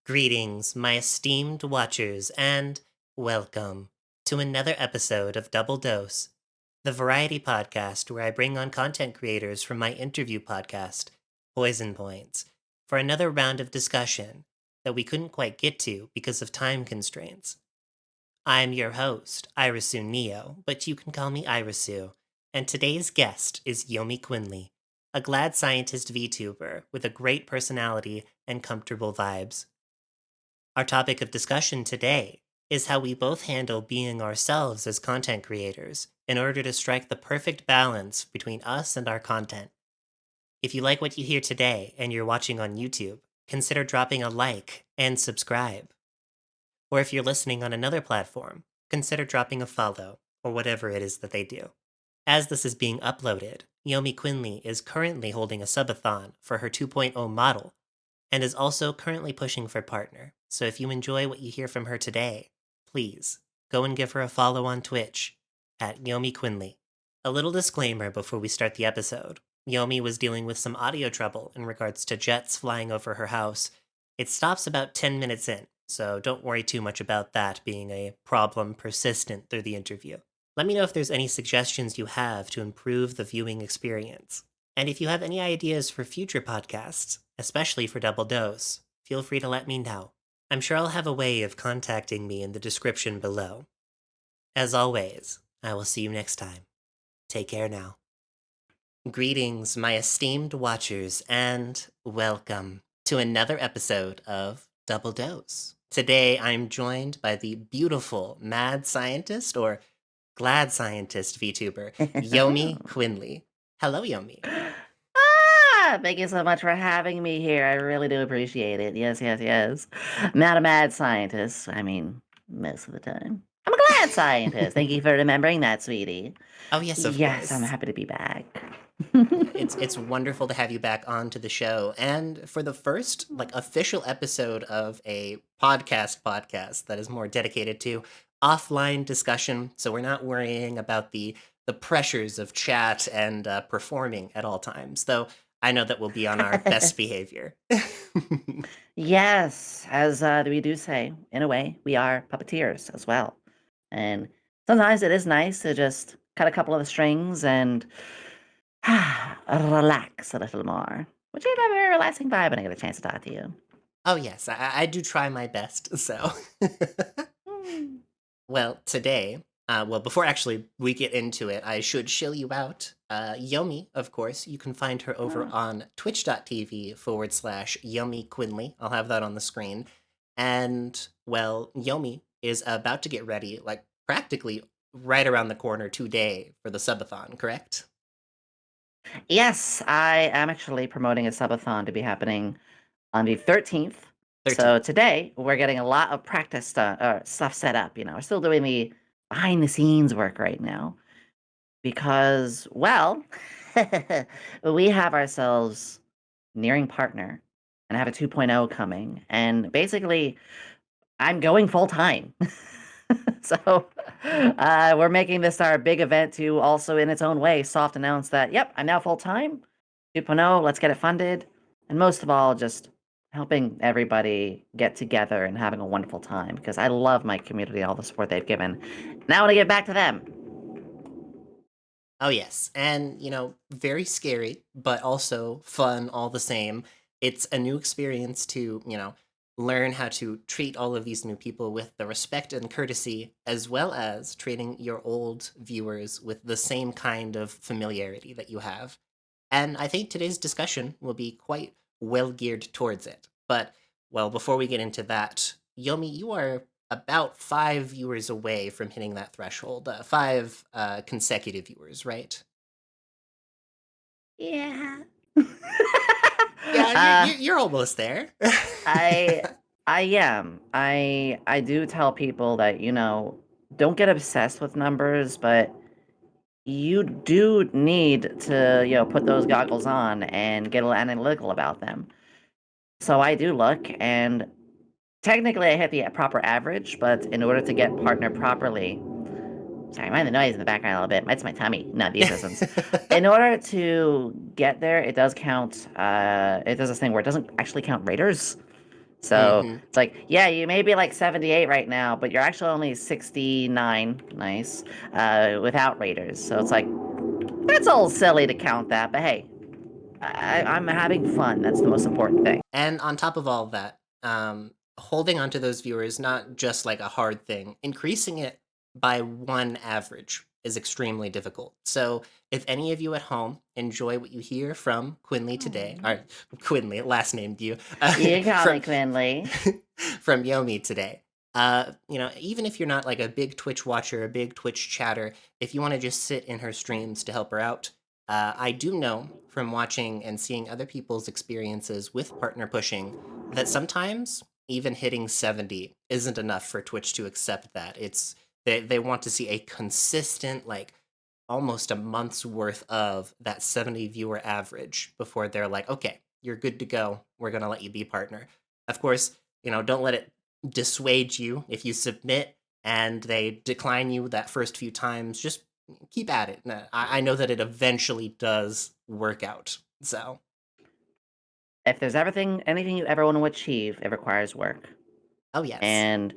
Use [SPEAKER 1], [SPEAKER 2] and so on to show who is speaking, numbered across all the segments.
[SPEAKER 1] Greetings, my esteemed watchers, and welcome to another episode of Double Dose, the variety podcast where I bring on content creators from my interview podcast, Poison Points, for another round of discussion that we couldn't quite get to because of time constraints. I'm your host, Irisu Neo, but you can call me Irisu, and today's guest is Yomi Quinnley, a Glad Scientist VTuber with a great personality and comfortable vibes. Our topic of discussion today is how we both handle being ourselves as content creators in order to strike the perfect balance between us and our content. If you like what you hear today and you're watching on YouTube, consider dropping a like and subscribe. Or if you're listening on another platform, consider dropping a follow or whatever it is that they do. As this is being uploaded, Yomi Quinnley is currently holding a subathon for her 2.0 model and is also currently pushing for partner. So if you enjoy what you hear from her today, please go and give her a follow on Twitch at Yomi Quinnley. A little disclaimer before we start the episode. Yomi was dealing with some audio trouble in regards to jets flying over her house. It stops about 10 minutes in, so don't worry too much about that being a problem persistent through the interview. Let me know if there's any suggestions you have to improve the viewing experience. And if you have any ideas for future podcasts, especially for Double Dose, feel free to let me know. I'm sure I'll have a way of contacting me in the description below. As always, I will see you next time. Take care now. Greetings, my esteemed watchers, and welcome to another episode of Double Dose. Today, I'm joined by the beautiful Mad Scientist, or Glad Scientist VTuber, Yomi Quinnley. Hello, Yomi.
[SPEAKER 2] Thank you so much for having me here. I really do appreciate it. Yes, yes, yes. Not a mad scientist. I mean, most of the time. I'm a glad scientist. Thank you for remembering that, sweetie.
[SPEAKER 1] Oh, yes, of
[SPEAKER 2] Yes, I'm
[SPEAKER 1] course.
[SPEAKER 2] happy to be back.
[SPEAKER 1] It's wonderful to have you back onto the show, and for the first official episode of a podcast that is more dedicated to offline discussion. So we're not worrying about the pressures of chat and performing at all times. Though I know that we'll be on our best behavior.
[SPEAKER 2] Yes, as we do say, in a way, we are puppeteers as well. And sometimes it is nice to just cut a couple of the strings and relax a little more, which is a very relaxing vibe when I get a chance to talk to you.
[SPEAKER 1] Oh yes, I do try my best. So.
[SPEAKER 2] Hmm.
[SPEAKER 1] Well, today, before actually we get into it, I should shill you out. Yomi, of course, you can find her over on twitch.tv/Yomi Quinnley. I'll have that on the screen. And, well, Yomi is about to get ready, practically right around the corner today for the subathon, correct?
[SPEAKER 2] Yes, I am actually promoting a subathon to be happening on the 13th.
[SPEAKER 1] 13.
[SPEAKER 2] So today we're getting a lot of practice stuff set up. We're still doing the behind the scenes work right now because, well, we have ourselves nearing partner and have a 2.0 coming. And basically, I'm going full time. So we're making this our big event to also, in its own way, soft announce that, yep, I'm now full time, 2.0, let's get it funded. And most of all, just helping everybody get together and having a wonderful time because I love my community, all the support they've given. Now I want to give back to them.
[SPEAKER 1] Oh, yes. And, very scary, but also fun all the same. It's a new experience to, learn how to treat all of these new people with the respect and courtesy, as well as treating your old viewers with the same kind of familiarity that you have. And I think today's discussion will be quite well geared towards it. But, well, before we get into that, Yomi, you are about 5 viewers away from hitting that threshold. 5 consecutive viewers, right?
[SPEAKER 2] Yeah.
[SPEAKER 1] Yeah, you're almost there.
[SPEAKER 2] I I am. I do tell people that, don't get obsessed with numbers, but you do need to, put those goggles on and get a little analytical about them. So I do look, and technically I hit the proper average, but in order to get partner properly, sorry, mind the noise in the background a little bit. It's my tummy, not the assistants. In order to get there, it does count. It does this thing where it doesn't actually count raiders. So
[SPEAKER 1] Mm-hmm.
[SPEAKER 2] it's like, yeah, you may be like 78 right now, but you're actually only 69, nice, without Raiders. So it's like, that's a little silly to count that, but hey, I'm having fun. That's the most important thing.
[SPEAKER 1] And on top of all of that, holding onto those viewers not just like a hard thing. Increasing it by one average is extremely difficult. So if any of you at home enjoy what you hear from Quinnley today,
[SPEAKER 2] Aw.
[SPEAKER 1] or Quinnley, last name you,
[SPEAKER 2] You can call me
[SPEAKER 1] from
[SPEAKER 2] Quinley.
[SPEAKER 1] from Yomi today. Even if you're not like a big Twitch watcher, a big Twitch chatter, if you want to just sit in her streams to help her out, I do know from watching and seeing other people's experiences with partner pushing that sometimes even hitting 70 isn't enough for Twitch to accept that. They want to see a consistent, like almost a month's worth of that 70 viewer average before they're like, okay, you're good to go. We're gonna let you be partner. Of course, don't let it dissuade you if you submit and they decline you that first few times. Just keep at it. I know that it eventually does work out. So,
[SPEAKER 2] If there's anything you ever want to achieve, it requires work.
[SPEAKER 1] oh yes.
[SPEAKER 2] And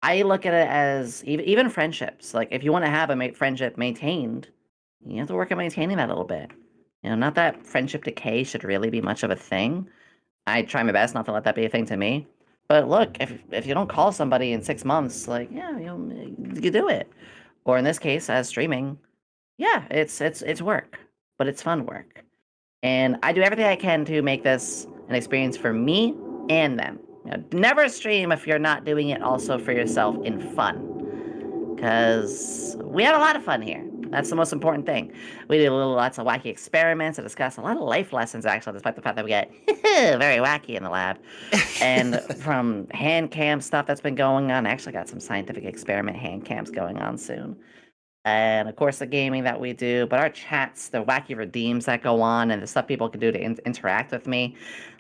[SPEAKER 2] I look at it as even friendships. Like, if you want to have a friendship maintained, you have to work at maintaining that a little bit. Not that friendship decay should really be much of a thing. I try my best not to let that be a thing to me. But look, if you don't call somebody in 6 months, like, yeah, you do it. Or in this case, as streaming, yeah, it's work, but it's fun work. And I do everything I can to make this an experience for me and them. Never stream if you're not doing it also for yourself in fun. Because we had a lot of fun here. That's the most important thing. We did lots of wacky experiments and discussed a lot of life lessons, actually, despite the fact that we get very wacky in the lab. And from hand cam stuff that's been going on, I actually got some scientific experiment hand cams going on soon. And of course, the gaming that we do, but our chats, the wacky redeems that go on, and the stuff people can do to interact with me,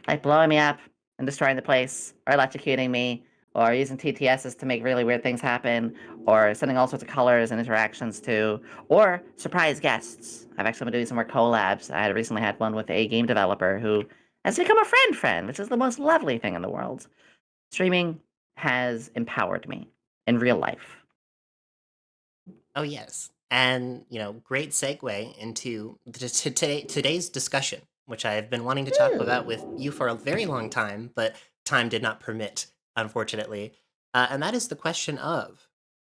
[SPEAKER 2] like blowing me up and destroying the place, or electrocuting me, or using TTSs to make really weird things happen, or sending all sorts of colors and interactions to, or surprise guests. I've actually been doing some more collabs. I recently had one with a game developer who has become a friend, which is the most lovely thing in the world. Streaming has empowered me in real life.
[SPEAKER 1] Oh yes. And, great segue into today's discussion, which I have been wanting to talk about with you for a very long time, but time did not permit, unfortunately. And that is the question of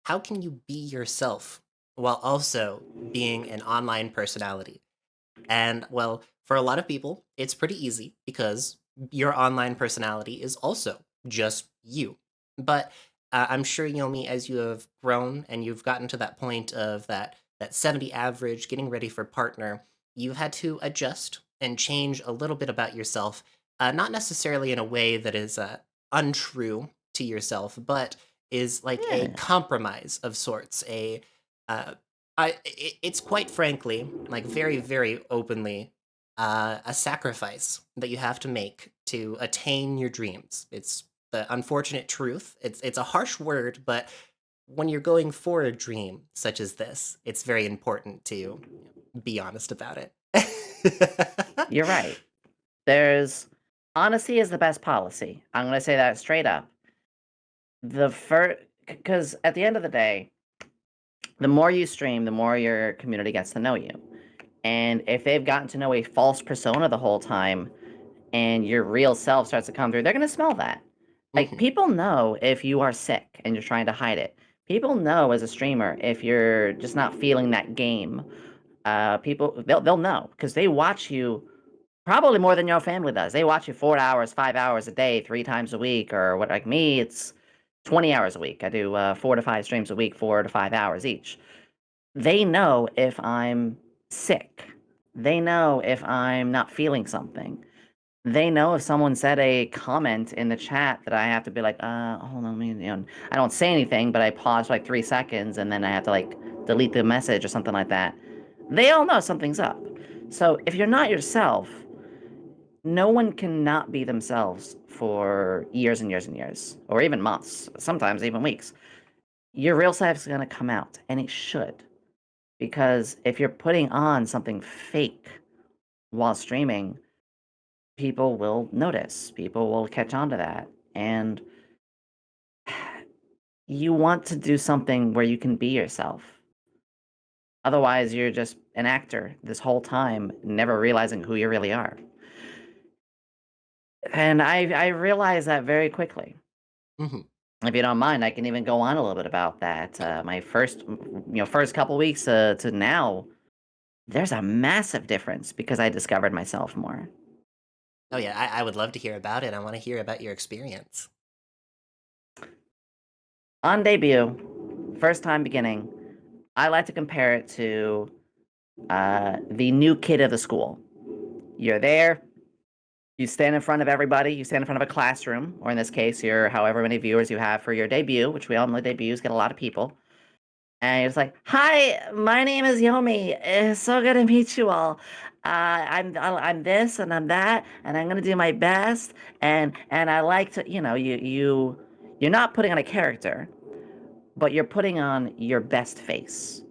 [SPEAKER 1] how can you be yourself while also being an online personality? And, well, for a lot of people, it's pretty easy because your online personality is also just you. But I'm sure, Yomi, as you have grown and you've gotten to that point of that 70 average, getting ready for partner, you've had to adjust and change a little bit about yourself, not necessarily in a way that is untrue to yourself, but is like a
[SPEAKER 2] Yeah.
[SPEAKER 1] compromise of sorts, uh, it's quite frankly, like very, very openly, a sacrifice that you have to make to attain your dreams. It's the unfortunate truth. It's a harsh word, but when you're going for a dream such as this, it's very important to be honest about it.
[SPEAKER 2] You're right. There's honesty is the best policy. I'm gonna say that straight up. The first, because at the end of the day, the more you stream, the more your community gets to know you. And if they've gotten to know a false persona the whole time, and your real self starts to come through, they're gonna smell that. Like,
[SPEAKER 1] Mhm.
[SPEAKER 2] people know if you are sick and you're trying to hide it. People know as a streamer if you're just not feeling that game. People they'll know because they watch you probably more than your family does. They watch you 4 hours, 5 hours a day, 3 times a week, or what like me, it's 20 hours a week. I do, 4 to 5 streams a week, 4 to 5 hours each. They know if I'm sick. They know if I'm not feeling something. They know if someone said a comment in the chat that I have to be like, hold on, I don't say anything, but I pause for like 3 seconds and then I have to like delete the message or something like that. They all know something's up. So if you're not yourself, no one can not be themselves for years and years and years, or even months, sometimes even weeks. Your real self is going to come out, and it should. Because if you're putting on something fake while streaming, people will notice. People will catch on to that. and you want to do something where you can be yourself. Otherwise, you're just an actor this whole time, never realizing who you really are. And I realized that very quickly.
[SPEAKER 1] Hmm.
[SPEAKER 2] If you don't mind, I can even go on a little bit about that. My first couple weeks to now, there's a massive difference because I discovered myself more.
[SPEAKER 1] Oh yeah, I would love to hear about it. I want to hear about your experience.
[SPEAKER 2] On debut, first time beginning, I like to compare it to the new kid of the school. You're there, you stand in front of everybody, you stand in front of a classroom, or in this case, your however many viewers you have for your debut, which we all know debuts get a lot of people. And it's like, "Hi, my name is Yomi. It's so good to meet you all. I'm this and I'm that, and I'm gonna do my best. And I like to, you're not putting on a character, but you're putting on your best face.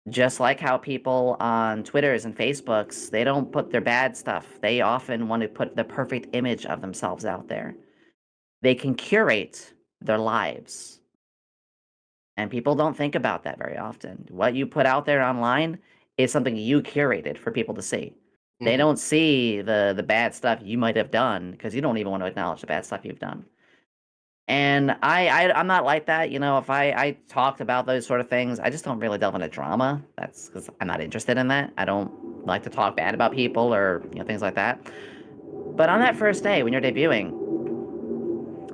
[SPEAKER 2] Just like how people on Twitters and Facebooks, they don't put their bad stuff. They often want to put the perfect image of themselves out there. They can curate their lives. And people don't think about that very often. What you put out there online is something you curated for people to see. They
[SPEAKER 1] Hmm.
[SPEAKER 2] don't see the bad stuff you might have done because you don't even want to acknowledge the bad stuff you've done. And I'm not like that. If I talked about those sort of things, I just don't really delve into drama. That's because I'm not interested in that. I don't like to talk bad about people or things like that. But on that first day when you're debuting,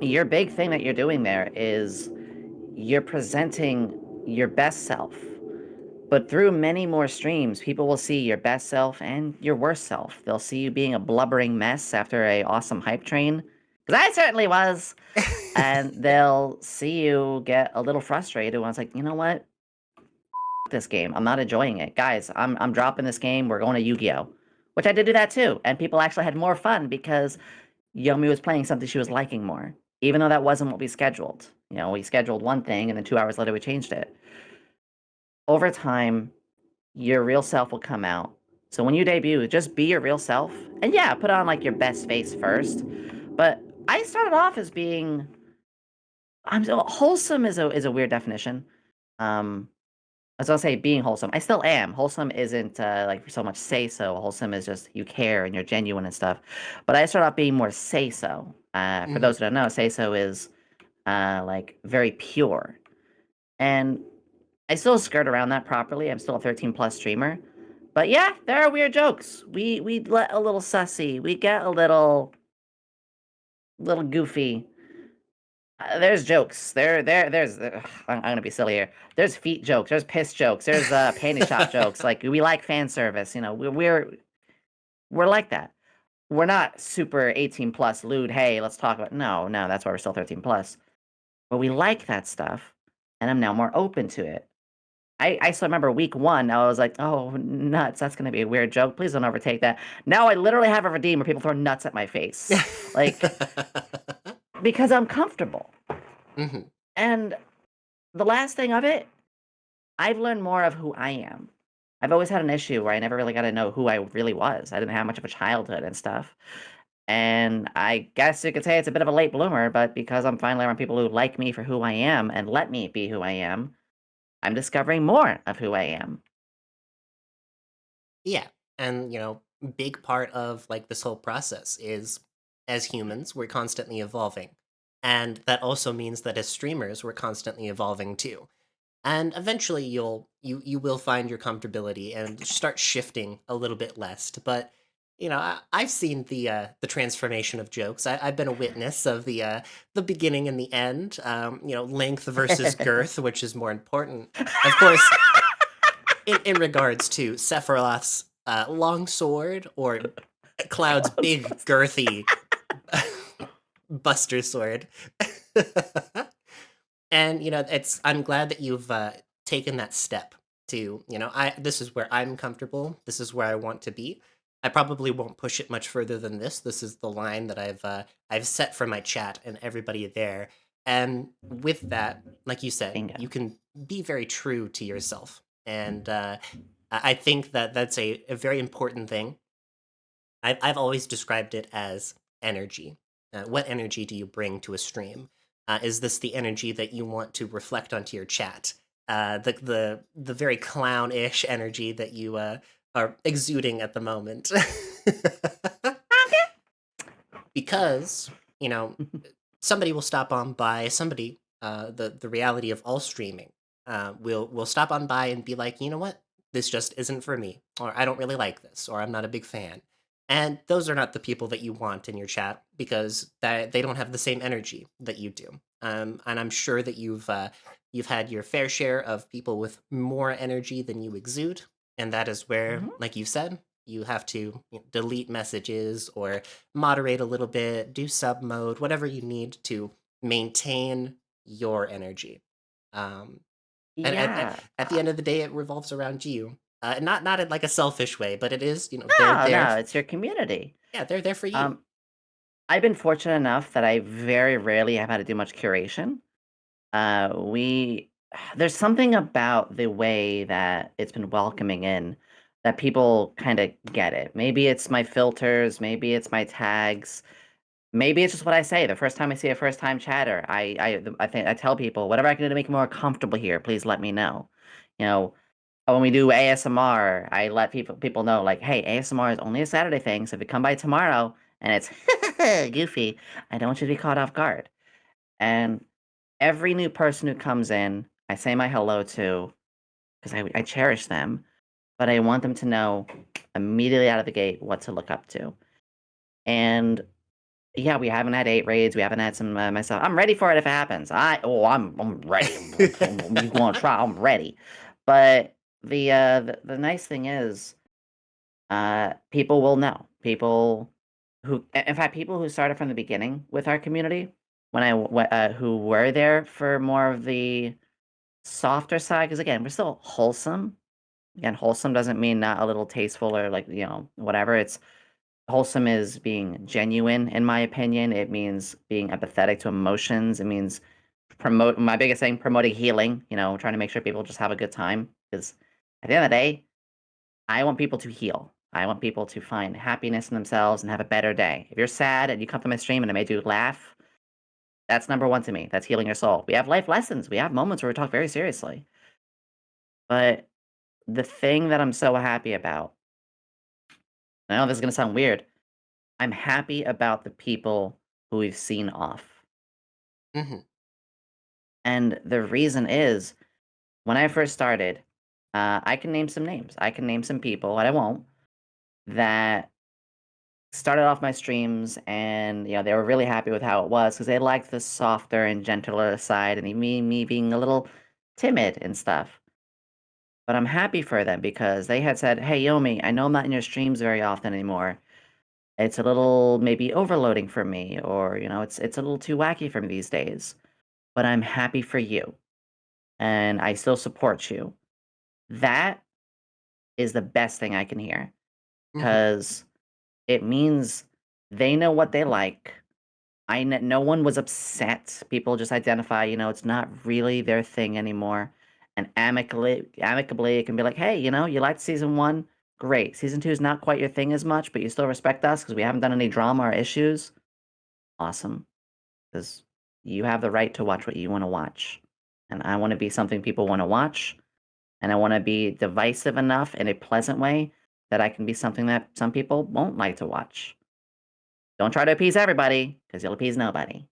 [SPEAKER 2] your big thing that you're doing there is you're presenting your best self. But through many more streams, people will see your best self and your worst self. They'll see you being a blubbering mess after a awesome hype train, because I certainly was. And they'll see you get a little frustrated when it's like, you know what? This game. I'm not enjoying it. Guys, I'm dropping this game. We're going to Yu-Gi-Oh! Which I did do that too. And people actually had more fun because Yomi was playing something she was liking more. Even though that wasn't what we scheduled. We scheduled one thing and then 2 hours later we changed it. Over time, your real self will come out. So when you debut, just be your real self. And yeah, put on like your best face first. But I started off as being I'm so wholesome is a weird definition. Um, I was gonna say being wholesome. I still am. Wholesome isn't like so much say so. Wholesome is just you care and you're genuine and stuff. But I started off being more say so. For
[SPEAKER 1] Hmm.
[SPEAKER 2] those who don't know, say so is like very pure. And I still skirt around that properly. I'm still a 13 plus streamer. But yeah, there are weird jokes. We let a little sussy. We get a little goofy. There's jokes. I'm gonna be silly here. There's feet jokes. There's piss jokes. There's panty shop jokes. Like we like fan service. We're like that. We're not super 18 plus lewd. Hey, let's talk about. No, no, that's why we're still 13 plus. But we like that stuff, and I'm now more open to it. I still remember week one. I was like, oh nuts. That's gonna be a weird joke. Please don't overtake that. Now I literally have a redeem where people throw nuts at my face, like because I'm comfortable.
[SPEAKER 1] Hmm.
[SPEAKER 2] And the last thing of it, I've learned more of who I am. I've always had an issue where I never really got to know who I really was. I didn't have much of a childhood and stuff. And I guess you could say it's a bit of a late bloomer, but because I'm finally around people who like me for who I am and let me be who I am, I'm discovering more of who I am.
[SPEAKER 1] Yeah, and big part of like this whole process is as humans, we're constantly evolving. And that also means that as streamers, we're constantly evolving too. And eventually you will find your comfortability and start shifting a little bit less. But I've seen the transformation of jokes. I've been a witness of the beginning and the end. Length versus girth, which is more important. Of course, in regards to Sephiroth's long sword or Cloud's big girthy Buster sword. And it's I'm glad that you've taken that step to I this is where I'm comfortable. This is where I want to be. I probably won't push it much further than this. This is the line that I've set for my chat and everybody there. And with that, like you said,
[SPEAKER 2] Bingo.
[SPEAKER 1] you can be very true to yourself. And I think that that's a very important thing. I've always described it as energy. What energy do you bring to a stream? Is this the energy that you want to reflect onto your chat? The very clownish energy that you are exuding at the moment. Because, you know, somebody will stop on by, somebody, the reality of all streaming, will stop on by and be like, you know what, this just isn't for me, or I don't really like this, or I'm not a big fan. And those are not the people that you want in your chat because they don't have the same energy that you do. And I'm sure that you've had your fair share of people with more energy than you exude, and that is where,
[SPEAKER 2] Mhm.
[SPEAKER 1] like you said, you have to delete messages or moderate a little bit, do sub mode, whatever you need to maintain your energy. Um, and
[SPEAKER 2] Yeah.
[SPEAKER 1] at the end of the day, it revolves around you. Not in like a selfish way, but it is, they're
[SPEAKER 2] No,
[SPEAKER 1] there.
[SPEAKER 2] no, it's your community.
[SPEAKER 1] Yeah, they're there for you.
[SPEAKER 2] Um, I've been fortunate enough that I very rarely have had to do much curation. We there's something about the way that it's been welcoming in that people kind of get it. Maybe it's my filters, maybe it's my tags, maybe it's just what I say. The first time I see a first time chatter, I think I tell people whatever I can do to make you more comfortable here, please let me know. You know, when we do ASMR, I let people know like, hey, ASMR is only a Saturday thing, so if you come by tomorrow and it's goofy, I don't want you to be caught off guard. And every new person who comes in, I say my hello to because I cherish them, but I want them to know immediately out of the gate what to look up to. And yeah, we haven't had 8 raids, we haven't had some, myself I'm ready for it if it happens. I'm ready. You wanna try, I'm ready. But the nice thing is, people will know. People in fact, people who started from the beginning with our community, when who were there for more of the softer side, because again, we're still wholesome. Again, wholesome doesn't mean not a little tasteful or like, whatever. It's wholesome is being genuine, in my opinion. It means being empathetic to emotions. It means promote my biggest thing, promoting healing, trying to make sure people just have a good time. Because at the end of the day, I want people to heal. I want people to find happiness in themselves and have a better day. If you're sad and you come to my stream and I made you laugh, that's number one to me. That's healing your soul. We have life lessons. We have moments where we talk very seriously. But the thing that I'm so happy about, I know this is gonna sound weird, I'm happy about the people who we've seen off.
[SPEAKER 1] Hmm.
[SPEAKER 2] And the reason is, when I first started, I can name some names. I can name some people, and I won't, that started off my streams and, they were really happy with how it was because they liked the softer and gentler side and me being a little timid and stuff. But I'm happy for them because they had said, "Hey, Yomi, I know I'm not in your streams very often anymore. It's a little maybe overloading for me, or it's a little too wacky for me these days. But I'm happy for you, and I still support you." That is the best thing I can hear
[SPEAKER 1] Hmm.
[SPEAKER 2] because it means they know what they like. No one was upset. People just identify, it's not really their thing anymore. And amicably, it can be like, hey, you liked season one, great. Season two is not quite your thing as much, but you still respect us because we haven't done any drama or issues. Awesome, because you have the right to watch what you want to watch, and I want to be something people want to watch, and I want to be divisive enough in a pleasant way that I can be something that some people won't like to watch. Don't try to appease everybody because you'll appease nobody.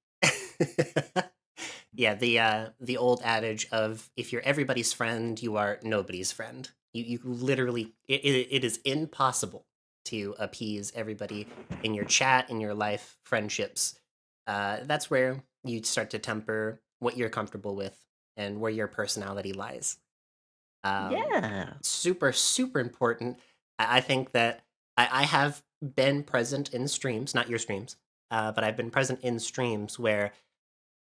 [SPEAKER 1] Yeah, the old adage of if you're everybody's friend, you are nobody's friend. You literally it is impossible to appease everybody in your chat, in your life, friendships. That's where you start to temper what you're comfortable with and where your personality lies. Um,
[SPEAKER 2] Yeah.
[SPEAKER 1] super super important. I think that I have been present in streams, not your streams, but I've been present in streams where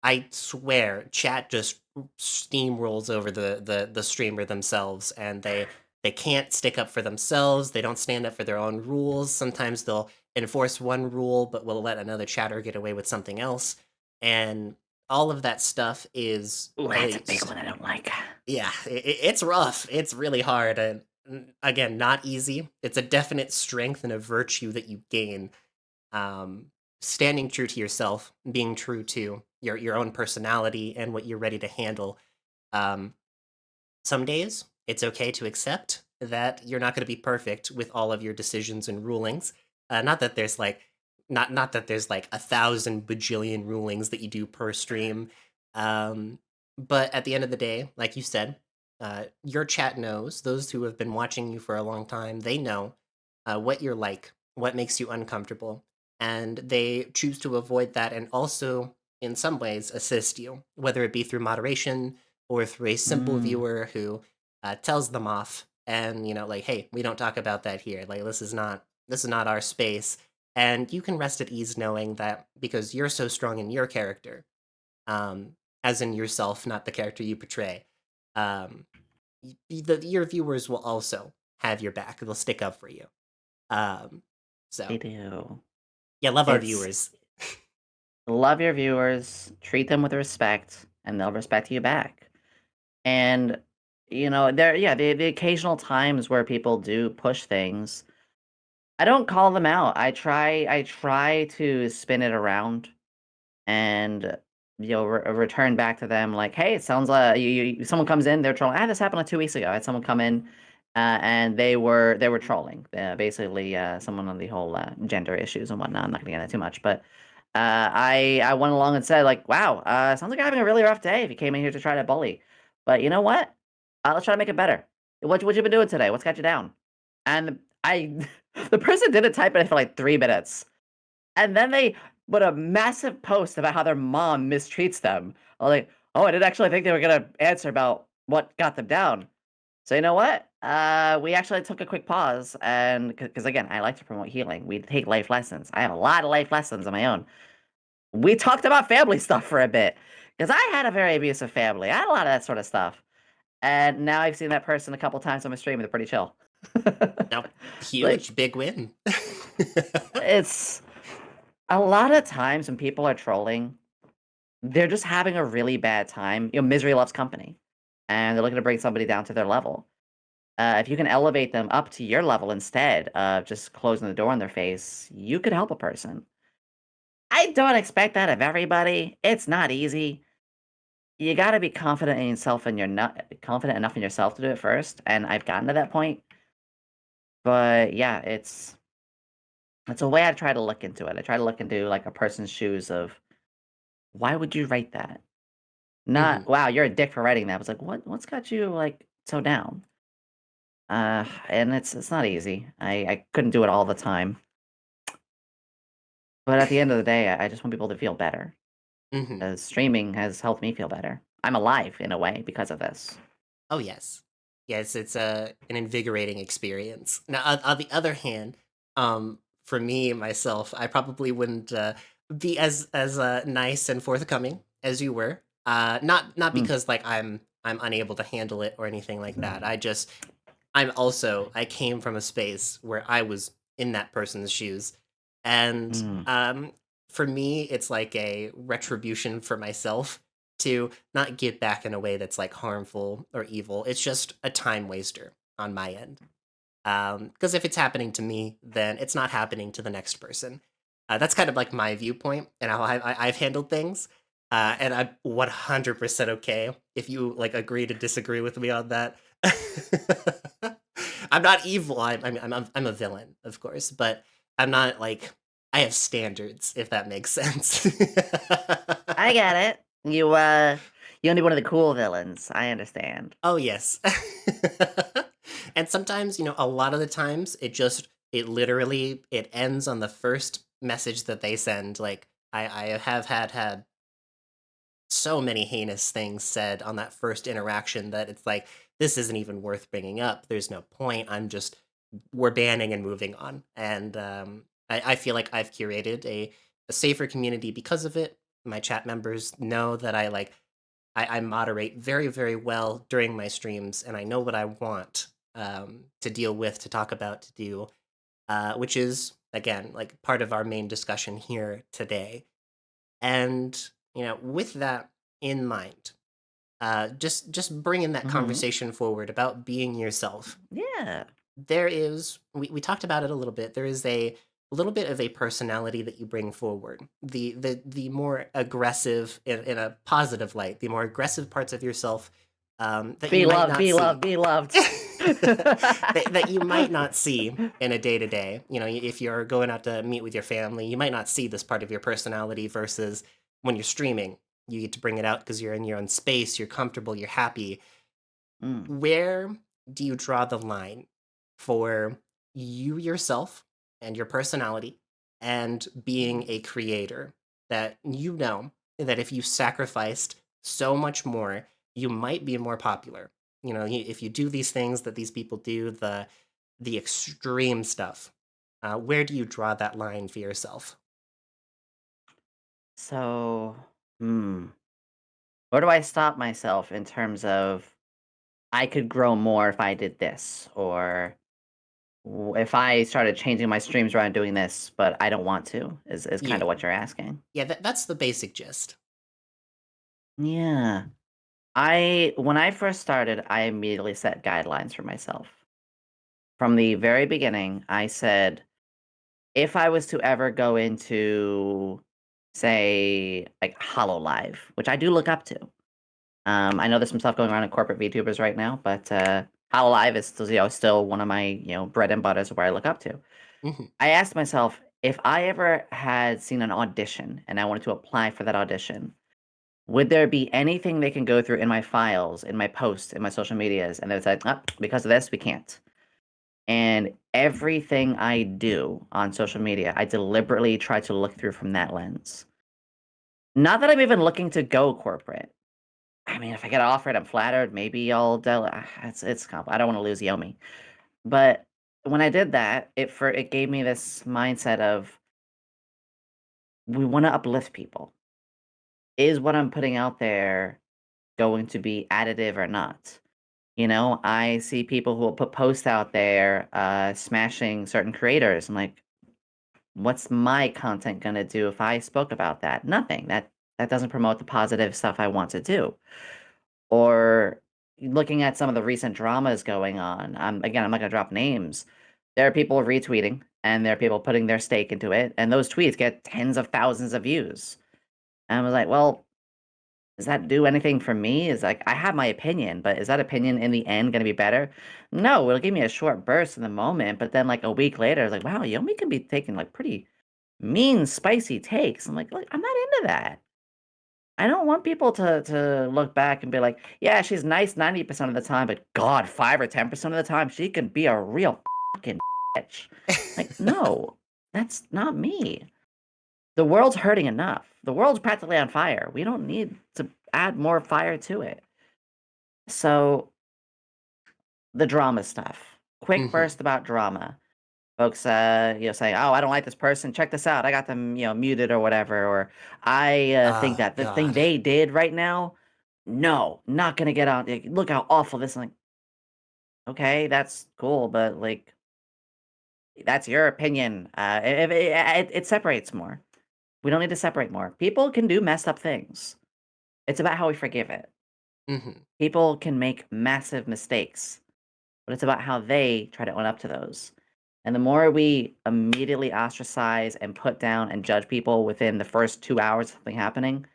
[SPEAKER 1] I swear chat just steamrolls over the streamer themselves, and they can't stick up for themselves. They don't stand up for their own rules. Sometimes they'll enforce one rule but will let another chatter get away with something else. And all of that stuff is
[SPEAKER 2] Ooh, that's a big one I don't like.
[SPEAKER 1] yeah, it's rough. It's really hard, and again, not easy. It's a definite strength and a virtue that you gain. standing true to yourself, being true to your own personality and what you're ready to handle. Um, some days it's okay to accept that you're not going to be perfect with all of your decisions and rulings. Not that there's like not that there's like 1,000 bajillion rulings that you do per stream. Um, but at the end of the day, like you said, your chat knows, those who have been watching you for a long time, they know what you're like, what makes you uncomfortable, and they choose to avoid that and also, in some ways, assist you, whether it be through moderation or through a simple
[SPEAKER 2] Mm,
[SPEAKER 1] viewer who tells them off and like, hey, we don't talk about that here. Like this is not our space, and you can rest at ease knowing that because you're so strong in your character, um, as in yourself, not the character you portray. Um, your viewers will also have your back. They'll stick up for you. Um,
[SPEAKER 2] they
[SPEAKER 1] so
[SPEAKER 2] do.
[SPEAKER 1] yeah, love our
[SPEAKER 2] It's
[SPEAKER 1] viewers.
[SPEAKER 2] love your viewers, treat them with respect, and they'll respect you back. And there, yeah, the occasional times where people do push things, I don't call them out. I try to spin it around and return back to them like, hey, it sounds like someone comes in, they're trolling. This happened like 2 weeks ago. I had someone come in, and they were trolling, basically, someone on the whole gender issues and whatnot. I'm not gonna get into too much, but I went along and said like, wow, sounds like you're having a really rough day if you came in here to try to bully, but you know what, let's try to make it better. What you been doing today? What's got you down? And I the person didn't type it for like 3 minutes, and then they put a massive post about how their mom mistreats them. I was like, "Oh, I didn't actually think they were gonna answer about what got them down." So you know what? We actually took a quick pause, and because again, I like to promote healing. We take life lessons. I have a lot of life lessons of my own. We talked about family stuff for a bit because I had a very abusive family. I had a lot of that sort of stuff, and now I've seen that person a couple times on my stream. They're pretty chill.
[SPEAKER 1] Now,
[SPEAKER 2] Like
[SPEAKER 1] huge, big win.
[SPEAKER 2] it's a lot of times when people are trolling, they're just having a really bad time. Misery loves company, and they're looking to bring somebody down to their level. If you can elevate them up to your level instead of just closing the door in their face, you could help a person. I don't expect that of everybody. It's not easy. You got to be confident in yourself, and you're not confident enough in yourself to do it first. And I've gotten to that point. But yeah, it's a way I try to look into it. I try to look into like a person's shoes of why would you write that? Not,
[SPEAKER 1] Hmm.
[SPEAKER 2] "Wow, you're a dick for writing that." I was like, What's got you, like, so down?" And it's not easy. I couldn't do it all the time, but at the end of the day, I just want people to feel better,
[SPEAKER 1] Hmm.
[SPEAKER 2] as streaming has helped me feel better. I'm alive in a way because of this.
[SPEAKER 1] Oh yes, yes. It's an invigorating experience. Now, on the other hand, for me myself, I probably wouldn't be as nice and forthcoming as you were. Not
[SPEAKER 2] Mm,
[SPEAKER 1] because like I'm unable to handle it or anything like that. I came from a space where I was in that person's shoes, and
[SPEAKER 2] mm,
[SPEAKER 1] for me, it's like a retribution for myself to not give back in a way that's like harmful or evil. It's just a time waster on my end. Because if it's happening to me, then it's not happening to the next person. That's kind of like my viewpoint and how I've handled things. And I'm 100% okay if you like agree to disagree with me on that. I'm not evil. I'm a villain, of course, but I'm not like I have standards, if that makes sense.
[SPEAKER 2] I get it. You only one of the cool villains. I understand.
[SPEAKER 1] Oh yes. And sometimes, a lot of the times it literally it ends on the first message that they send. Like I have had so many heinous things said on that first interaction that it's like this isn't even worth bringing up. There's no point. We're banning and moving on. And I feel like I've curated a safer community because of it. My chat members know that I moderate very, very well during my streams, and I know what I want to deal with, to talk about, to do, which is again like part of our main discussion here today. And with that in mind, just bringing that
[SPEAKER 2] Mhm.
[SPEAKER 1] conversation forward about being yourself.
[SPEAKER 2] Yeah.
[SPEAKER 1] We talked about it a little bit. There is a little bit of a personality that you bring forward. The more aggressive in a positive light, the more aggressive parts of yourself that you
[SPEAKER 2] Be
[SPEAKER 1] might
[SPEAKER 2] loved,
[SPEAKER 1] not
[SPEAKER 2] be
[SPEAKER 1] see.
[SPEAKER 2] loved, be loved.
[SPEAKER 1] That you might not see in a day to day. You know, if you're going out to meet with your family, you might not see this part of your personality versus when you're streaming. You get to bring it out because you're in your own space, you're comfortable, you're happy.
[SPEAKER 2] Mm.
[SPEAKER 1] Where do you draw the line for you yourself and your personality and being a creator that you know that if you sacrificed so much more, you might be more popular? You know, if you do these things that these people do, the extreme stuff, where do you draw that line for yourself?
[SPEAKER 2] So, where do I stop myself in terms of I could grow more if I did this, or if I started changing my streams around doing this, but I don't want to, is kind
[SPEAKER 1] Yeah,
[SPEAKER 2] of what you're asking.
[SPEAKER 1] yeah, that's the basic gist.
[SPEAKER 2] Yeah. When I first started, I immediately set guidelines for myself. From the very beginning, I said, if I was to ever go into, say, like Hollow Live, which I do look up to. I know there's some stuff going on in corporate VTubers right now, but Hollow Live is still, still one of my, bread and butters where I look up to.
[SPEAKER 1] Hmm.
[SPEAKER 2] I asked myself, if I ever had seen an audition and I wanted to apply for that audition, would there be anything they can go through in my files, in my posts, in my social medias, and they would say, oh, because of this, we can't. And everything I do on social media, I deliberately try to look through from that lens. Not that I'm even looking to go corporate. I mean, if I get offered, I'm flattered. Maybe I don't want to lose Yomi. But when I did that, it gave me this mindset of we want to uplift people. Is what I'm putting out there going to be additive or not? I see people who will put posts out there smashing certain creators. I'm like, what's my content gonna do if I spoke about that? Nothing. That doesn't promote the positive stuff I want to do. Or looking at some of the recent dramas going on. Again, I'm not gonna drop names. There are people retweeting and there are people putting their stake into it, and those tweets get tens of thousands of views. And I was like, well, does that do anything for me? Is like I have my opinion, but is that opinion in the end gonna be better? No, it'll give me a short burst in the moment, but then like a week later, it's like, wow, Yomi can be taking like pretty mean, spicy takes. I'm like, look, I'm not into that. I don't want people to look back and be like, yeah, she's nice 90% of the time, but God, 5 or 10% of the time, she can be a real fucking bitch. Like, no, that's not me. The world's hurting enough. The world's practically on fire. We don't need to add more fire to it. So the drama stuff. Quick
[SPEAKER 1] Hmm.
[SPEAKER 2] burst about drama. Folks, saying, "Oh, I don't like this person. Check this out. I got them, muted or whatever." Or I think
[SPEAKER 1] Oh
[SPEAKER 2] that the thing
[SPEAKER 1] God.
[SPEAKER 2] they did right now, no, not gonna get out. Like, look how awful this. Like, okay, that's cool, but like, that's your opinion. It separates more. We don't need to separate more. People can do messed up things. It's about how we forgive it.
[SPEAKER 1] Hmm.
[SPEAKER 2] People can make massive mistakes, but it's about how they try to own up to those. And the more we immediately ostracize and put down and judge people within the first 2 hours of something happening,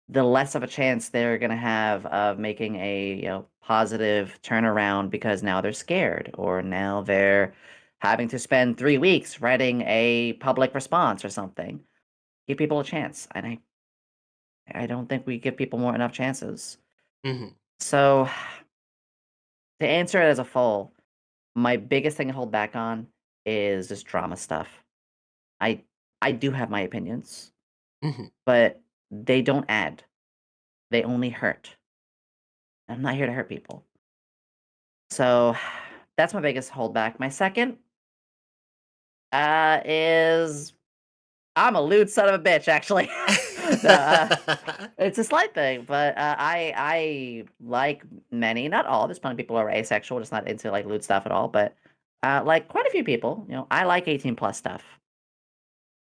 [SPEAKER 2] the less of a chance they're gonna have of making a, positive turnaround because now they're scared, or now they're having to spend 3 weeks writing a public response or something. Give people a chance, and I don't think we give people more enough chances.
[SPEAKER 1] Hmm.
[SPEAKER 2] So, to answer it as a whole, my biggest thing to hold back on is just drama stuff. I I do have my opinions,
[SPEAKER 1] Hmm.
[SPEAKER 2] but they don't add. They only hurt. I'm not here to hurt people. So that's my biggest holdback. My second is I'm a lewd son of a bitch, actually. No, it's a slight thing, but I like many, not all. There's plenty of people who are asexual, just not into like lewd stuff at all. But like quite a few people, I like 18 plus stuff.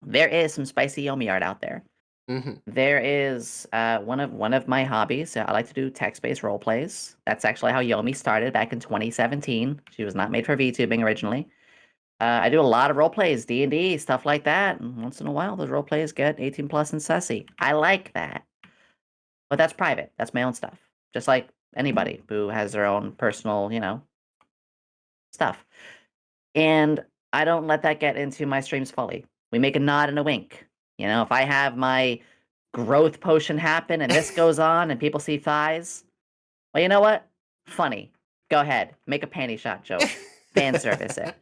[SPEAKER 2] There is some spicy Yomi art out there.
[SPEAKER 1] Hmm.
[SPEAKER 2] There is one of my hobbies. I like to do text-based role plays. That's actually how Yomi started back in 2017. She was not made for VTubing originally. I do a lot of role plays, D&D, stuff like that. And once in a while, those role plays get 18 plus and sussy. I like that. But that's private. That's my own stuff. Just like anybody who has their own personal, stuff. And I don't let that get into my streams fully. We make a nod and a wink. If I have my growth potion happen and this goes on and people see thighs, well, you know what? Funny. Go ahead. Make a panty shot joke. Fan service it.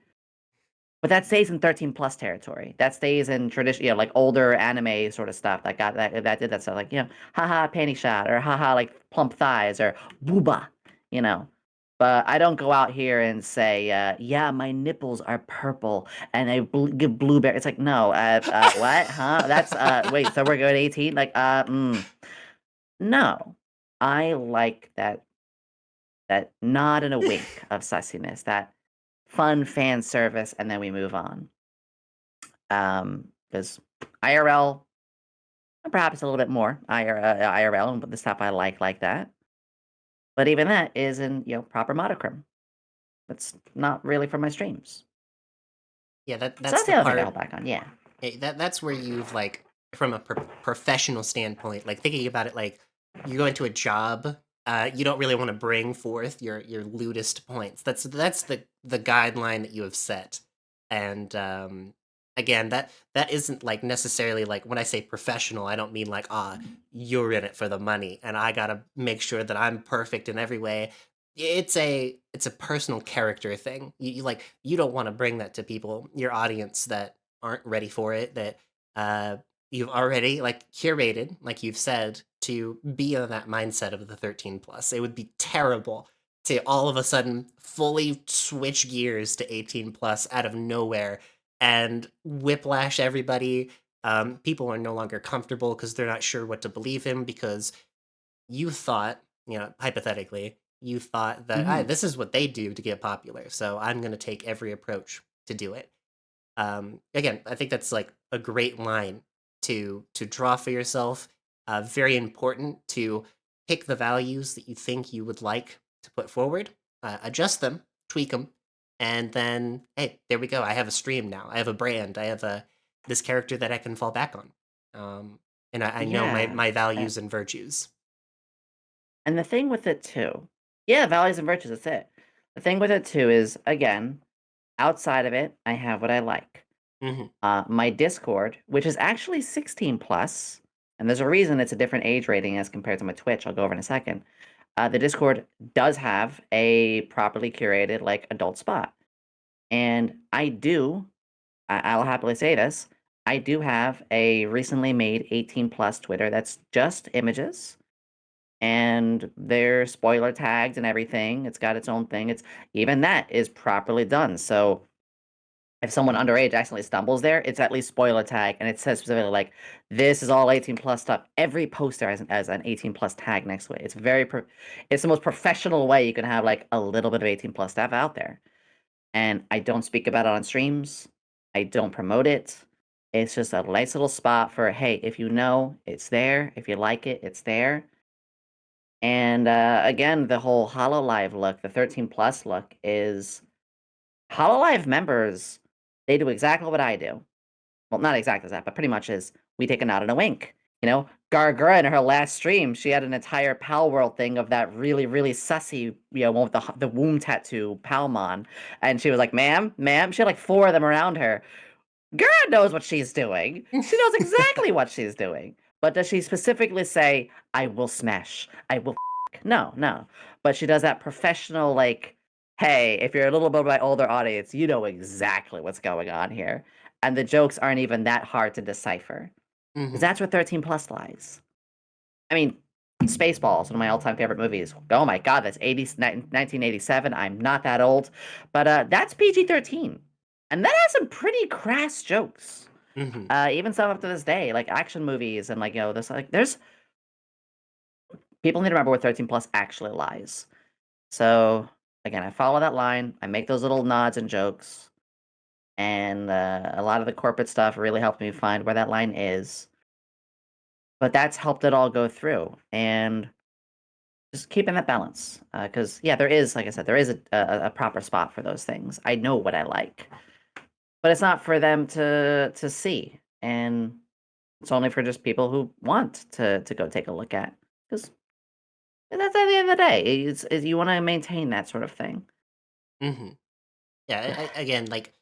[SPEAKER 2] But that stays in 13 plus territory. That stays in tradition, like older anime sort of stuff that got that did that stuff, like, haha, panty shot, or haha, like plump thighs, or booba, you know. But I don't go out here and say, yeah, my nipples are purple and I give blueberry. It's like, no, what? Huh? That's wait, so we're going 18? Like, no. I like that nod and a wink of sussiness, that fun fan service, and then we move on. Because IRL, perhaps a little bit more IRL and the stuff I like that. But even that is in proper monochrome. That's not really for my streams.
[SPEAKER 1] Yeah,
[SPEAKER 2] So
[SPEAKER 1] that's
[SPEAKER 2] that's
[SPEAKER 1] the
[SPEAKER 2] the other thing I
[SPEAKER 1] part.
[SPEAKER 2] hold back on. Yeah.
[SPEAKER 1] That's where you've like from a professional standpoint, like thinking about it, like you go into a job, you don't really want to bring forth your lewdest points. That's the guideline that you have set, and again, that isn't like necessarily like when I say professional, I don't mean like you're in it for the money, and I gotta make sure that I'm perfect in every way. It's a personal character thing. You don't want to bring that to people, your audience that aren't ready for it, that you've already like curated, like you've said, to be in that mindset of the 13 plus. It would be terrible to all of a sudden fully switch gears to 18 plus out of nowhere and whiplash everybody. People are no longer comfortable because they're not sure what to believe in, because you thought, hypothetically, you thought that
[SPEAKER 2] Hmm.
[SPEAKER 1] this is what they do to get popular, so I'm going to take every approach to do it. Again, I think that's like a great line to draw for yourself. Very important to pick the values that you think you would like to put forward, adjust them, tweak them, and then hey, there we go. I have a stream now. I have a brand. I have a this character that I can fall back on, and I know
[SPEAKER 2] Yeah.
[SPEAKER 1] my values and virtues.
[SPEAKER 2] And the thing with it too, yeah, values and virtues, that's it. The thing with it too is, again, outside of it, I have what I like.
[SPEAKER 1] Hmm.
[SPEAKER 2] My Discord, which is actually 16 plus, and there's a reason it's a different age rating as compared to my Twitch. I'll go over in a second. The Discord does have a properly curated, like, adult spot. And I'll happily say this, I do have a recently made 18 plus Twitter that's just images, and they're spoiler tagged and everything. It's got its own thing. It's even that is properly done. So if someone underage accidentally stumbles there, it's at least spoiler tag, and it says specifically like this is all 18 plus stuff. Every poster has an 18 plus tag next to it. It's the most professional way you can have like a little bit of 18 plus stuff out there. And I don't speak about it on streams. I don't promote it. It's just a nice little spot for, hey, if you know, it's there. If you like it, it's there. And again, the whole Hololive look, the 13 plus look, is Hololive members. They do exactly what I do. Well, not exactly that, but pretty much is we take a nod and a wink. Gargura in her last stream, she had an entire Pal World thing of that really, really sussy, one with the womb tattoo, Palmon. And she was like, ma'am. She had like four of them around her. Gura knows what she's doing. She knows exactly what she's doing. But does she specifically say, I will smash, I will No, no. But she does that professional, like, hey, if you're a little bit of my older audience, you know exactly what's going on here. And the jokes aren't even that hard to decipher. Because
[SPEAKER 1] Hmm.
[SPEAKER 2] that's where 13 plus lies. I mean, Spaceballs, one of my all-time favorite movies. Oh my god, that's 1987. I'm not that old. But that's PG-13. And that has some pretty crass jokes.
[SPEAKER 1] Hmm.
[SPEAKER 2] Even some up to this day, like action movies and like, there's people need to remember where 13 plus actually lies. So again, I follow that line. I make those little nods and jokes, and a lot of the corporate stuff really helped me find where that line is. But that's helped it all go through, and just keeping that balance. Because yeah, there is, like I said, there is a proper spot for those things. I know what I like, but it's not for them to see, and it's only for just people who want to go take a look at. Because that's at the end of the day, is you want to maintain that sort of thing.
[SPEAKER 1] Hmm. Yeah. Again, like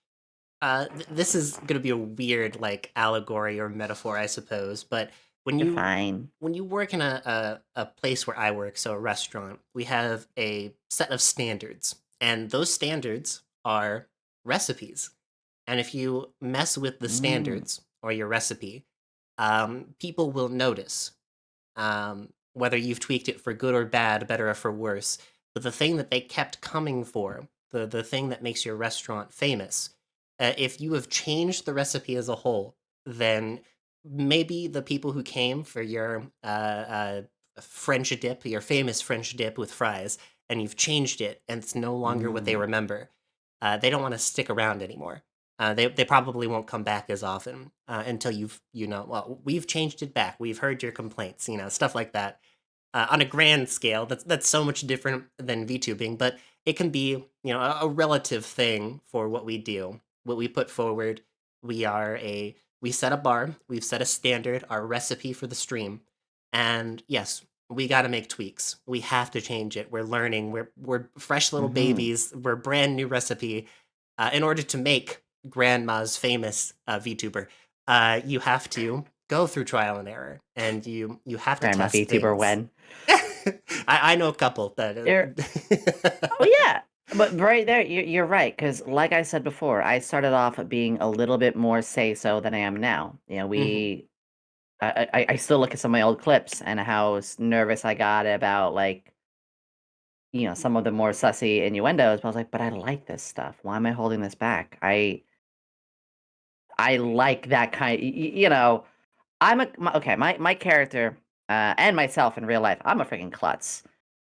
[SPEAKER 1] this is gonna be a weird like allegory or metaphor, I suppose. But when
[SPEAKER 2] You're
[SPEAKER 1] you
[SPEAKER 2] fine.
[SPEAKER 1] when you work in a place where I work, so a restaurant, we have a set of standards, and those standards are recipes. And if you mess with the
[SPEAKER 2] Mm,
[SPEAKER 1] standards or your recipe, people will notice, whether you've tweaked it for good or bad, better or for worse. But the thing that they kept coming for, the thing that makes your restaurant famous, if you have changed the recipe as a whole, then maybe the people who came for your French dip, your famous French dip with fries, and you've changed it, and it's no longer what they
[SPEAKER 2] mm,
[SPEAKER 1] remember, they don't want to stick around anymore. They probably won't come back as often until well, we've changed it back. We've heard your complaints, stuff like that. On a grand scale, that's so much different than VTubing, but it can be, a relative thing for what we do, what we put forward. We set a bar, we've set a standard, our recipe for the stream, and yes, we got to make tweaks. We have to change it. We're learning. We're fresh little
[SPEAKER 2] mhm.
[SPEAKER 1] babies. We're brand new recipe. In order to make grandma's famous VTuber, you have to go through trial and error, and you have to
[SPEAKER 2] Grandma
[SPEAKER 1] test
[SPEAKER 2] VTuber
[SPEAKER 1] things.
[SPEAKER 2] when.
[SPEAKER 1] I know a couple that.
[SPEAKER 2] You're Oh, yeah, but right there, you're right. Because like I said before, I started off being a little bit more say-so than I am now.
[SPEAKER 1] Mhm.
[SPEAKER 2] I still look at some of my old clips and how nervous I got about, like, some of the more sussy innuendos, but I was like, "But I like this stuff. Why am I holding this back?" I like that kind I'm a my okay, my character, and myself in real life, I'm a freaking klutz.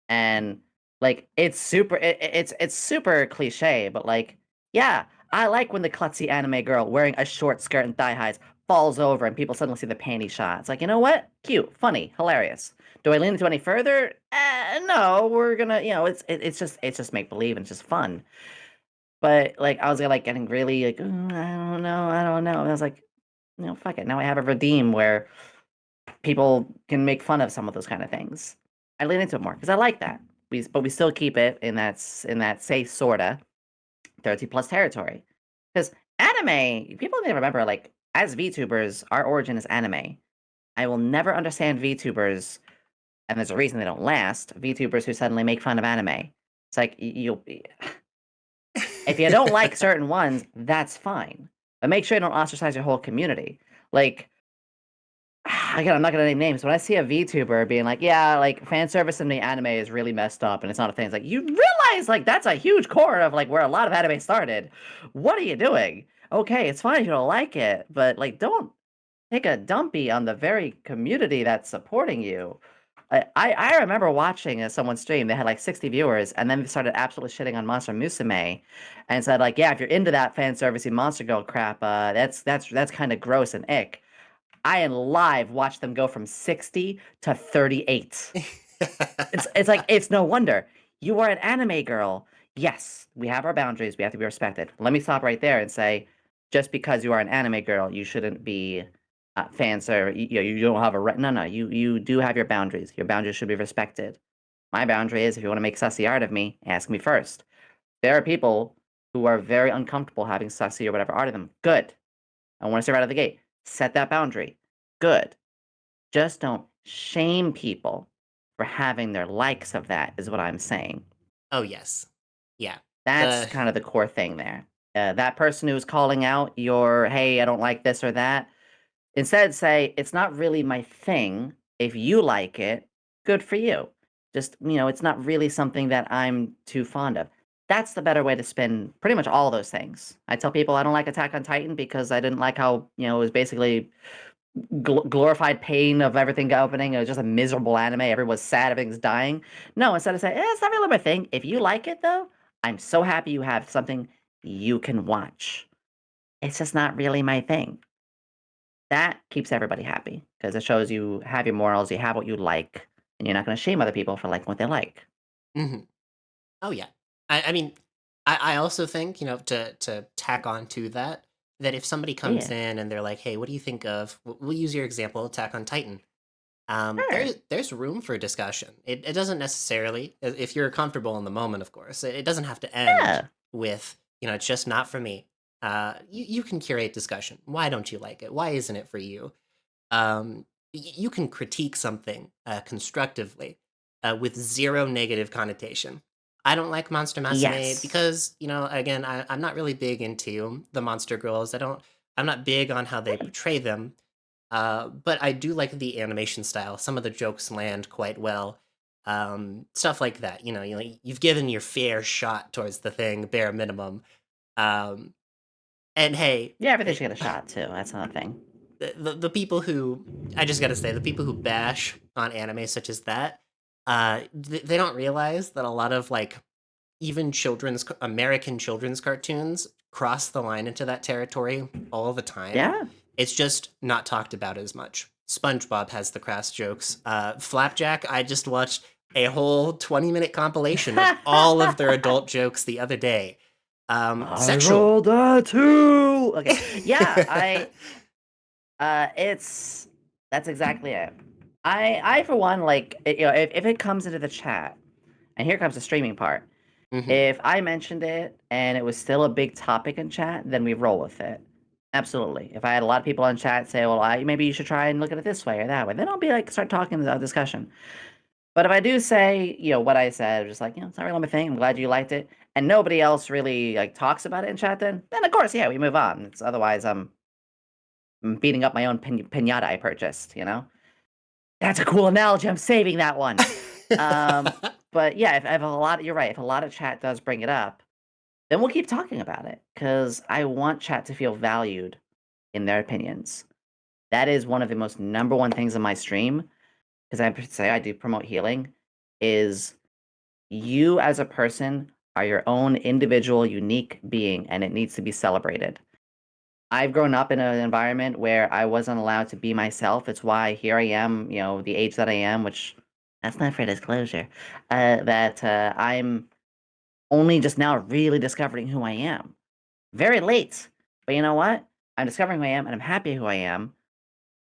[SPEAKER 2] And, like, it's super cliche, but, like, yeah, I like when the klutzy anime girl wearing a short skirt and thigh highs falls over and people suddenly see the panty shot. It's like, you know what? Cute, funny, hilarious. Do I lean into any further? No, we're gonna, it's just make believe and it's just fun. But, like, I was, like, getting really, like, I don't know." And I was like, fuck it. Now I have a redeem where people can make fun of some of those kind of things. I lean into it more because I like that. But we still keep it in that safe sorta 30 plus territory. Because anime, people need to remember, like, as VTubers, our origin is anime. I will never understand VTubers, and there's a reason they don't last. VTubers who suddenly make fun of anime. It's like if you don't like certain ones, that's fine, but make sure you don't ostracize your whole community. Like, again, I'm not gonna name names. When I see a VTuber being like, "Yeah, like fan service in the anime is really messed up, and it's not a thing," it's like you realize like that's a huge core of like where a lot of anime started. What are you doing? Okay, it's fine if you don't like it, but like don't take a dumpy on the very community that's supporting you. I remember watching someone stream. They had like 60 viewers, and then they started absolutely shitting on Monster Musume, and said like, "Yeah, if you're into that fan servicey Monster Girl crap, that's kind of gross and ick." I in live watched them go from 60 to 38. It's like it's no wonder. You are an anime girl. Yes, we have our boundaries. We have to be respected. Let me stop right there and say, just because you are an anime girl, you shouldn't be fan service. You don't have a right. No, no. You do have your boundaries. Your boundaries should be respected. My boundary is if you want to make sussy art of me, ask me first. There are people who are very uncomfortable having sussy or whatever art of them. Good. I want to say right out of the gate. Set that boundary. Good. Just don't shame people for having their likes of that, is what I'm saying.
[SPEAKER 1] Oh, yes. Yeah.
[SPEAKER 2] That's
[SPEAKER 1] The
[SPEAKER 2] kind of the core thing there. That person who's calling out your, "Hey, I don't like this or that," instead say, "It's not really my thing. If you like it, good for you. Just, it's not really something that I'm too fond of." That's the better way to spin pretty much all those things. I tell people I don't like Attack on Titan because I didn't like how, it was basically glorified pain of everything opening. It was just a miserable anime. Everyone's sad. Everything's dying. No, instead of saying, it's not really my thing. If you like it, though, I'm so happy you have something you can watch. It's just not really my thing. That keeps everybody happy because it shows you have your morals, you have what you like, and you're not going to shame other people for liking what they like.
[SPEAKER 1] Mhm. Oh, yeah. I mean, I also think, to tack on to that. that if somebody comes
[SPEAKER 2] Yeah.
[SPEAKER 1] in and they're like, "Hey, what do you think of?" We'll use your example, Attack on Titan.
[SPEAKER 2] Sure.
[SPEAKER 1] There's room for discussion. It doesn't necessarily, if you're comfortable in the moment, of course, it doesn't have to end
[SPEAKER 2] Yeah.
[SPEAKER 1] with, it's just not for me. You can curate discussion. Why don't you like it? Why isn't it for you? You can critique something constructively with zero negative connotation. I don't like Monster Masame
[SPEAKER 2] Yes.
[SPEAKER 1] because, again, I'm not really big into the monster girls. I'm not big on how they
[SPEAKER 2] Right.
[SPEAKER 1] portray them. But I do like the animation style. Some of the jokes land quite well. Stuff like that. You've given your fair shot towards the thing, bare minimum. Um, and hey,
[SPEAKER 2] Yeah, everything should get a shot too. That's another thing.
[SPEAKER 1] the people who, I just gotta say, the people who bash on anime such as that, they don't realize that a lot of like even American children's cartoons cross the line into that territory all the time.
[SPEAKER 2] Yeah.
[SPEAKER 1] It's just not talked about as much. SpongeBob has the crass jokes. Flapjack, I just watched a whole 20-minute compilation of all of their adult jokes the other day.
[SPEAKER 2] I
[SPEAKER 1] Sexual.
[SPEAKER 2] rolled a two. Okay. Yeah, it's that's exactly it. I for one, like, if it comes into the chat, and here comes the streaming part.
[SPEAKER 1] Mhm.
[SPEAKER 2] If I mentioned it and it was still a big topic in chat, then we roll with it. Absolutely. If I had a lot of people in chat say, "Well, maybe you should try and look at it this way or that way," then I'll be like, start talking the discussion. But if I do say, what I said, just like, it's not really my thing. I'm glad you liked it, and nobody else really like talks about it in chat, then of course, yeah, we move on. It's otherwise I'm beating up my own pinata I purchased. That's a cool analogy. I'm saving that one. But yeah, if a lot, you're right. If a lot of chat does bring it up, then we'll keep talking about it because I want chat to feel valued in their opinions. That is one of the most number one things in my stream because I do promote healing. Is you as a person are your own individual, unique being, and it needs to be celebrated. I've grown up in an environment where I wasn't allowed to be myself. It's why here I am, the age that I am, which that's not for disclosure. That I'm only just now really discovering who I am. Very late. But you know what? I'm discovering who I am and I'm happy who I am.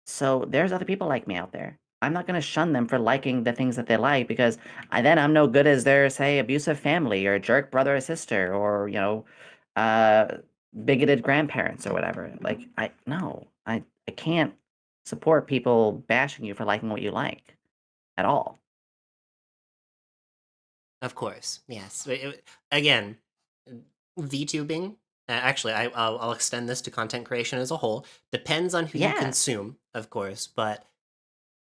[SPEAKER 2] So there's other people like me out there. I'm not going to shun them for liking the things that they like because I'm no good as their, say, abusive family or jerk brother or sister or, uh, bigoted grandparents or whatever. Like, no, I can't support people bashing you for liking what you like at all.
[SPEAKER 1] Of course, yes. Again, VTubing. Actually, I'll extend this to content creation as a whole. Depends on who you
[SPEAKER 2] Yeah.
[SPEAKER 1] consume, of course, but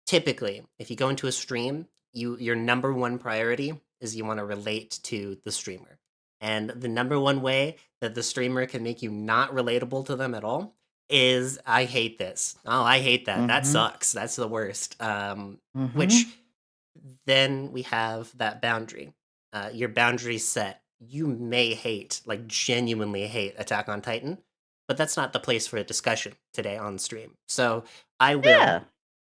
[SPEAKER 1] typically, if you go into a stream, your number one priority is you want to relate to the streamer. And the number one way that the streamer can make you not relatable to them at all is I hate this. Oh, I hate that. That
[SPEAKER 2] Mm-hmm.
[SPEAKER 1] sucks. That's the worst. Which
[SPEAKER 2] Mm-hmm.
[SPEAKER 1] then we have that boundary. Your boundary set. You may hate, like genuinely hate Attack on Titan, but that's not the place for a discussion today on stream. So I will
[SPEAKER 2] Yeah.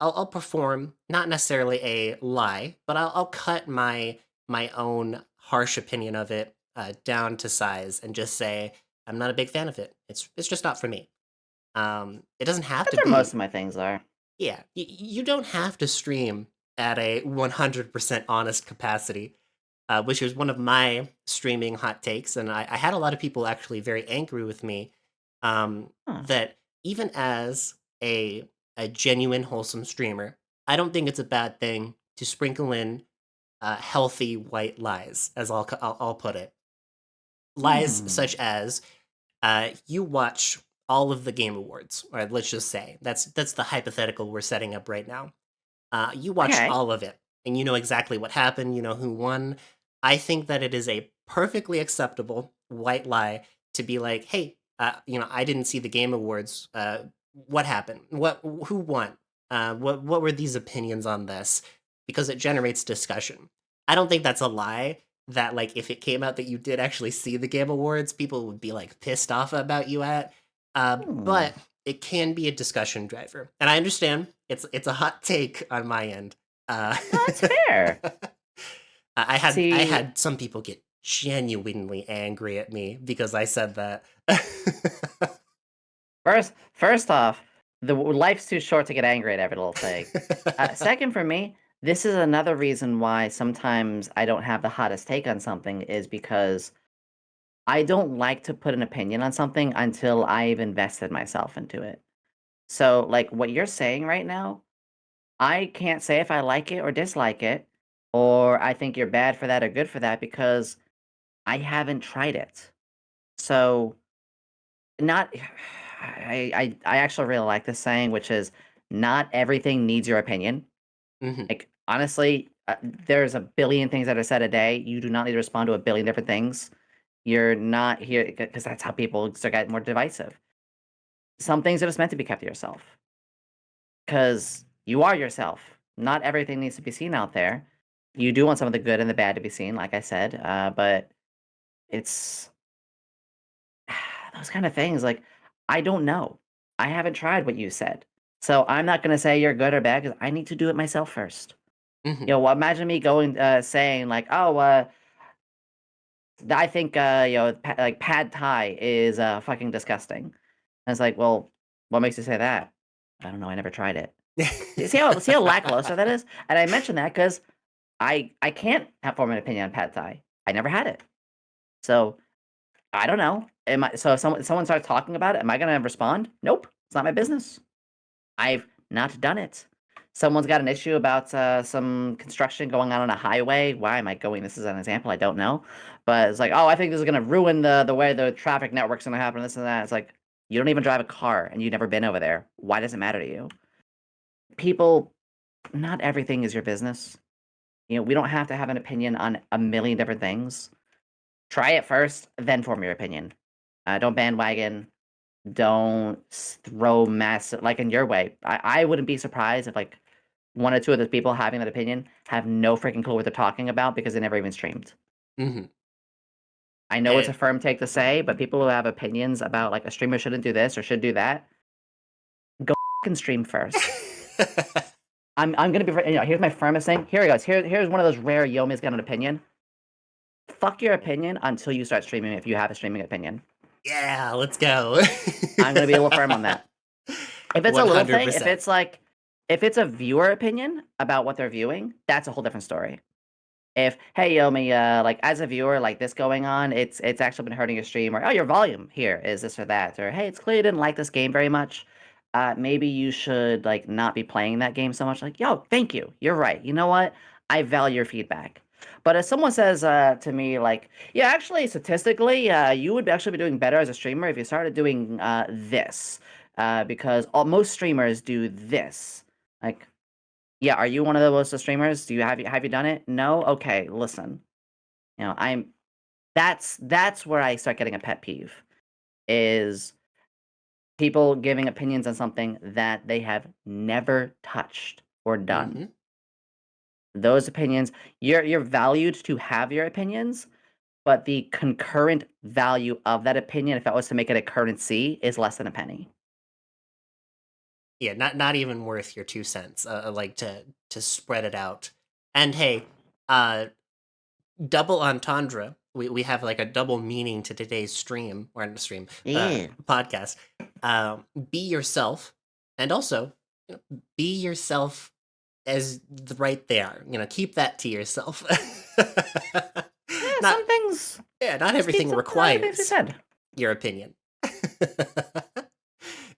[SPEAKER 1] I'll perform not necessarily a lie, but I'll cut my own harsh opinion of it down to size and just say I'm not a big fan of it. It's just not for me. It doesn't have to
[SPEAKER 2] That's where most
[SPEAKER 1] be.
[SPEAKER 2] of my things are.
[SPEAKER 1] Yeah, you don't have to stream at a 100% honest capacity, which is one of my streaming hot takes, and I had a lot of people actually very angry with me
[SPEAKER 2] Huh.
[SPEAKER 1] that even as a genuine wholesome streamer, I don't think it's a bad thing to sprinkle in healthy white lies, as I'll put it. Lies
[SPEAKER 2] Hmm.
[SPEAKER 1] such as you watch all of the Game Awards, or let's just say that's the hypothetical we're setting up right now. You watched
[SPEAKER 2] Okay.
[SPEAKER 1] all of it, and you know exactly what happened. You know who won. I think that it is a perfectly acceptable white lie to be like, "Hey, I didn't see the Game Awards. What happened? Who won? What were these opinions on this?" Because it generates discussion. I don't think that's a lie. That like if it came out that you did actually see the Game Awards, people would be like pissed off about you at.
[SPEAKER 2] Hmm.
[SPEAKER 1] But it can be a discussion driver. And I understand it's a hot take on my end. Uh,
[SPEAKER 2] No, that's fair.
[SPEAKER 1] I
[SPEAKER 2] See,
[SPEAKER 1] had some people get genuinely angry at me because I said that.
[SPEAKER 2] first off, life's too short to get angry at every little thing. Second, for me, this is another reason why sometimes I don't have the hottest take on something is because I don't like to put an opinion on something until I've invested myself into it. So, like what you're saying right now, I can't say if I like it or dislike it, or I think you're bad for that or good for that because I haven't tried it. So, not I actually really like this saying, which is not everything needs your opinion.
[SPEAKER 1] Mhm.
[SPEAKER 2] Like honestly, there's a billion things that are said a day. You do not need to respond to a billion different things. You're not here because that's how people start getting more divisive. Some things are just meant to be kept to yourself because you are yourself. Not everything needs to be seen out there. You do want some of the good and the bad to be seen, like I said, but it's those kind of things. Like I don't know. I haven't tried what you said, so I'm not going to say you're good or bad because I need to do it myself first.
[SPEAKER 1] Mhm.
[SPEAKER 2] You know, imagine me going saying like, "Oh, I think like pad thai is fucking disgusting." And it's like, "Well, what makes you say that?" I don't know. I never tried it. See how lackluster that is. And I mention that because I can't have form an opinion on pad thai. I never had it, so I don't know. Am I so if someone starts talking about it? Am I gonna respond? Nope. It's not my business. I've not done it. Someone's got an issue about some construction going on a highway. Why am I going? This is an example. I don't know, but it's like, oh, I think this is going to ruin the way the traffic network's going to happen. This and that. It's like you don't even drive a car and you've never been over there. Why does it matter to you? People, not everything is your business. You know, we don't have to have an opinion on a million different things. Try it first, then form your opinion. Don't bandwagon. Don't throw massive like in your way. I wouldn't be surprised if like one or two of the people having that opinion have no freaking clue what they're talking about because they never even streamed.
[SPEAKER 1] Mhm.
[SPEAKER 2] I know it's a
[SPEAKER 1] And
[SPEAKER 2] firm take to say, but people who have opinions about like a streamer shouldn't do this or should do that, go and stream first. I'm gonna be here's my firmest thing. Here he goes. Here's one of those rare Yomi's got an opinion. Fuck your opinion until you start streaming if you have a streaming opinion.
[SPEAKER 1] yeah, let's go.
[SPEAKER 2] I'm gonna be a little firm on that. If it's a little thing,
[SPEAKER 1] 100%.
[SPEAKER 2] if it's a viewer opinion about what they're viewing, that's a whole different story. If, "Hey, Yomi, like, as a viewer, like, this going on, it's actually been hurting your stream," or, "Oh, your volume here is this or that," or, "Hey, it's clear you didn't like this game very much. Maybe you should, like, not be playing that game so much." Like, "Yo, thank you. You're right. You know what? I value your feedback." But if someone says, to me, like, "Yeah, actually, statistically, you would actually be doing better as a streamer if you started doing, this, because most streamers do this." Like, yeah, are you one of those streamers? Do you have you done it? No? Okay, listen. You know, that's where I start getting a pet peeve is people giving opinions on something that they have never touched or done.
[SPEAKER 1] Mhm.
[SPEAKER 2] Those opinions, you're valued to have your opinions, but the concurrent value of that opinion, if I was to make it a currency, is less than a penny.
[SPEAKER 1] Yeah, not even worth your 2 cents, like, to spread it out. And hey, uh, double entendre, we have, like, a double meaning to today's stream or not stream,
[SPEAKER 2] Yeah.
[SPEAKER 1] podcast. Be yourself, and also, be yourself as right there, keep that to yourself.
[SPEAKER 2] Yeah,
[SPEAKER 1] Not
[SPEAKER 2] some things
[SPEAKER 1] yeah, not
[SPEAKER 2] just need
[SPEAKER 1] everything
[SPEAKER 2] some other things to be
[SPEAKER 1] requires
[SPEAKER 2] said.
[SPEAKER 1] your opinion.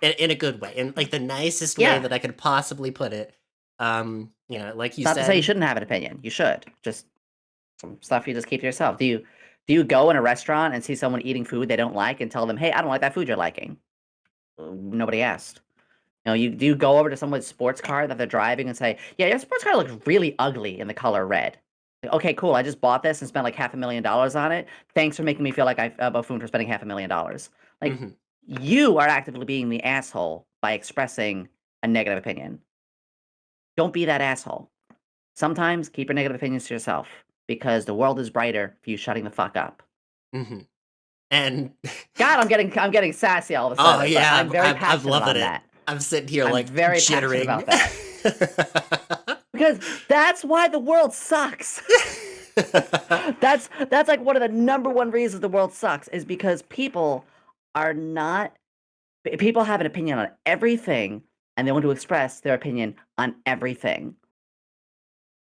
[SPEAKER 1] In a good way, in, like, the nicest way
[SPEAKER 2] Yeah.
[SPEAKER 1] that I could possibly put it. Like you
[SPEAKER 2] It's not to say you
[SPEAKER 1] said.
[SPEAKER 2] shouldn't have an opinion. You should. Just some stuff you just keep to yourself. Do you go in a restaurant and see someone eating food they don't like and tell them, "Hey, I don't like that food you're liking"? Nobody asked. Do you go over to someone's sports car that they're driving and say, "Yeah, your sports car looks really ugly in the color red." Like, okay, cool. I just bought this and spent like $500,000 on it. Thanks for making me feel like I have a buffoon for spending $500,000. Like
[SPEAKER 1] Mhm.
[SPEAKER 2] you are actively being the asshole by expressing a negative opinion. Don't be that asshole. Sometimes keep your negative opinions to yourself because the world is brighter for you shutting the fuck up.
[SPEAKER 1] Mhm. And
[SPEAKER 2] God, I'm getting sassy all of a
[SPEAKER 1] oh,
[SPEAKER 2] sudden, but
[SPEAKER 1] yeah,
[SPEAKER 2] I'm very
[SPEAKER 1] I'm
[SPEAKER 2] passionate
[SPEAKER 1] loving
[SPEAKER 2] on
[SPEAKER 1] it.
[SPEAKER 2] that.
[SPEAKER 1] I'm sitting here,
[SPEAKER 2] I'm
[SPEAKER 1] like,
[SPEAKER 2] very passionate
[SPEAKER 1] jittering.
[SPEAKER 2] about that because that's why the world sucks. That's like one of the number one reasons the world sucks is because people are not People have an opinion on everything, and they want to express their opinion on everything.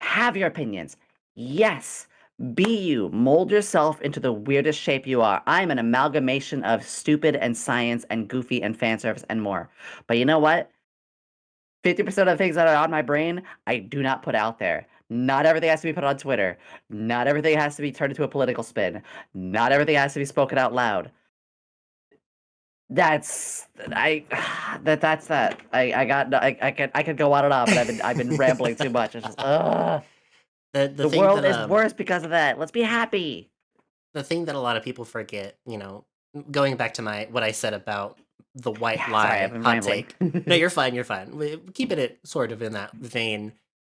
[SPEAKER 2] Have your opinions. Yes. Be you. Mold yourself into the weirdest shape you are. I'm an amalgamation of stupid and science and goofy and fan service and more. But you know what? 50% of the things that are on my brain, I do not put out there. Not everything has to be put on Twitter. Not everything has to be turned into a political spin. Not everything has to be spoken out loud. That's I that's that. I could go on and on, but I've been rambling too much. It's just
[SPEAKER 1] The
[SPEAKER 2] the
[SPEAKER 1] thing
[SPEAKER 2] world
[SPEAKER 1] that
[SPEAKER 2] is worse because of that. Let's be happy.
[SPEAKER 1] the thing that a lot of people forget, going back to my what I said about the white
[SPEAKER 2] Yeah, sorry, I've
[SPEAKER 1] lie
[SPEAKER 2] been
[SPEAKER 1] hot
[SPEAKER 2] rambling.
[SPEAKER 1] take. No, you're fine. You're fine. Keeping it sort of in that vein.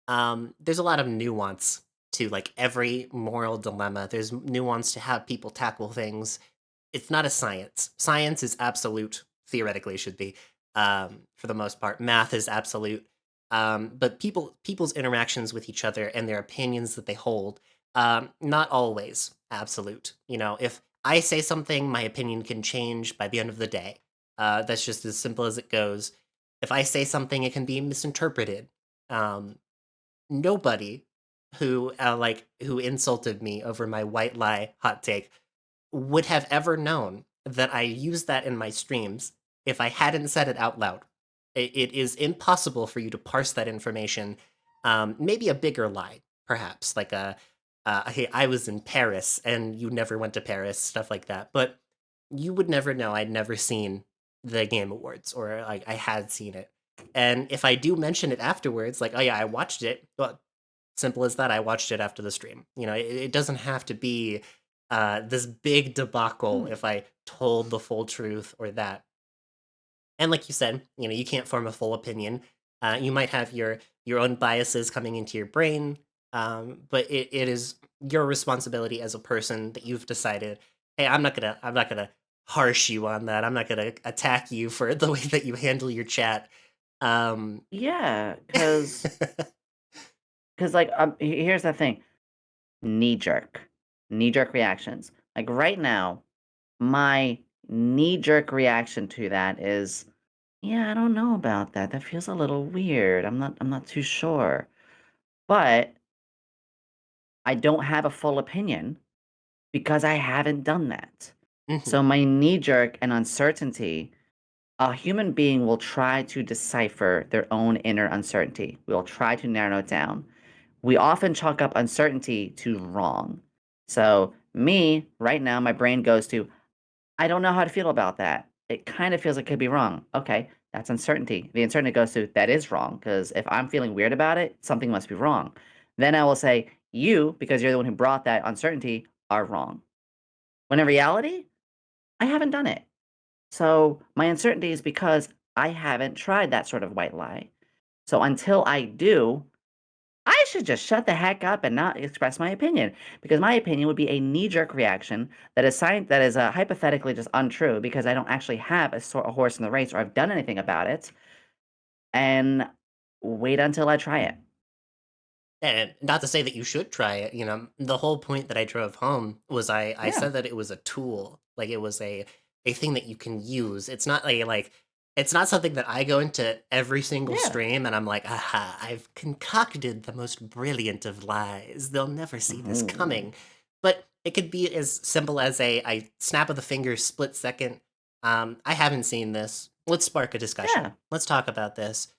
[SPEAKER 1] There's a lot of nuance to like every moral dilemma. There's nuance to how people tackle things. It's not a science. Science is absolute. Theoretically, should be for the most part. Math is absolute. But people's interactions with each other and their opinions that they hold, not always absolute. If I say something, my opinion can change by the end of the day. That's just as simple as it goes. If I say something, it can be misinterpreted. Um, Nobody who insulted me over my white lie hot take would have ever known that I used that in my streams if I hadn't said it out loud. It is impossible for you to parse that information. Maybe a bigger lie, perhaps, like hey, I was in Paris and you never went to Paris, stuff like that. But you would never know. I'd never seen the Game Awards, or like I had seen it. And if I do mention it afterwards, like, oh yeah, I watched it. Well, simple as that. I watched it after the stream. It doesn't have to be this big debacle
[SPEAKER 2] Hmm.
[SPEAKER 1] if I told the full truth or that. And like you said, you can't form a full opinion. You might have your own biases coming into your brain, but it is your responsibility as a person that you've decided, hey, I'm not gonna harsh you on that. I'm not gonna attack you for the way that you handle your chat. Um,
[SPEAKER 2] Yeah, because like here's the thing. Knee jerk. Knee jerk reactions. Like right now, my knee jerk reaction to that is, yeah, I don't know about that. That feels a little weird. I'm not too sure. But I don't have a full opinion because I haven't done that.
[SPEAKER 1] mhm.
[SPEAKER 2] So my knee jerk and uncertainty, a human being will try to decipher their own inner uncertainty. We'll try to narrow it down. We often chalk up uncertainty to wrong. So me, right now, my brain goes to, I don't know how to feel about that. It kind of feels like it could be wrong. Okay, that's uncertainty. The uncertainty goes to, that is wrong, because if I'm feeling weird about it, something must be wrong. Then I will say, you, because you're the one who brought that uncertainty, are wrong. When in reality, I haven't done it. So my uncertainty is because I haven't tried that sort of white lie. So until I do, I should just shut the heck up and not express my opinion, because my opinion would be a knee-jerk reaction that is hypothetically just untrue because I don't actually have a horse in the race or I've done anything about it, and wait until I try it.
[SPEAKER 1] And not to say that you should try it, the whole point that I drove home was I
[SPEAKER 2] Yeah,
[SPEAKER 1] said that it was a tool, like it was a thing that you can use. It's not like it's not something that I go into every single
[SPEAKER 2] yeah.
[SPEAKER 1] stream and I'm like, aha, I've concocted the most brilliant of lies. They'll never see this
[SPEAKER 2] Mhm.
[SPEAKER 1] coming. But it could be as simple as a snap of the finger, split second. I haven't seen this. Let's spark a discussion.
[SPEAKER 2] Yeah,
[SPEAKER 1] Let's talk about this.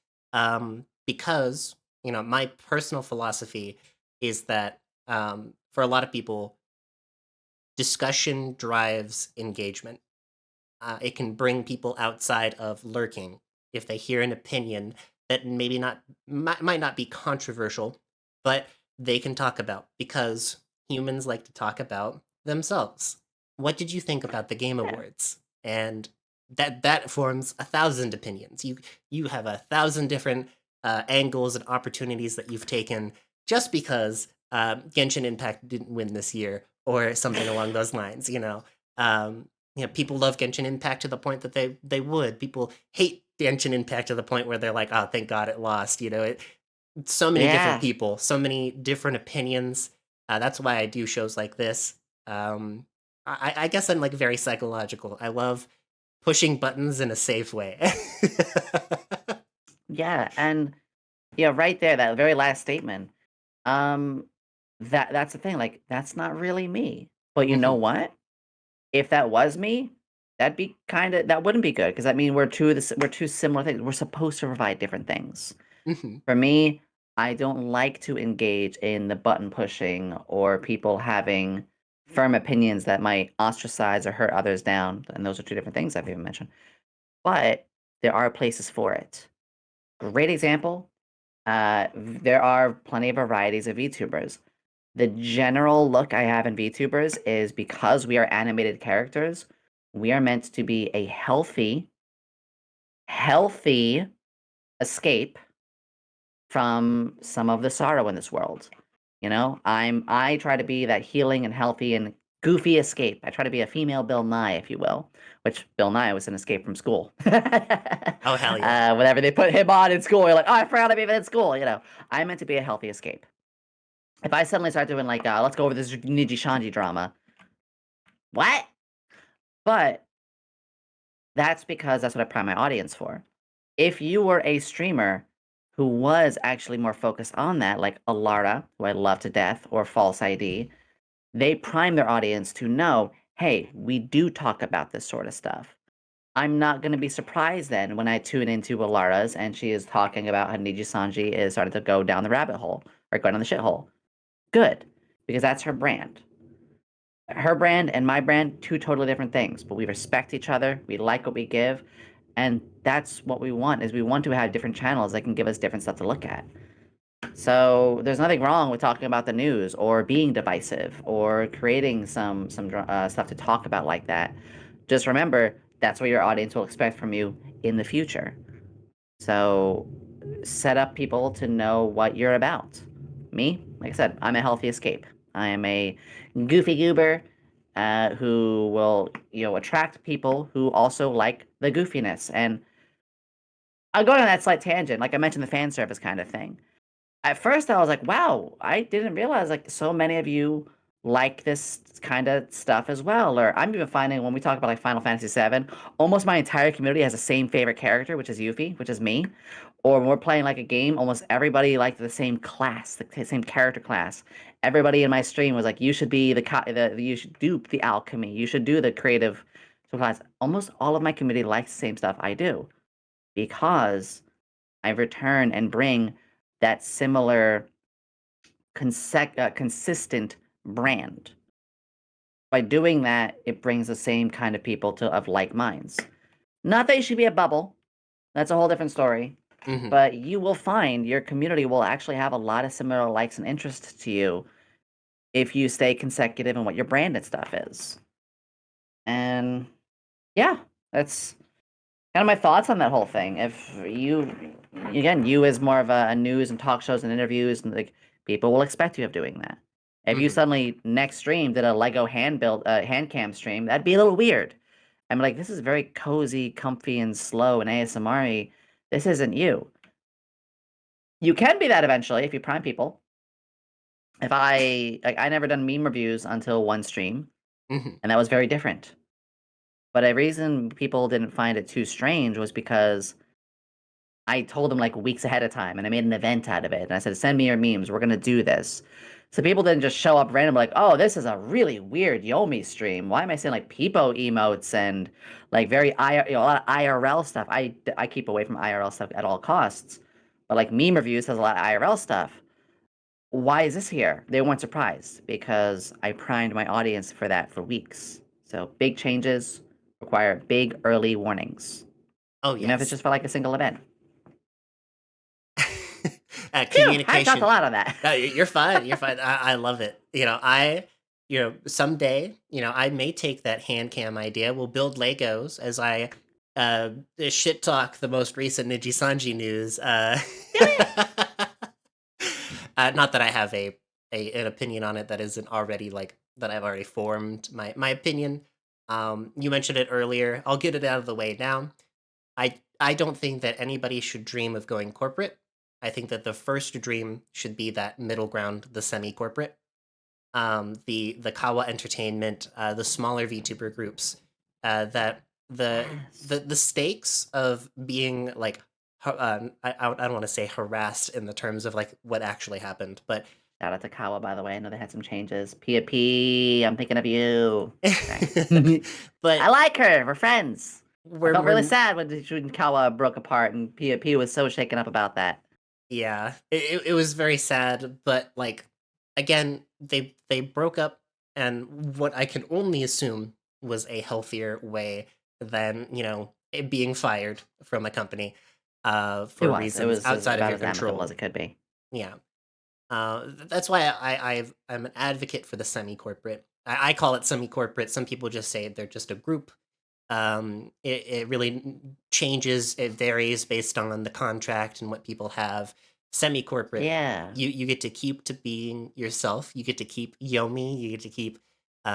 [SPEAKER 1] Because my personal philosophy is that for a lot of people, discussion drives engagement. It can bring people outside of lurking if they hear an opinion that maybe not might not be controversial, but they can talk about because humans like to talk about themselves. What did you think about the Game
[SPEAKER 2] yeah.
[SPEAKER 1] Awards? And that forms 1,000 opinions. You have 1,000 different angles and opportunities that you've taken just because Genshin Impact didn't win this year or something along those lines. People love Genshin Impact to the point that they would. People hate Genshin Impact to the point where they're like, "Oh, thank God it lost." So many different
[SPEAKER 2] Yeah.
[SPEAKER 1] people, so many different opinions. That's why I do shows like this. I guess I'm like very psychological. I love pushing buttons in a safe way.
[SPEAKER 2] Yeah, and yeah, right there, that very last statement. Um, that's the thing. Like, that's not really me. But you know
[SPEAKER 1] Hmm.
[SPEAKER 2] what? If that was me, that wouldn't be good because that mean we're two similar things. We're supposed to provide different things.
[SPEAKER 1] Hmm.
[SPEAKER 2] For me, I don't like to engage in the button pushing or people having firm opinions that might ostracize or hurt others down. And those are two different things I've even mentioned. But there are places for it. Great example. There are plenty of varieties of VTubers. The general look I have in VTubers is because we are animated characters, we are meant to be a healthy escape from some of the sorrow in this world. You know, I try to be that healing and healthy and goofy escape. I try to be a female Bill Nye, if you will, which Bill Nye was an escape from school.
[SPEAKER 1] Oh, hell yeah.
[SPEAKER 2] Whenever they put him on in school, you're like, oh, I forgot I'm even in school. You know, I'm meant to be a healthy escape. If I suddenly start doing like, let's go over this Niji Shanji drama, what? But that's because that's what I prime my audience for. If you were a streamer who was actually more focused on that, like Alara, who I love to death, or False ID, they prime their audience to know, hey, we do talk about this sort of stuff. I'm not going to be surprised then when I tune into Alara's and she is talking about how Niji Sanji is starting to go down the rabbit hole or go down the shithole. Good, because that's her brand. Her brand and my brand, two totally different things, but we respect each other. We like what we give. And that's what we want is we want to have different channels that can give us different stuff to look at. So there's nothing wrong with talking about the news or being divisive or creating some stuff to talk about like that. Just remember that's what your audience will expect from you in the future. So set up people to know what you're about. Me, like I said, I'm a healthy escape. I am a goofy goober who will, attract people who also like the goofiness. And I'll go on that slight tangent, like I mentioned, the fan service kind of thing. At first, I was like, wow, I didn't realize like so many of you like this kind of stuff as well. Or I'm even finding when we talk about like Final Fantasy VII, almost my entire community has the same favorite character, which is Yuffie, which is me. Or when we're playing like a game, almost everybody liked the same class, the same character class. Everybody in my stream was like, you should be you should do the alchemy, you should do the creative class. Almost all of my community likes the same stuff I do because I return and bring that similar consistent brand. By doing that, it brings the same kind of people to of like minds. Not that you should be a bubble. That's a whole different story.
[SPEAKER 1] Hmm.
[SPEAKER 2] But you will find your community will actually have a lot of similar likes and interests to you if you stay consecutive in what your brand and stuff is. And yeah, that's kind of my thoughts on that whole thing. If you, again, you as more of a news and talk shows and interviews, and like people will expect you of doing that. If you
[SPEAKER 1] Hmm.
[SPEAKER 2] suddenly next stream did a Lego hand cam stream, that'd be a little weird. I'm like, this is very cozy, comfy, and slow and ASMR-y. This isn't you. You can be that eventually if you prime people. If I never done meme reviews until one stream,
[SPEAKER 1] Hmm.
[SPEAKER 2] and that was very different. But a reason people didn't find it too strange was because I told them like weeks ahead of time and I made an event out of it. And I said, send me your memes. We're going to do this. So people didn't just show up randomly like, oh, this is a really weird Yomi stream. Why am I seeing like Peepo emotes and like a lot of IRL stuff? I keep away from IRL stuff at all costs. But like meme reviews has a lot of IRL stuff. Why is this here? They weren't surprised because I primed my audience for that for weeks. So big changes require big early warnings,
[SPEAKER 1] Oh,
[SPEAKER 2] even if it's
[SPEAKER 1] yes.
[SPEAKER 2] just for like a single event. Phew, I talked a
[SPEAKER 1] Communication.
[SPEAKER 2] lot on that.
[SPEAKER 1] You're fine. You're fine. I love it. Someday, I may take that hand cam idea. We'll build Legos as I uh shit talk the most recent Niji Sanji news.
[SPEAKER 2] Do it.
[SPEAKER 1] Not that I have an opinion on it that isn't already like that I've already formed my opinion. You mentioned it earlier. I'll get it out of the way now. I don't think that anybody should dream of going corporate. I think that the first dream should be that middle ground, the semi-corporate. The Kawa Entertainment, the smaller VTuber groups that the
[SPEAKER 2] Yes.
[SPEAKER 1] the stakes of being like I don't want to say harassed in the terms of like what actually happened, but
[SPEAKER 2] Shout out to Kawa, by the way. I know they had some changes. Pia P, I'm thinking of you. Okay. I
[SPEAKER 1] but
[SPEAKER 2] like her. We're friends. I felt really
[SPEAKER 1] we're
[SPEAKER 2] sad when she and Kawa broke apart, and Pia P was so shaken up about that.
[SPEAKER 1] yeah, it was very sad, but like again, they broke up, and what I can only assume was a healthier way than it being fired from a company,
[SPEAKER 2] It
[SPEAKER 1] for
[SPEAKER 2] was. It
[SPEAKER 1] reasons
[SPEAKER 2] was
[SPEAKER 1] outside of
[SPEAKER 2] about
[SPEAKER 1] your
[SPEAKER 2] as amicable as
[SPEAKER 1] control.
[SPEAKER 2] it could be.
[SPEAKER 1] Yeah, that's why I'm an advocate for the semi-corporate. I call it semi-corporate. Some people just say they're just a group. It really changes. It varies based on the contract and what people have. Semi-corporate,
[SPEAKER 2] Yeah.
[SPEAKER 1] you get to keep to being yourself. You get to keep Yomi. You get to keep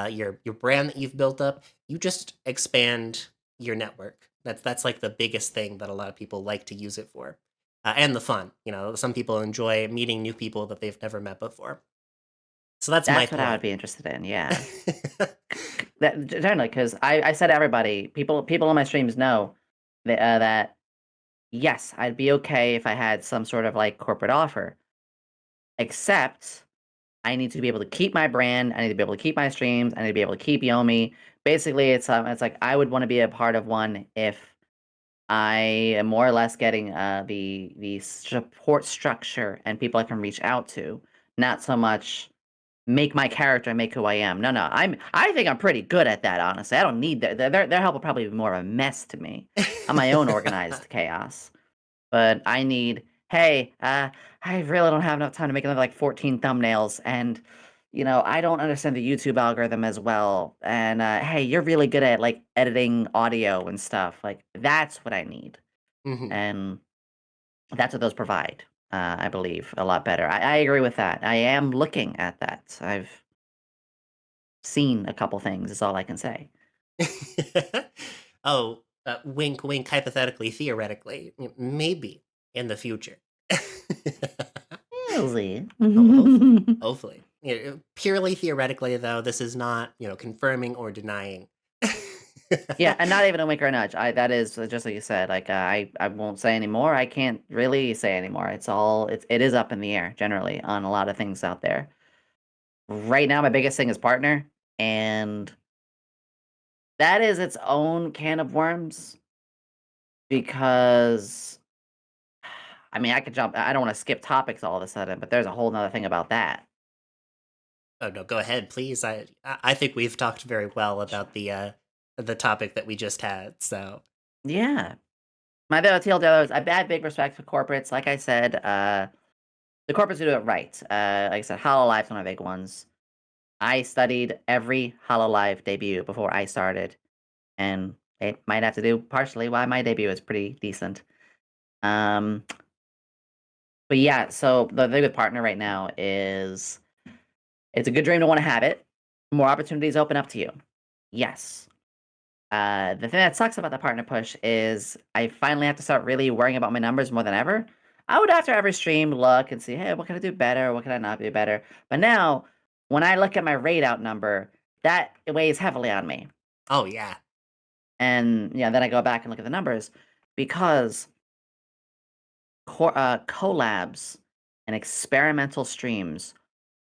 [SPEAKER 1] your brand that you've built up. You just expand your network. That's like the biggest thing that a lot of people like to use it for, and the fun. Some people enjoy meeting new people that they've never met before. So that's my
[SPEAKER 2] That's what I would
[SPEAKER 1] point.
[SPEAKER 2] be interested in. Yeah. That generally, because I said to everybody, people on my streams know that yes, I'd be okay if I had some sort of like corporate offer, except I need to be able to keep my brand. I need to be able to keep my streams. I need to be able to keep Yomi. Basically, it's like I would want to be a part of one if I am more or less getting the support structure and people I can reach out to, not so much make my character and make who I am. No, no, I think I'm pretty good at that. Honestly, I don't need their help will probably be more of a mess to me. I'm my own organized chaos, but I need. Hey, I really don't have enough time to make another like 14 thumbnails, and I don't understand the YouTube algorithm as well. And hey, you're really good at like editing audio and stuff. Like that's what I need,
[SPEAKER 1] Mhm.
[SPEAKER 2] and that's what those provide. I believe a lot better. I agree with that. I am looking at that. I've seen a couple things is all I can say.
[SPEAKER 1] Oh, wink, wink, hypothetically, theoretically, maybe in the future.
[SPEAKER 2] Really?
[SPEAKER 1] Oh, hopefully, hopefully. Purely theoretically, though, this is not, confirming or denying.
[SPEAKER 2] Yeah, and not even a wink or a nudge. That is just like you said. Like I won't say anymore. I can't really say anymore. It is up in the air generally on a lot of things out there. Right now, my biggest thing is partner, and that is its own can of worms because I mean I could jump. I don't want to skip topics all of a sudden, but there's a whole nother thing about that.
[SPEAKER 1] Oh no, go ahead, please. I think we've talked very well about the topic that we just had. So.
[SPEAKER 2] Yeah, my bad TLDR is I bad big respect for corporates. Like I said, the corporates who do it right. Like I said, Hololife's one of the big ones. I studied every Hololive debut before I started, and it might have to do partially why my debut is pretty decent. Um, but yeah, so the thing with partner right now is it's a good dream to want to have it. More opportunities open up to you. Yes. The thing that sucks about the partner push is I finally have to start really worrying about my numbers more than ever. I would after every stream look and see, hey, what can I do better? What can I not do better? But now, when I look at my raid out number, that weighs heavily on me.
[SPEAKER 1] Oh yeah.
[SPEAKER 2] And yeah, then I go back and look at the numbers because collabs and experimental streams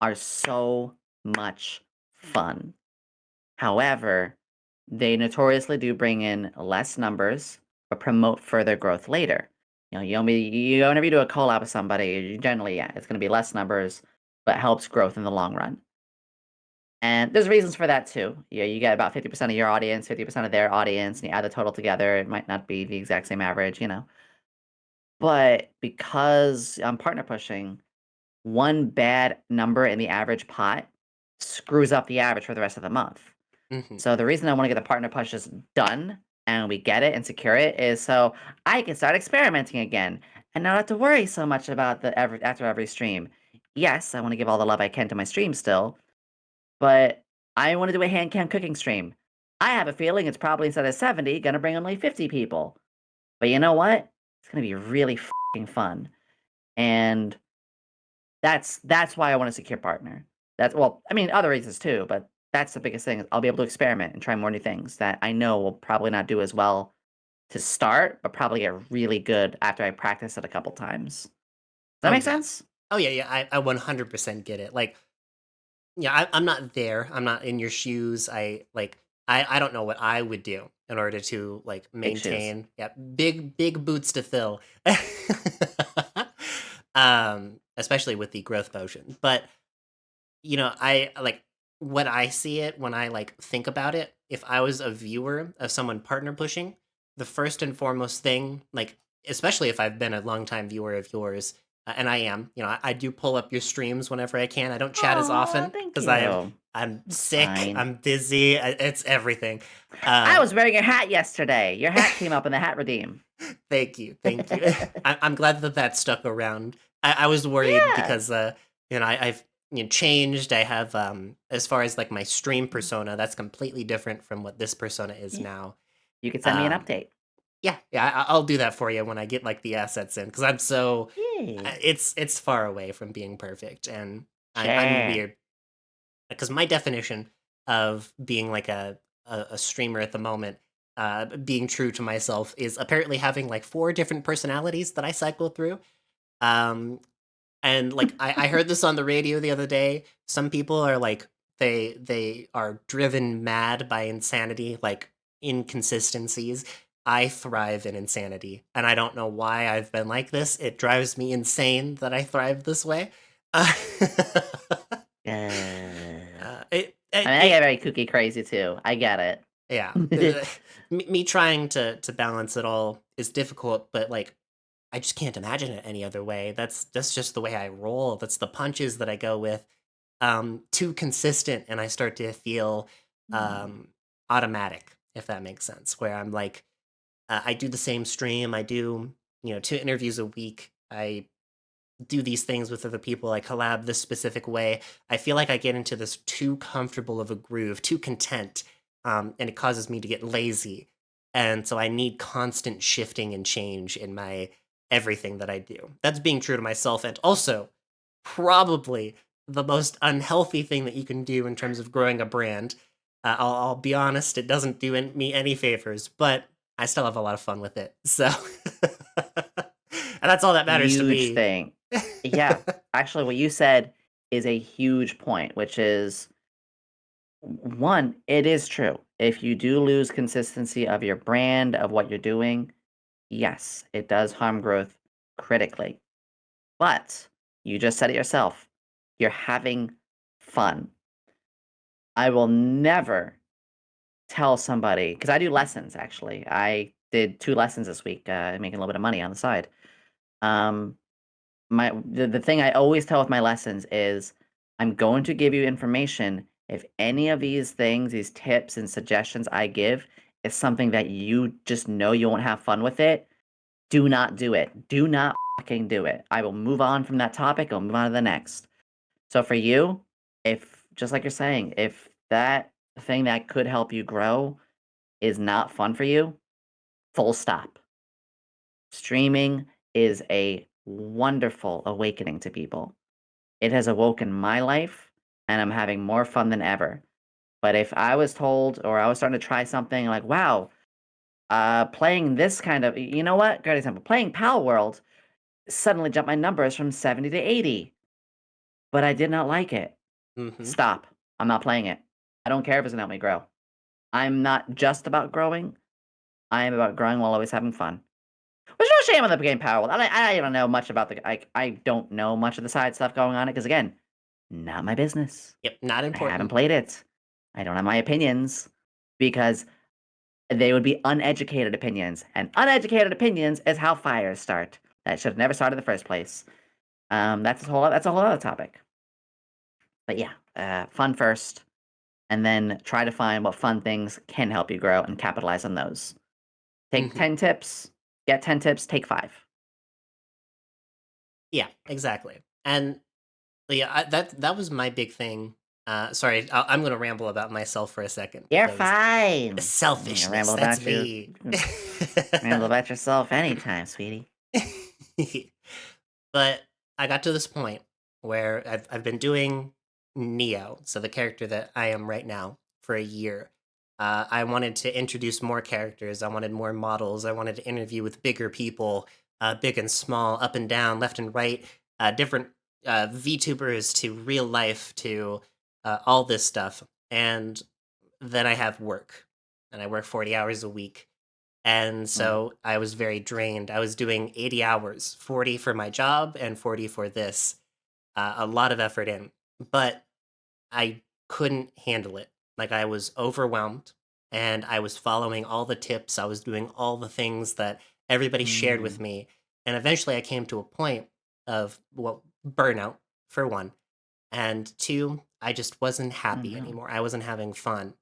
[SPEAKER 2] are so much fun. However, they notoriously do bring in less numbers, but promote further growth later. Whenever you do a collab with somebody, generally, yeah, it's going to be less numbers, but helps growth in the long run. And there's reasons for that too. Yeah, you get about 50% of your audience, 50% of their audience, and you add the total together. It might not be the exact same average. But because I'm partner pushing, one bad number in the average pot screws up the average for the rest of the month.
[SPEAKER 1] Hmm.
[SPEAKER 2] So the reason I want to get the partner pushes done and we get it and secure it is so I can start experimenting again and not have to worry so much about after every stream. Yes, I want to give all the love I can to my stream still, but I want to do a hand cam cooking stream. I have a feeling it's probably instead of 70, gonna bring only 50 people. But you know what? It's gonna be really fun. And that's why I want a secure partner. That's well, I mean other reasons too, but That's the biggest thing. I'll be able to experiment and try more new things that I know will probably not do as well to start, but probably get really good after I practice it a couple times. Does that
[SPEAKER 1] Oh
[SPEAKER 2] make
[SPEAKER 1] yeah.
[SPEAKER 2] sense?
[SPEAKER 1] Oh yeah, yeah. I 100% get it. Like, yeah, I'm not there. I'm not in your shoes. I don't know what I would do in order to like
[SPEAKER 2] Big shoes.
[SPEAKER 1] maintain. Yeah, big boots to fill. Especially with the growth potion. But I like when I see it, when I like think about it, if I was a viewer of someone partner pushing, the first and foremost thing, like especially if I've been a longtime viewer of yours, and I am, I do pull up your streams whenever I can. I don't chat as
[SPEAKER 2] Oh,
[SPEAKER 1] often
[SPEAKER 2] thank
[SPEAKER 1] because
[SPEAKER 2] you.
[SPEAKER 1] I'm
[SPEAKER 2] It's
[SPEAKER 1] sick,
[SPEAKER 2] fine.
[SPEAKER 1] I'm busy, it's everything.
[SPEAKER 2] I
[SPEAKER 1] Um,
[SPEAKER 2] was wearing your hat yesterday. Your hat came up in the hat redeem.
[SPEAKER 1] Thank you, thank you. I'm glad that that stuck around. I was worried
[SPEAKER 2] Yeah.
[SPEAKER 1] because I've changed. I have as far as like my stream persona, that's completely different from what this persona is
[SPEAKER 2] Y-
[SPEAKER 1] now.
[SPEAKER 2] You could send me an
[SPEAKER 1] Um,
[SPEAKER 2] update.
[SPEAKER 1] yeah, yeah, I'll do that for you when I get like the assets in because I'm so
[SPEAKER 2] Yeah.
[SPEAKER 1] it's far away from being perfect, and I'm
[SPEAKER 2] Sure.
[SPEAKER 1] weird because my definition of being like a streamer at the moment, being true to myself, is apparently having like four different personalities that I cycle through. Um, and like I heard this on the radio the other day. Some people are like they are driven mad by insanity, like inconsistencies. I thrive in insanity, and I don't know why I've been like this. It drives me insane that I thrive this way. Uh, it,
[SPEAKER 2] I
[SPEAKER 1] it,
[SPEAKER 2] mean, I
[SPEAKER 1] it
[SPEAKER 2] get very kooky crazy too. I get
[SPEAKER 1] Yeah.
[SPEAKER 2] it.
[SPEAKER 1] Me trying to balance it all is difficult, but like I just can't imagine it any other way. That's just the way I roll. That's the punches that I go with. Too consistent, and I start to feel um automatic, if that makes sense. Where I'm like, I do the same stream. I do 2 interviews a week. I do these things with other people. I collab this specific way. I feel like I get into this too comfortable of a groove, too content, and it causes me to get lazy. And so I need constant shifting and change in my everything that I do. That's being true to myself, and also probably the most unhealthy thing that you can do in terms of growing a brand. I'll be honest, it doesn't do me any favors, but I still have a lot of fun with it. So, and that's all that matters to
[SPEAKER 2] Huge
[SPEAKER 1] me.
[SPEAKER 2] thing. Yeah. Actually, what you said is a huge point, which is one, it is true. If you do lose consistency of your brand, of what you're doing, yes, it does harm growth critically. But you just said it yourself. You're having fun. I will never tell somebody because I do lessons actually. I did 2 lessons this week, making a little bit of money on the side. Um, the thing I always tell with my lessons is I'm going to give you information. If any of these things, these tips and suggestions I give is something that you just know you won't have fun with it, do not do it. Do not fucking do it. I will move on from that topic. I'll move on to the next. So for you, if just like you're saying, if that thing that could help you grow is not fun for you, full stop. Streaming is a wonderful awakening to people. It has awoken my life, and I'm having more fun than ever. But if I was told or I was starting to try something like, wow, playing this kind of, you know what? Great example. Playing Pal World suddenly jumped my numbers from 70 to 80, but I did not like it.
[SPEAKER 1] Hmm.
[SPEAKER 2] Stop. I'm not playing it. I don't care if it's gonna help me grow. I'm not just about growing. I am about growing while always having fun. Which is no shame on the game Power World. I don't know much about the I don't know much of the side stuff going on it because again, not my business.
[SPEAKER 1] Yep, not
[SPEAKER 2] I haven't
[SPEAKER 1] important.
[SPEAKER 2] played it. I don't have my opinions because they would be uneducated opinions, and uneducated opinions is how fires start. That should have never started in the first place. That's a whole other topic. But yeah, fun first, and then try to find what fun things can help you grow and capitalize on those. Take
[SPEAKER 1] Hmm.
[SPEAKER 2] 10 tips, get 10 tips, take 5.
[SPEAKER 1] Yeah, exactly. And yeah, that was my big thing. Sorry, I'm going to ramble about myself for a second
[SPEAKER 2] You're
[SPEAKER 1] because
[SPEAKER 2] fine. You can
[SPEAKER 1] selfishness,
[SPEAKER 2] ramble
[SPEAKER 1] that's
[SPEAKER 2] about your
[SPEAKER 1] me.
[SPEAKER 2] ramble about yourself anytime, sweetie.
[SPEAKER 1] But I got to this point where I've been doing Neo, so the character that I am right now, for a year. I wanted to introduce more characters. I wanted more models. I wanted to interview with bigger people, big and small, up and down, left and right, different VTubers to real life to all this stuff. And then I have work, and I work 40 hours a week. And
[SPEAKER 2] Mm,
[SPEAKER 1] so I was very drained. I was doing 80 hours, 40 for my job and 40 for this, a lot of effort in. But I couldn't handle it. Like, I was overwhelmed, and I was following all the tips. I was doing all the things that everybody shared with
[SPEAKER 2] mm,
[SPEAKER 1] me. And eventually I came to a point of, well, burnout, for one. And two, I just wasn't
[SPEAKER 2] oh,
[SPEAKER 1] happy
[SPEAKER 2] no.
[SPEAKER 1] anymore. I wasn't having fun.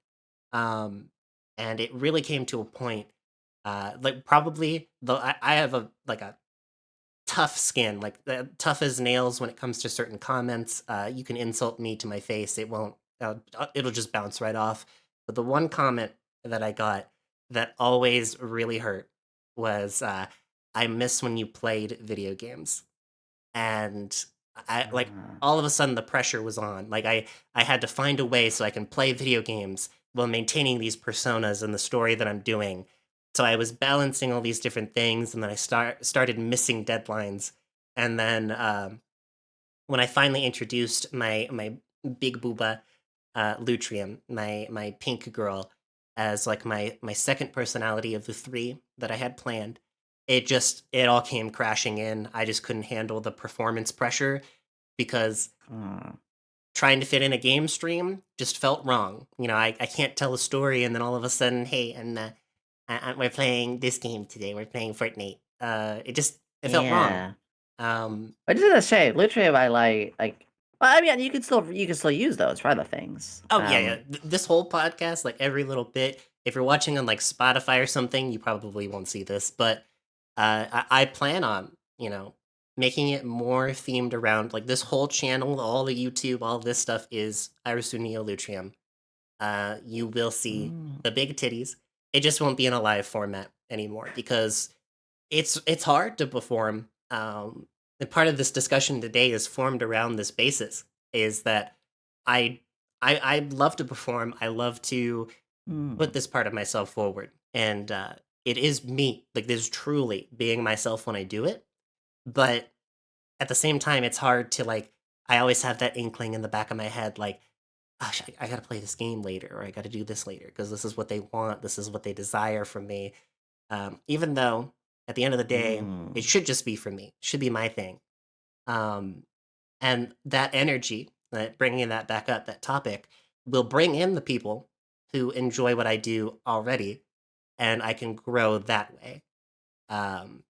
[SPEAKER 1] Um, and it really came to a point, like probably the I have a like a tough skin, like tough as nails when it comes to certain comments. You can insult me to my face; it won't. It'll just bounce right off. But the one comment that I got that always really hurt was, "I miss when you played video games." And I like
[SPEAKER 2] Ah,
[SPEAKER 1] all of a sudden the pressure was on. Like I had to find a way so I can play video games while maintaining these personas and the story that I'm doing. So I was balancing all these different things, and then I started missing deadlines. And then when I finally introduced my big booba, Lutrium, my pink girl, as like my second personality of the three that I had planned, it all came crashing in. I just couldn't handle the performance pressure because
[SPEAKER 2] ah.
[SPEAKER 1] trying to fit in a game stream just felt wrong. I can't tell a story and then all of a sudden, hey, and we're playing this game today. We're playing Fortnite. It felt wrong.
[SPEAKER 2] Yeah.
[SPEAKER 1] Um,
[SPEAKER 2] I just gonna say, literally, I like. Well, I mean, you can still use those for other things.
[SPEAKER 1] Oh yeah, yeah. This whole podcast, like every little bit. If you're watching on like Spotify or something, you probably won't see this, but I plan on making it more themed around like this whole channel, all the YouTube, all this stuff is Irisunia Lutrium. You will see
[SPEAKER 2] Mm,
[SPEAKER 1] the big titties. It just won't be in a live format anymore because it's hard to perform. And part of this discussion today is formed around this basis: is that I I love to perform. I love to put
[SPEAKER 2] mm,
[SPEAKER 1] this part of myself forward, and it is me. Like, this is truly being myself when I do it. But at the same time, it's hard to like. I always have that inkling in the back of my head, like, gosh, I gotta play this game later, or I gotta do this later because this is what they want. This is what they desire from me. Even though at the end of the day, it
[SPEAKER 2] mm.
[SPEAKER 1] should just be for me. It should be my thing. Um, and that energy, bringing that back up, that topic, will bring in the people who enjoy what I do already, and I can grow that way. Um,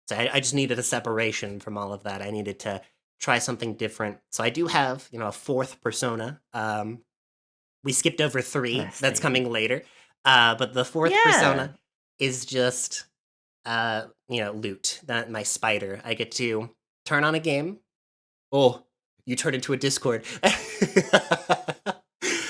[SPEAKER 1] so I just needed a separation from all of that. I needed to try something different. So I do have, a fourth persona. We skipped over three.
[SPEAKER 2] Let's
[SPEAKER 1] That's
[SPEAKER 2] see.
[SPEAKER 1] coming later. But the fourth
[SPEAKER 2] Yeah.
[SPEAKER 1] persona is just loot. That my spider. I get to turn on a game. Oh, you turned into a Discord.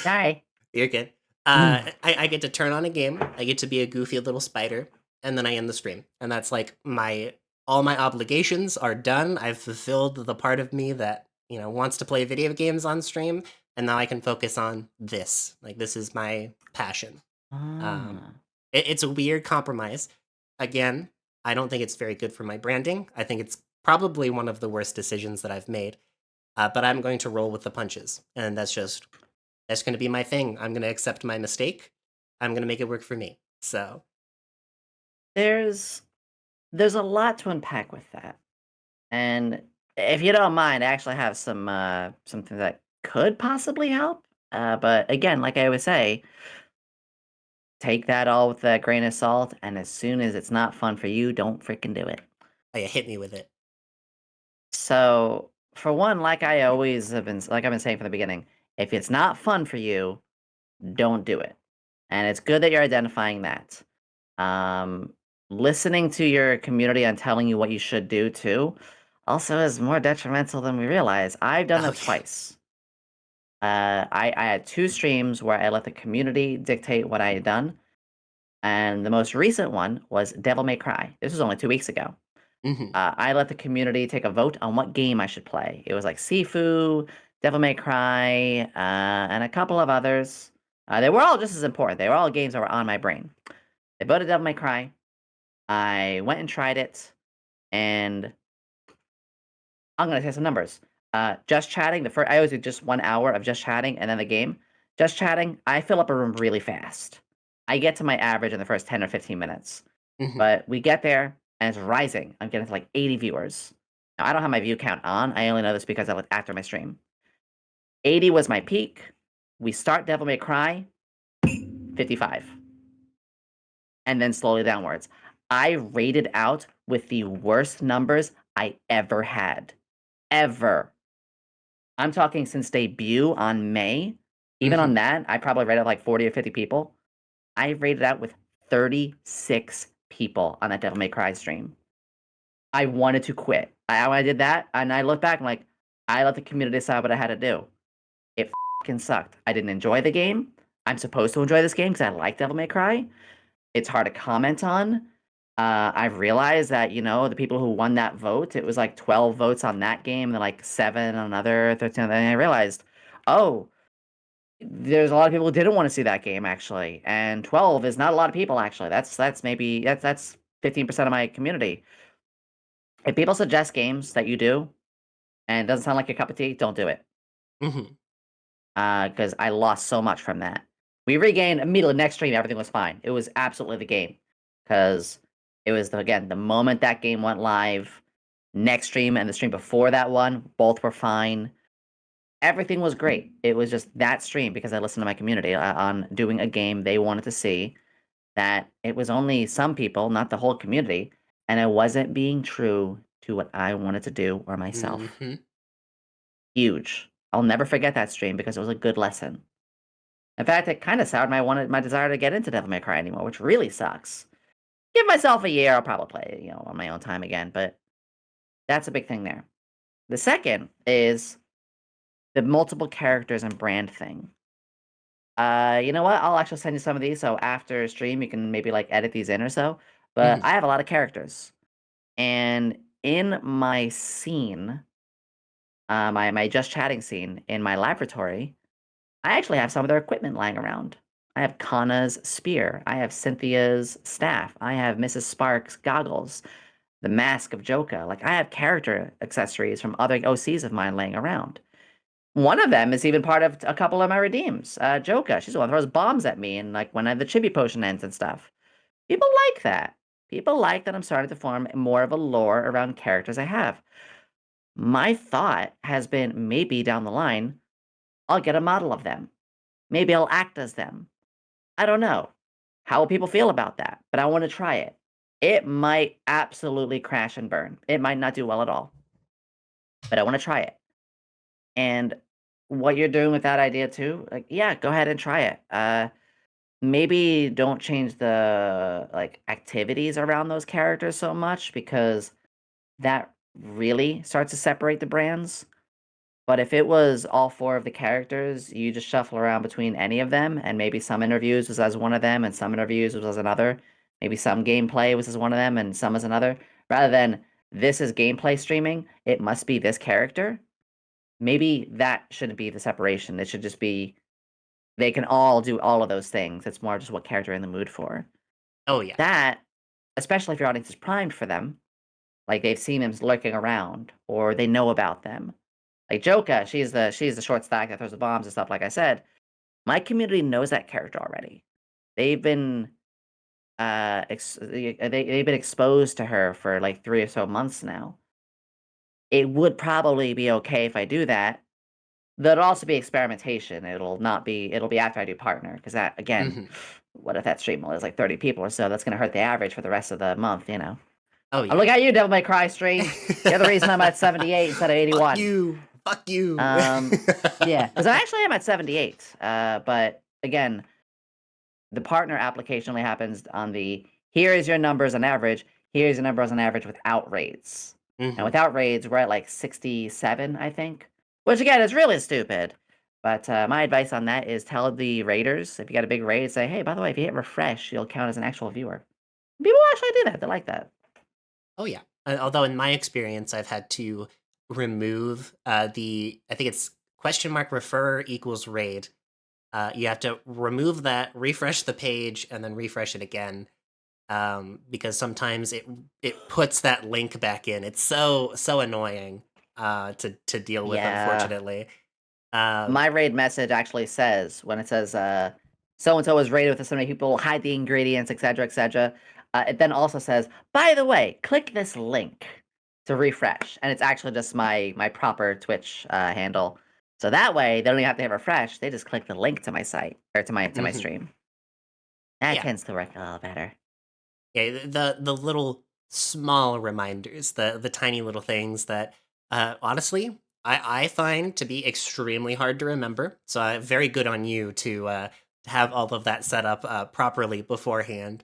[SPEAKER 2] Sorry.
[SPEAKER 1] You're good.
[SPEAKER 2] Mm.
[SPEAKER 1] I get to turn on a game. I get to be a goofy little spider, and then I end the stream. And that's like my all my obligations are done. I've fulfilled the part of me that wants to play video games on stream, and now I can focus on this. Like, this is my passion. Um,
[SPEAKER 2] Ah.
[SPEAKER 1] it's a weird compromise. Again, I don't think it's very good for my branding. I think it's probably one of the worst decisions that I've made. But I'm going to roll with the punches, and that's going to be my thing. I'm going to accept my mistake. I'm going to make it work for me. So,
[SPEAKER 2] There's there's a lot to unpack with that. And if you don't mind, I actually have something that could possibly help. But again, like I always say, take that all with a grain of salt, and as soon as it's not fun for you, don't freaking do it.
[SPEAKER 1] oh, yeah, hit me with it.
[SPEAKER 2] So, for one, like I've been saying from the beginning, if it's not fun for you, don't do it. And it's good that you're identifying that. Um, Listening to your community and telling you what you should do too also is more detrimental than we realize. I've done
[SPEAKER 1] Oh
[SPEAKER 2] it
[SPEAKER 1] yeah.
[SPEAKER 2] twice. I had two streams where I let the community dictate what I had done. And the most recent one was Devil May Cry. This was only 2 weeks ago.
[SPEAKER 1] Hmm.
[SPEAKER 2] I let the community take a vote on what game I should play. It was like Sifu, Devil May Cry, and a couple of others. They were all just as important. They were all games that were on my brain. I voted Devil May Cry. I went and tried it, and I'm gonna say some numbers. Just chatting, the first I always do just 1 hour of just chatting and then the game. Just chatting, I fill up a room really fast. I get to my average in the first 10 or 15 minutes.
[SPEAKER 1] Mhm.
[SPEAKER 2] But we get there and it's rising. I'm getting to like 80 viewers. Now I don't have my view count on. I only know this because I looked after my stream. 80 was my peak. We start Devil May Cry, 55. And then slowly downwards. I rated out with the worst numbers I ever had. Ever. I'm talking since debut on May. Even on
[SPEAKER 1] Mhm.
[SPEAKER 2] that, I probably rated like 40 or 50 people. I rated out with 36 people on that Devil May Cry stream. I wanted to quit. When I did that, and I look back, I'm like, I let the community decide what I had to do. It fucking sucked. I didn't enjoy the game. I'm supposed to enjoy this game because I like Devil May Cry. It's hard to comment on. I've realized that, the people who won that vote, it was like 12 votes on that game, and then like 7 on another, 13 on that. And I realized, oh, there's a lot of people who didn't want to see that game actually. And 12 is not a lot of people actually. That's maybe that's 15% of my community. If people suggest games that you do and it doesn't sound like your cup of tea, don't do it.
[SPEAKER 1] Mhm.
[SPEAKER 2] Because I lost so much from that. We regained immediately next stream, everything was fine. It was absolutely the game. Because it was, again, the moment that game went live, next stream and the stream before that one, both were fine. Everything was great. It was just that stream because I listened to my community on doing a game they wanted to see, that it was only some people, not the whole community, and I wasn't being true to what I wanted to do or myself.
[SPEAKER 1] Mhm.
[SPEAKER 2] Huge. I'll never forget that stream because it was a good lesson. In fact, it kind of soured my desire to get into Devil May Cry anymore, which really sucks. Give myself a year, I'll probably play it, on my own time again, but that's a big thing there. The second is the multiple characters and brand thing. You know what? I'll actually send you some of these, so after stream, you can maybe, like, edit these in or so, but
[SPEAKER 1] Mhm.
[SPEAKER 2] I have a lot of characters, and in my scene, my just chatting scene in my laboratory, I actually have some of their equipment lying around. I have Kana's spear. I have Cynthia's staff. I have Mrs. Sparks' goggles, the mask of Joka. Like, I have character accessories from other OCs of mine laying around. One of them is even part of a couple of my redeems. Joka, she's the one who throws bombs at me, and like when the chibi potion ends and stuff. People like that. People like that I'm starting to form more of a lore around characters I have. My thought has been maybe down the line, I'll get a model of them. Maybe I'll act as them. I don't know. How will people feel about that? But I want to try it. It might absolutely crash and burn. It might not do well at all, but I want to try it. And what you're doing with that idea too, like, yeah, go ahead and try it. Maybe don't change the like activities around those characters so much because that really starts to separate the brands. But if it was all 4 of the characters, you just shuffle around between any of them, and maybe some interviews was as one of them, and some interviews was as another. Maybe some gameplay was as one of them, and some as another. Rather than this is gameplay streaming, it must be this character. Maybe that shouldn't be the separation. It should just be they can all do all of those things. It's more just what character you're in the mood for.
[SPEAKER 1] Oh, yeah.
[SPEAKER 2] That, especially if your audience is primed for them, like they've seen them lurking around or they know about them. Like Joka, she's the short stack that throws the bombs and stuff. Like I said, my community knows that character already. They've been they've been exposed to her for like 3 or so months now. It would probably be okay if I do that. There'll also be experimentation. It'll be after I do partner because that again,
[SPEAKER 1] Mhm.
[SPEAKER 2] what if that stream is like 30 people or so? That's gonna hurt the average for the rest of the month.
[SPEAKER 1] Oh,
[SPEAKER 2] I'm
[SPEAKER 1] yeah.
[SPEAKER 2] looking at you, Devil May Cry stream. You're the reason I'm at 78 instead of
[SPEAKER 1] Fuck
[SPEAKER 2] 81.
[SPEAKER 1] you. Fuck you.
[SPEAKER 2] Um, yeah, because I actually am at 78. But again, the partner application only happens on the here is your numbers on average. Here's your numbers on average without raids. And
[SPEAKER 1] Mhm.
[SPEAKER 2] without raids, we're at like 67, I think. Which again is really stupid. But my advice on that is tell the raiders if you got a big raid, say, hey, by the way, if you hit refresh, you'll count as an actual viewer. People actually do that. They like that.
[SPEAKER 1] Oh, yeah. Although in my experience, I've had to remove I think it's question mark refer equals raid. You have to remove that, refresh the page, and then refresh it again. Because sometimes it puts that link back in. It's so annoying to deal with,
[SPEAKER 2] Yeah.
[SPEAKER 1] unfortunately. Uh,
[SPEAKER 2] My raid message actually says when it says so and so was raided with so many people, hide the ingredients, etc., etc. It then also says, by the way, click this link to refresh, and it's actually just my proper Twitch handle. So that way they don't even have to hit refresh; they just click the link to my site or to my
[SPEAKER 1] mhm.
[SPEAKER 2] stream. That
[SPEAKER 1] Yeah,
[SPEAKER 2] tends to work a little better.
[SPEAKER 1] yeah. The little small reminders, the tiny little things that honestly I find to be extremely hard to remember. So very good on you to have all of that set up properly beforehand.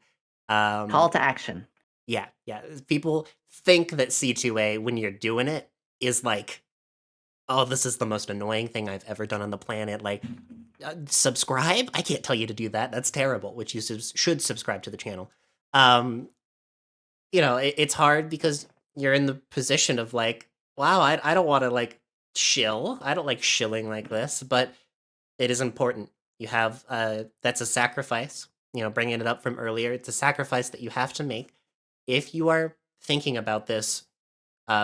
[SPEAKER 2] Call
[SPEAKER 1] Um,
[SPEAKER 2] to action.
[SPEAKER 1] yeah, yeah. People think that C2A when you're doing it is like, oh, this is the most annoying thing I've ever done on the planet. Like, subscribe? I can't tell you to do that. That's terrible. Which you should subscribe to the channel. Um, it's hard because you're in the position of like, wow, I don't want to like shill. I don't like shilling like this, but it is important. You have that's a sacrifice. Bringing it up from earlier, it's a sacrifice that you have to make if you are thinking about this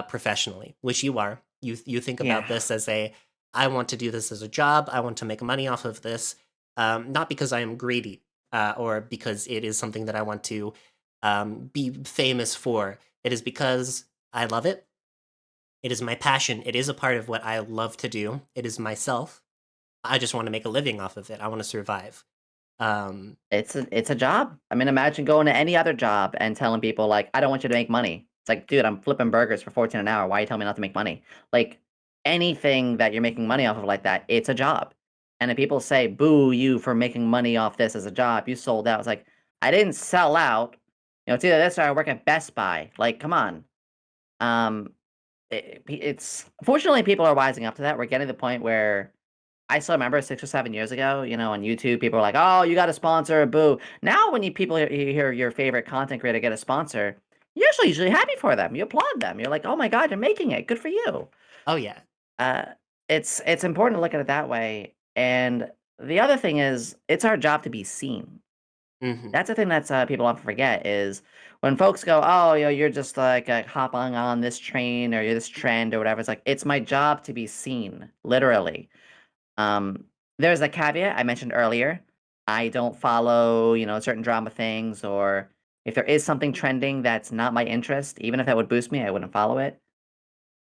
[SPEAKER 1] professionally, which you are. You think
[SPEAKER 2] Yeah.
[SPEAKER 1] about this as I want to do this as a job. I want to make money off of this, not because I am greedy or because it is something that I want to be famous for. It is because I love it. It is my passion. It is a part of what I love to do. It is myself. I just want to make a living off of it. I want to survive. Um,
[SPEAKER 2] It's a job. I mean, imagine going to any other job and telling people like, "I don't want you to make money." It's like, dude, I'm flipping burgers for 14 an hour. Why are you telling me not to make money? Like anything that you're making money off of like that, it's a job. And if people say, "Boo you for making money off this as a job, you sold out." It's like, I didn't sell out. It's either this or I work at Best Buy. Like, come on. Um, it's fortunately people are wising up to that. We're getting to the point where I still remember 6 or 7 years ago, on YouTube, people were like, "Oh, you got a sponsor, boo." Now when you hear your favorite content creator get a sponsor, you're actually usually happy for them. You applaud them. You're like, "Oh my god, you're making it. Good for you."
[SPEAKER 1] oh yeah.
[SPEAKER 2] Uh, it's important to look at it that way. And the other thing is, it's our job to be seen.
[SPEAKER 1] Hmm.
[SPEAKER 2] That's the thing that's people often forget is when folks go, "Oh, you're just like hopping on this train or you're this trend or whatever." It's like it's my job to be seen, literally. Um, there's a caveat I mentioned earlier. I don't follow, certain drama things, or if there is something trending that's not my interest, even if that would boost me, I wouldn't follow it.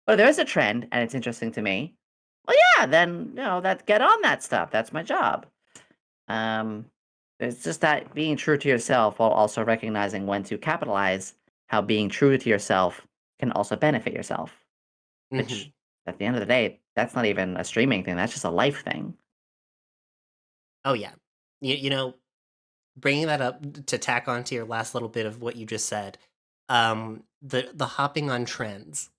[SPEAKER 2] But if there is a trend and it's interesting to me, well, yeah, then that get on that stuff. That's my job. Um, it's just that being true to yourself while also recognizing when to capitalize how being true to yourself can also benefit yourself.
[SPEAKER 1] Hmm.
[SPEAKER 2] Which, at the end of the day, that's not even a streaming thing. That's just a life thing.
[SPEAKER 1] Oh yeah. You know, bringing that up to tack on to your last little bit of what you just said, the hopping on trends,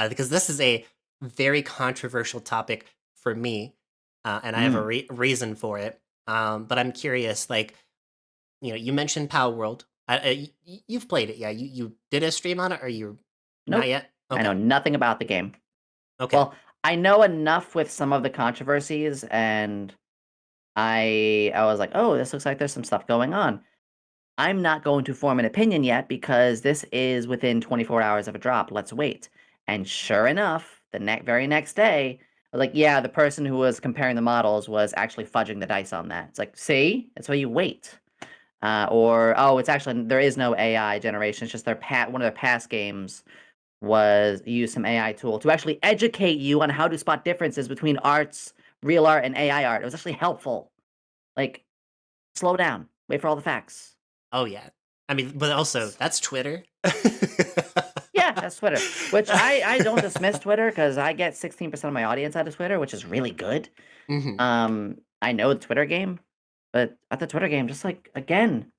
[SPEAKER 1] because this is a very controversial topic for me, and I have a
[SPEAKER 2] Mm,
[SPEAKER 1] reason for it. But I'm curious, like you mentioned Power World. You've played it, yeah? You did a stream on it, or you not
[SPEAKER 2] nope.
[SPEAKER 1] yet?
[SPEAKER 2] I know
[SPEAKER 1] Okay,
[SPEAKER 2] nothing about the game.
[SPEAKER 1] okay.
[SPEAKER 2] Well, I know enough with some of the controversies, and I was like, "Oh, this looks like there's some stuff going on." I'm not going to form an opinion yet because this is within 24 hours of a drop. Let's wait. And sure enough, the very next day, I was like, yeah, the person who was comparing the models was actually fudging the dice on that. It's like, see, that's why you wait. Or oh, it's actually there is no AI generation. It's just one of their past games was use some AI tool to actually educate you on how to spot differences between real art, and AI art. It was actually helpful. Like, slow down, wait for all the facts.
[SPEAKER 1] Oh yeah. I mean, but also that's Twitter.
[SPEAKER 2] Yeah, that's Twitter, which I don't dismiss Twitter because I get 16% of my audience out of Twitter, which is really good.
[SPEAKER 1] Hmm.
[SPEAKER 2] I know the Twitter game, but at the Twitter game, just like again,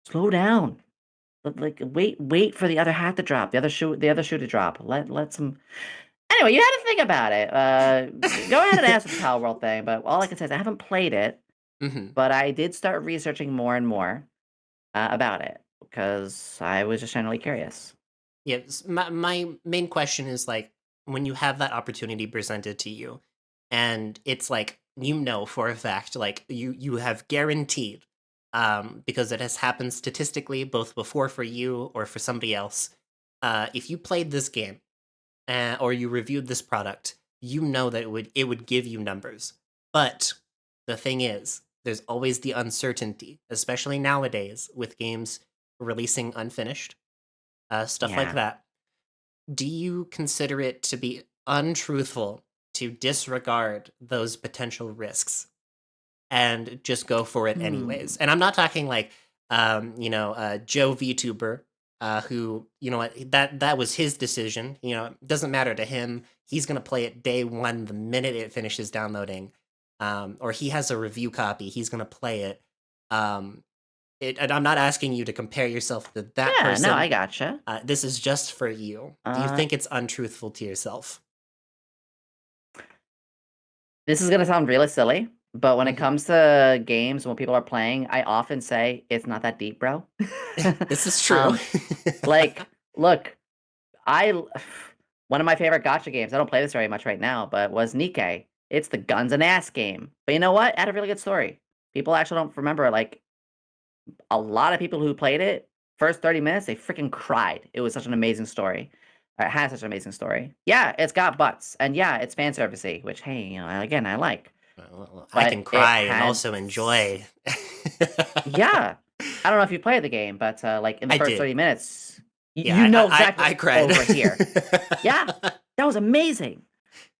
[SPEAKER 2] slow down. Like wait for the other hat to drop, the other shoe to drop. Let some. Anyway, you had to think about it. Go ahead and answer the Power World thing, but all I can say is I haven't played it,
[SPEAKER 1] Hmm.
[SPEAKER 2] but I did start researching more and more about it because I was just generally curious.
[SPEAKER 1] Yeah, my main question is like when you have that opportunity presented to you, and it's like, for a fact, like you have guaranteed, because it has happened statistically both before for you or for somebody else. If you played this game, or you reviewed this product, that it would give you numbers. But the thing is, there's always the uncertainty, especially nowadays with games releasing unfinished, stuff like
[SPEAKER 2] Yeah.
[SPEAKER 1] that. Do you consider it to be untruthful to disregard those potential risks and just go for it
[SPEAKER 2] Hmm.
[SPEAKER 1] anyways? And I'm not talking like, Joe VTuber, who, that was his decision. It doesn't matter to him. He's gonna play it day one, the minute it finishes downloading. Or he has a review copy. He's gonna play it. Um, and I'm not asking you to compare yourself to that
[SPEAKER 2] Yeah, no, I
[SPEAKER 1] person.
[SPEAKER 2] gotcha.
[SPEAKER 1] This is just for you. Do you
[SPEAKER 2] Uh,
[SPEAKER 1] think it's untruthful to yourself?
[SPEAKER 2] this is gonna sound really silly, but when it
[SPEAKER 1] Mhm.
[SPEAKER 2] comes to games, when people are playing, I often say it's not that deep, bro.
[SPEAKER 1] This is true.
[SPEAKER 2] um, like, look, I one of my favorite gotcha games. I don't play this very much right now, but was Nikkei. It's the guns and ass game. But you know what? It had a really good story. People actually don't remember. Like a lot of people who played it, first 30 minutes, they freaking cried. It was such an amazing story. It has such an amazing story. Yeah, it's got butts, and yeah, it's fan servicey, which hey, again, I like.
[SPEAKER 1] Well, I can
[SPEAKER 2] But it
[SPEAKER 1] cry and
[SPEAKER 2] had
[SPEAKER 1] also enjoy.
[SPEAKER 2] yeah. I don't know if you played the game, but, like, in the
[SPEAKER 1] I
[SPEAKER 2] first
[SPEAKER 1] did.
[SPEAKER 2] 30 minutes,
[SPEAKER 1] Yeah,
[SPEAKER 2] you know
[SPEAKER 1] I
[SPEAKER 2] exactly
[SPEAKER 1] cried.
[SPEAKER 2] over here. Yeah, that was amazing,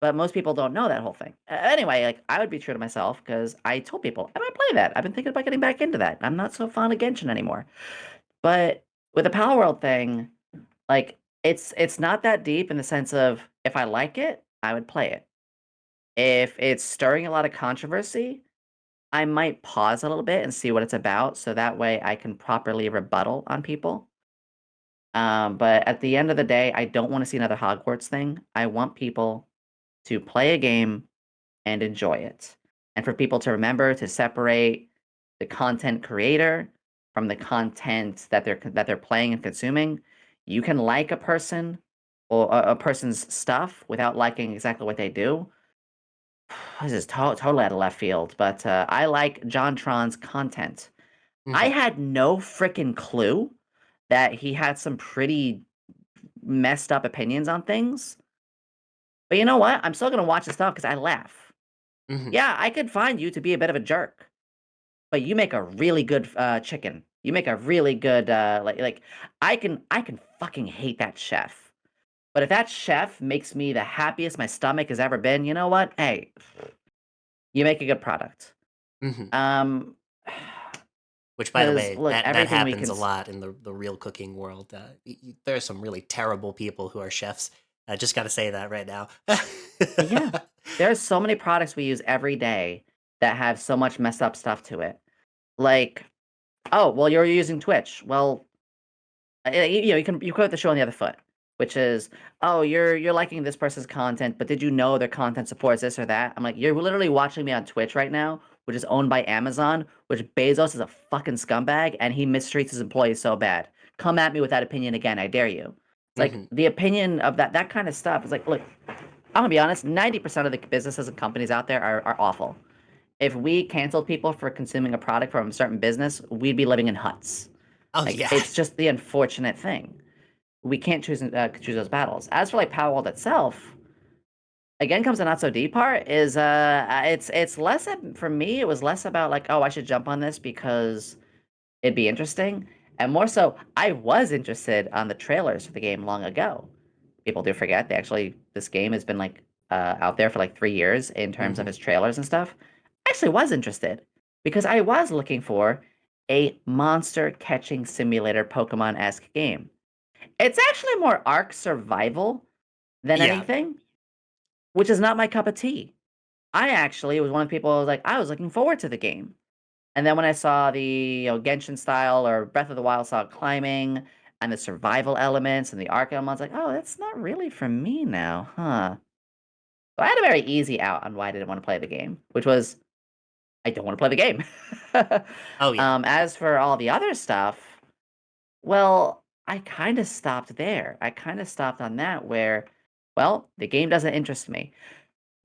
[SPEAKER 2] but most people don't know that whole thing. Anyway, like, I would be true to myself because I told people, "I might play that. I've been thinking about getting back into that. I'm not so fond of Genshin anymore." But with the Power World thing, like, it's not that deep in the sense of if I like it, I would play it. If it's stirring a lot of controversy, I might pause a little bit and see what it's about, so that way I can properly rebuttal on people. But at the end of the day, I don't wanna see another Hogwarts thing. I want people to play a game and enjoy it, and for people to remember to separate the content creator from the content that they're playing and consuming. You can like a person or a person's stuff without liking exactly what they do. This is totally out of left field, but, I like John Tron's content. I
[SPEAKER 1] Mhm,
[SPEAKER 2] had no freaking clue that he had some pretty messed up opinions on things, but you know what? I'm still gonna watch his stuff because I laugh.
[SPEAKER 1] mhm.
[SPEAKER 2] Yeah, I could find you to be a bit of a jerk, but you make a really good, chicken. You make a really good, I can fucking hate that chef, but if that chef makes me the happiest my stomach has ever been, you know what? Hey, you make a good product.
[SPEAKER 1] Mhm.
[SPEAKER 2] Um,
[SPEAKER 1] Which, by the
[SPEAKER 2] because
[SPEAKER 1] way,
[SPEAKER 2] look,
[SPEAKER 1] that
[SPEAKER 2] everything we
[SPEAKER 1] happens
[SPEAKER 2] can
[SPEAKER 1] a lot in the real cooking world. There are some really terrible people who are chefs. I just gotta say that right now.
[SPEAKER 2] yeah. There's so many products we use every day that have so much messed up stuff to it. Like, oh, well, you're using Twitch. Well, you put the show on the other foot, which is, oh, you're liking this person's content, but did you know their content supports this or that? I'm like, you're literally watching me on Twitch right now, which is owned by Amazon, which Bezos is a fucking scumbag, and he mistreats his employees so bad. Come at me with that opinion again, I dare you. It's like
[SPEAKER 1] Mhm,
[SPEAKER 2] the opinion of that kind of stuff is like, look, I'm gonna be honest, 90% of the businesses and companies out there are awful. If we canceled people for consuming a product from a certain business, we'd be living in huts.
[SPEAKER 1] oh,
[SPEAKER 2] Like,
[SPEAKER 1] yeah.
[SPEAKER 2] it's just the unfortunate thing. We can't choose those battles. As for, like, Power World itself, again, comes the not so deep part is, it's less for me, it was less about, like, "Oh, I should jump on this because it'd be interesting," and more so, I was interested on the trailers for the game long ago. People do forget this game has been, like, out there for, like, 3 years in terms of
[SPEAKER 1] Mhm.
[SPEAKER 2] its trailers and stuff. I actually was interested because I was looking for a monster catching simulator Pokemon-esque game. It's actually more Ark survival than
[SPEAKER 1] Yeah.
[SPEAKER 2] anything, which is not my cup of tea. I actually was one of the people who was like, I was looking forward to the game. And then when I saw the, Genshin style or Breath of the Wild style climbing and the survival elements and the Ark elements, like, oh, that's not really for me now, huh? So I had a very easy out on why I didn't want to play the game, which was I don't want to play the game.
[SPEAKER 1] Oh, yeah.
[SPEAKER 2] As for all the other stuff, well, I kind of stopped there. I kind of stopped on that where, well, the game doesn't interest me.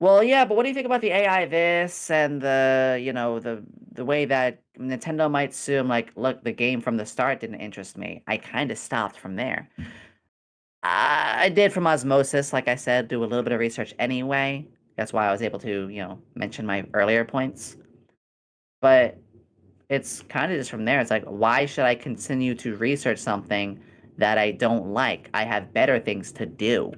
[SPEAKER 2] Well, yeah, but what do you think about the AI this and the way that Nintendo might assume like, look, the game from the start didn't interest me. I kind of stopped from there. I did from osmosis, like I said, do a little bit of research anyway. That's why I was able to, mention my earlier points. But it's kind of just from there. It's like, why should I continue to research something that I don't like? I have better things to do.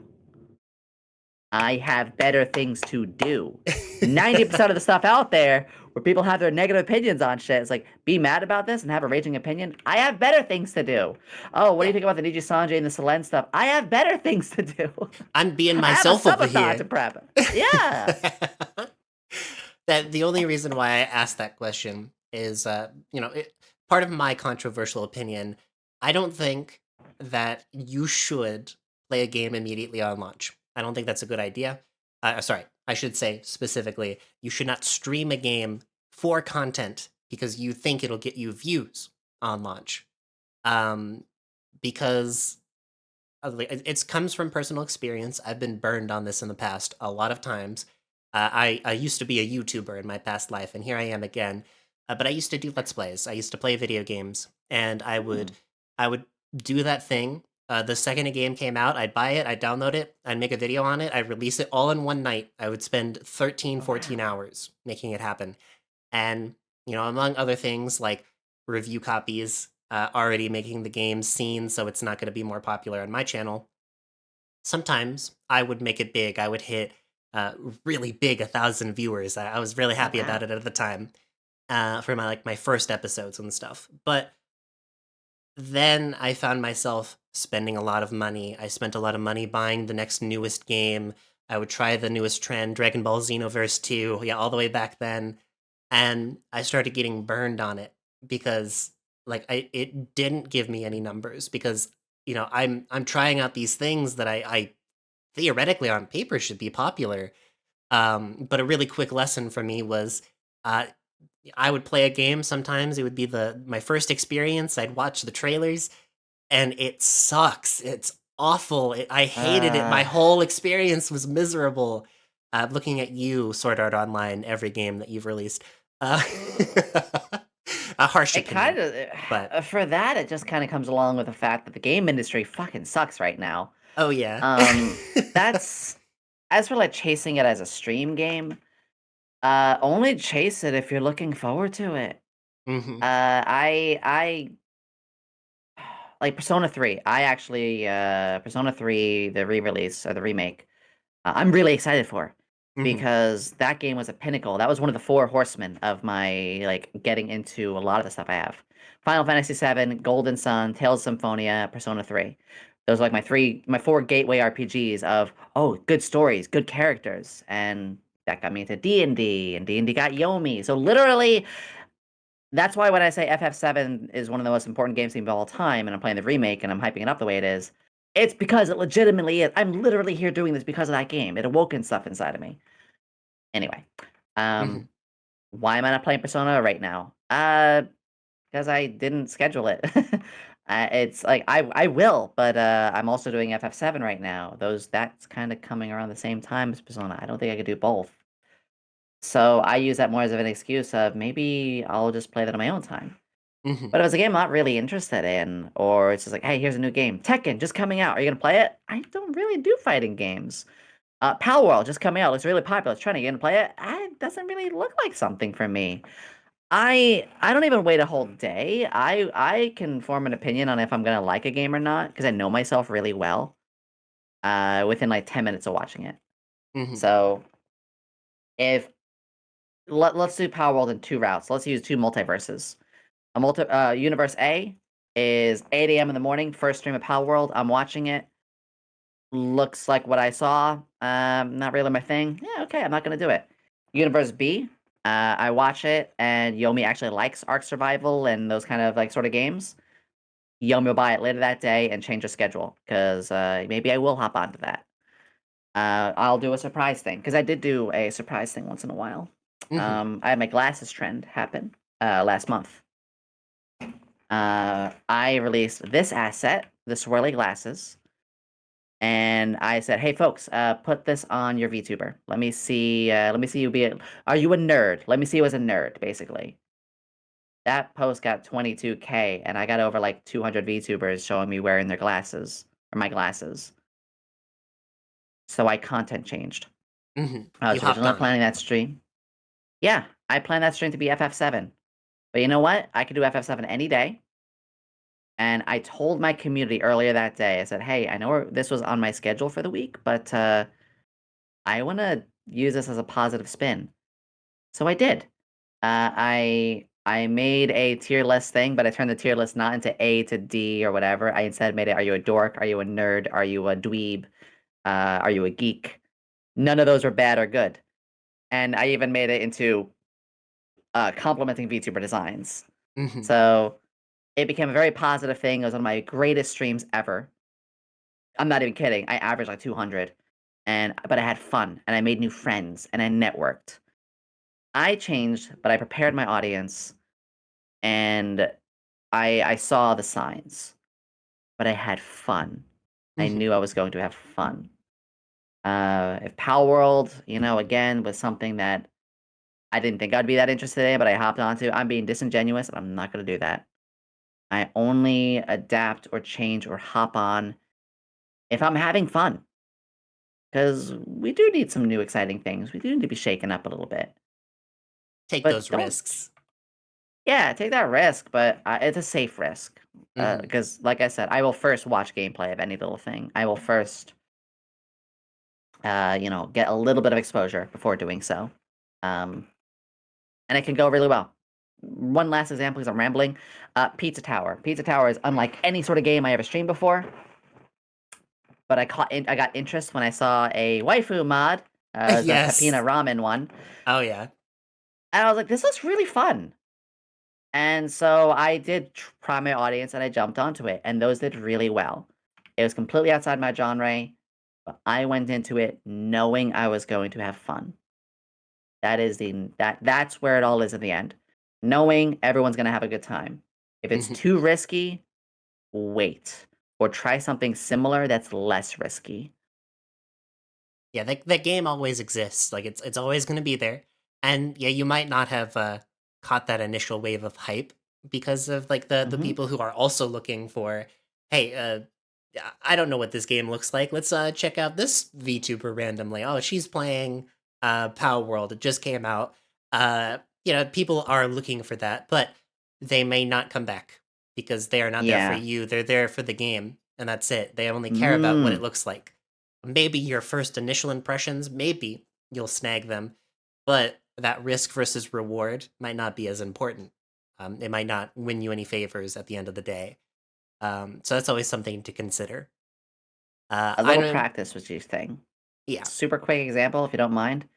[SPEAKER 2] I have better things to do. 90% of the stuff out there where people have their negative opinions on shit, it's like, be mad about this and have a raging opinion. I have better things to do. Oh, what do you
[SPEAKER 1] Yeah.
[SPEAKER 2] think about the Niji Sanjay and the Selen stuff? I have better things to do.
[SPEAKER 1] I'm being
[SPEAKER 2] I have a
[SPEAKER 1] myself over
[SPEAKER 2] subathon to
[SPEAKER 1] here.
[SPEAKER 2] prep. Yeah.
[SPEAKER 1] That the only reason why I asked that question is, part of my controversial opinion. I don't think that you should play a game immediately on launch. I don't think that's a good idea. Sorry, I should say specifically, you should not stream a game for content because you think it'll get you views on launch. Um, because it comes from personal experience. I've been burned on this in the past a lot of times. I used to be a YouTuber in my past life, and here I am again. But I used to do Let's Plays. I used to play video games, and I would
[SPEAKER 2] Hmm.
[SPEAKER 1] I would do that thing. The second a game came out, I'd buy it, I'd download it, I'd make a video on it, I'd release it all in one night. I would spend 13,
[SPEAKER 2] Oh,
[SPEAKER 1] 14
[SPEAKER 2] wow.
[SPEAKER 1] hours making it happen. And, among other things like review copies, already making the game seen so it's not going to be more popular on my channel. Sometimes I would make it big. I would hit really big 1,000 viewers. I was really
[SPEAKER 2] Oh,
[SPEAKER 1] happy about
[SPEAKER 2] wow.
[SPEAKER 1] it at the time for my first episodes and stuff. But then I found myself spending a lot of money. I spent a lot of money buying the next newest game. I would try the newest trend, Dragon Ball Xenoverse 2, yeah, all the way back then. And I started getting burned on it because it didn't give me any numbers because I'm trying out these things that I theoretically on paper should be popular. But a really quick lesson for me was uh, I would play a game sometimes. It would be my first experience. I'd watch the trailers, and it sucks. It's awful. I hated it. My
[SPEAKER 2] Uh,
[SPEAKER 1] whole experience was miserable. Looking at you, Sword Art Online, every game that you've released. Uh, a harsh
[SPEAKER 2] it kind
[SPEAKER 1] opinion, but
[SPEAKER 2] of, for that, it just kind of comes along with the fact that the game industry fucking sucks right now.
[SPEAKER 1] oh yeah.
[SPEAKER 2] Um, that's, as for like chasing it as a stream game, only chase it if you're looking forward to it.
[SPEAKER 1] Hmm.
[SPEAKER 2] I like Persona 3. I actually Persona 3, the re-release or the remake, I'm really excited for
[SPEAKER 1] Hmm.
[SPEAKER 2] because that game was a pinnacle. That was one of the four horsemen of my like getting into a lot of the stuff I have. Final Fantasy VII, Golden Sun, Tales of Symphonia, Persona 3. Those are like my four gateway RPGs of good stories, good characters, and that got me into D&D, and D&D got Yomi. So literally, that's why when I say FF7 is one of the most important games of all time, and I'm playing the remake and I'm hyping it up the way it is, it's because it legitimately is. I'm literally here doing this because of that game. It awoken stuff inside of me. Anyway, um,
[SPEAKER 1] Hmm.
[SPEAKER 2] why am I not playing Persona right now? Because I didn't schedule it. It's like I will, but I'm also doing FF7 right now. That's kind of coming around the same time as Persona. I don't think I could do both. So I use that more as of an excuse of maybe I'll just play that on my own time.
[SPEAKER 1] Hmm.
[SPEAKER 2] But it was a game I'm not really interested in, or it's just like, hey, here's a new game. Tekken, just coming out. Are you gonna play it? I don't really do fighting games. Power World just coming out. Looks really popular. It's trying to get to play it. It doesn't really look like something for me. I don't even wait a whole day. I can form an opinion on if I'm gonna like a game or not because I know myself really well. Within like 10 minutes of watching it.
[SPEAKER 1] Hmm.
[SPEAKER 2] So if let's do Power World in two routes. Let's use two multiverses. Universe A is 8 a.m. in the morning, first stream of Power World. I'm watching it. Looks like what I saw. Not really my thing. Yeah, okay, I'm not gonna do it. Universe B, I watch it, and Yomi actually likes Ark Survival and those kind of like sort of games. Yomi will buy it later that day and change the schedule because maybe I will hop onto that. I'll do a surprise thing because I did do a surprise thing once in a while.
[SPEAKER 1] Hmm.
[SPEAKER 2] I had my glasses trend happen last month. I released this asset, the swirly glasses, and I said, "Hey, folks, put this on your VTuber. Let me see. Let me see you be. Are you a nerd? Let me see you as a nerd." Basically, that post got 22K, and I got over like 200 VTubers showing me wearing their glasses or my glasses. So I content changed. I
[SPEAKER 1] You
[SPEAKER 2] was
[SPEAKER 1] hopped
[SPEAKER 2] originally
[SPEAKER 1] on it.
[SPEAKER 2] planning that stream. Yeah, I planned that stream to be FF7. But you know what? I could do FF7 any day. And I told my community earlier that day, I said, "Hey, I know this was on my schedule for the week, but I want to use this as a positive spin." So I did. I made a tier list thing, but I turned the tier list not into A to D or whatever. I instead made it, are you a dork? Are you a nerd? Are you a dweeb? Are you a geek? None of those were bad or good. And I even made it into complimenting VTuber designs.
[SPEAKER 1] Hmm.
[SPEAKER 2] So it became a very positive thing. It was one of my greatest streams ever. I'm not even kidding. I averaged like 200, but I had fun and I made new friends and I networked. I changed, but I prepared my audience and I saw the signs, but I had fun. I
[SPEAKER 1] Hmm.
[SPEAKER 2] knew I was going to have fun. If Power World, again, was something that I didn't think I'd be that interested in, but I hopped onto, I'm being disingenuous and I'm not going to do that. I only adapt or change or hop on if I'm having fun. Because we do need some new exciting things. We do need to be shaken up a little bit.
[SPEAKER 1] Take
[SPEAKER 2] But
[SPEAKER 1] those
[SPEAKER 2] don't,
[SPEAKER 1] risks.
[SPEAKER 2] yeah, take that risk, but it's a safe risk.
[SPEAKER 1] Hmm.
[SPEAKER 2] Because, like I said, I will first watch gameplay of any little thing. I will first, get a little bit of exposure before doing so. Um, and it can go really well. One last example, because I'm rambling. Pizza Tower. Pizza Tower is unlike any sort of game I ever streamed before. But I got interest when I saw a waifu mod, the Pepina
[SPEAKER 1] Yes.
[SPEAKER 2] Ramen one,
[SPEAKER 1] Oh yeah.
[SPEAKER 2] and I was like, "This looks really fun." And so I did prime my audience, and I jumped onto it, and those did really well. It was completely outside my genre, but I went into it knowing I was going to have fun. That's where it all is in the end. Knowing everyone's gonna have a good time. If it's
[SPEAKER 1] Hmm.
[SPEAKER 2] too risky, wait, or try something similar that's less risky.
[SPEAKER 1] Yeah, that game always exists. Like it's always going to be there. And yeah, you might not have caught that initial wave of hype because of like the
[SPEAKER 2] Mhm.
[SPEAKER 1] people who are also looking for, hey, I don't know what this game looks like. Let's check out this VTuber randomly. Oh, she's playing Power World. It just came out. People are looking for that, but they may not come back because they are not there for
[SPEAKER 2] Yeah.
[SPEAKER 1] you. They're there for the game, and that's it. They only care about what it
[SPEAKER 2] Mm.
[SPEAKER 1] looks like. Maybe your first initial impressions, maybe you'll snag them, but that risk versus reward might not be as important. It might not win you any favors at the end of the day. So that's always something to consider.
[SPEAKER 2] A
[SPEAKER 1] I
[SPEAKER 2] little
[SPEAKER 1] don't.
[SPEAKER 2] practice was your thing.
[SPEAKER 1] Yeah.
[SPEAKER 2] Super quick example, if you don't mind.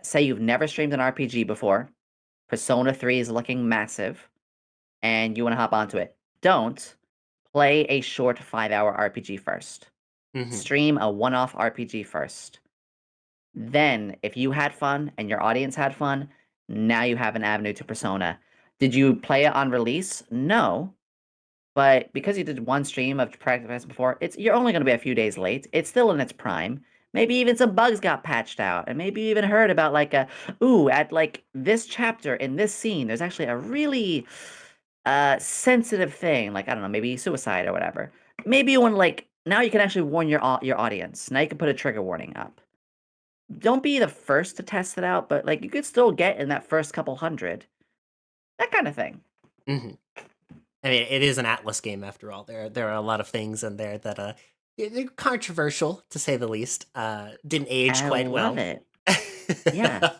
[SPEAKER 2] Say you've never streamed an RPG before. Persona 3 is looking massive, and you want to hop onto it. Don't play a short 5-hour RPG first.
[SPEAKER 1] Hmm.
[SPEAKER 2] Stream a one-off RPG first. Then, if you had fun and your audience had fun, now you have an avenue to Persona. Did you play it on release? No. But because you did one stream of practice before, you're only going to be a few days late. It's still in its prime. Maybe even some bugs got patched out, and maybe you even heard about like at like this chapter in this scene, there's actually a really sensitive thing, like I don't know, maybe suicide or whatever. Maybe you want like now you can actually warn your audience. Now you can put a trigger warning up. Don't be the first to test it out, but like you could still get in that first couple hundred, that kind of thing.
[SPEAKER 1] Hmm. I mean, it is an Atlas game after all. There are a lot of things in there that they're controversial to say the least. Didn't age
[SPEAKER 2] I
[SPEAKER 1] quite
[SPEAKER 2] love
[SPEAKER 1] well.
[SPEAKER 2] it. Yeah.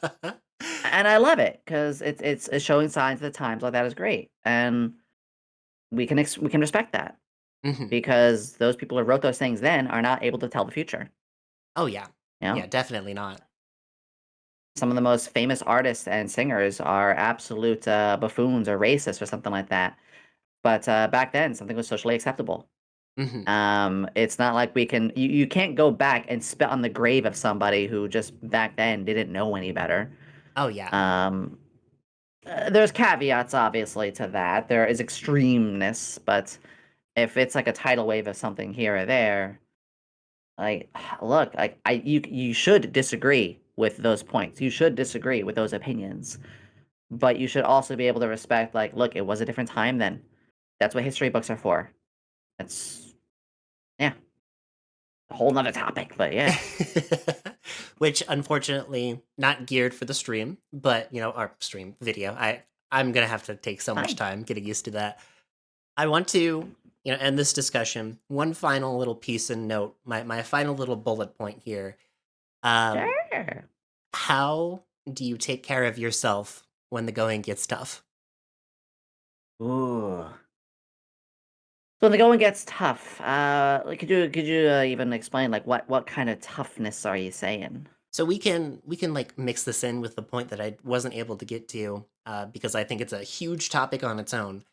[SPEAKER 2] And I love it because it's showing signs of the times like that is great, and we can respect that
[SPEAKER 1] Hmm.
[SPEAKER 2] because those people who wrote those things then are not able to tell the future.
[SPEAKER 1] Oh yeah,
[SPEAKER 2] You know,
[SPEAKER 1] yeah, definitely not.
[SPEAKER 2] some of the most famous artists and singers are absolute buffoons or racists or something like that. But back then, something was socially acceptable.
[SPEAKER 1] Hmm.
[SPEAKER 2] It's not like you can't go back and spit on the grave of somebody who just back then didn't know any better.
[SPEAKER 1] Oh yeah.
[SPEAKER 2] Um, there's caveats, obviously, to that. There is extremeness, but if it's like a tidal wave of something here or there, Like, look, like you should disagree with those points. You should disagree with those opinions. But you should also be able to respect, like, look, it was a different time then. That's what history books are for. That's yeah, a whole nother topic, but yeah.
[SPEAKER 1] Which unfortunately not geared for the stream, but our stream video. I'm gonna have to take so much
[SPEAKER 2] Fine.
[SPEAKER 1] time getting used to that. I want to end this discussion. One final little piece and note. My final little bullet point here. Um,
[SPEAKER 2] Sure.
[SPEAKER 1] how do you take care of yourself when the going gets tough?
[SPEAKER 2] Ooh. So when the going gets tough, like, could you even explain, like, what kind of toughness are you saying?
[SPEAKER 1] So we can like mix this in with the point that I wasn't able to get to because I think it's a huge topic on its own.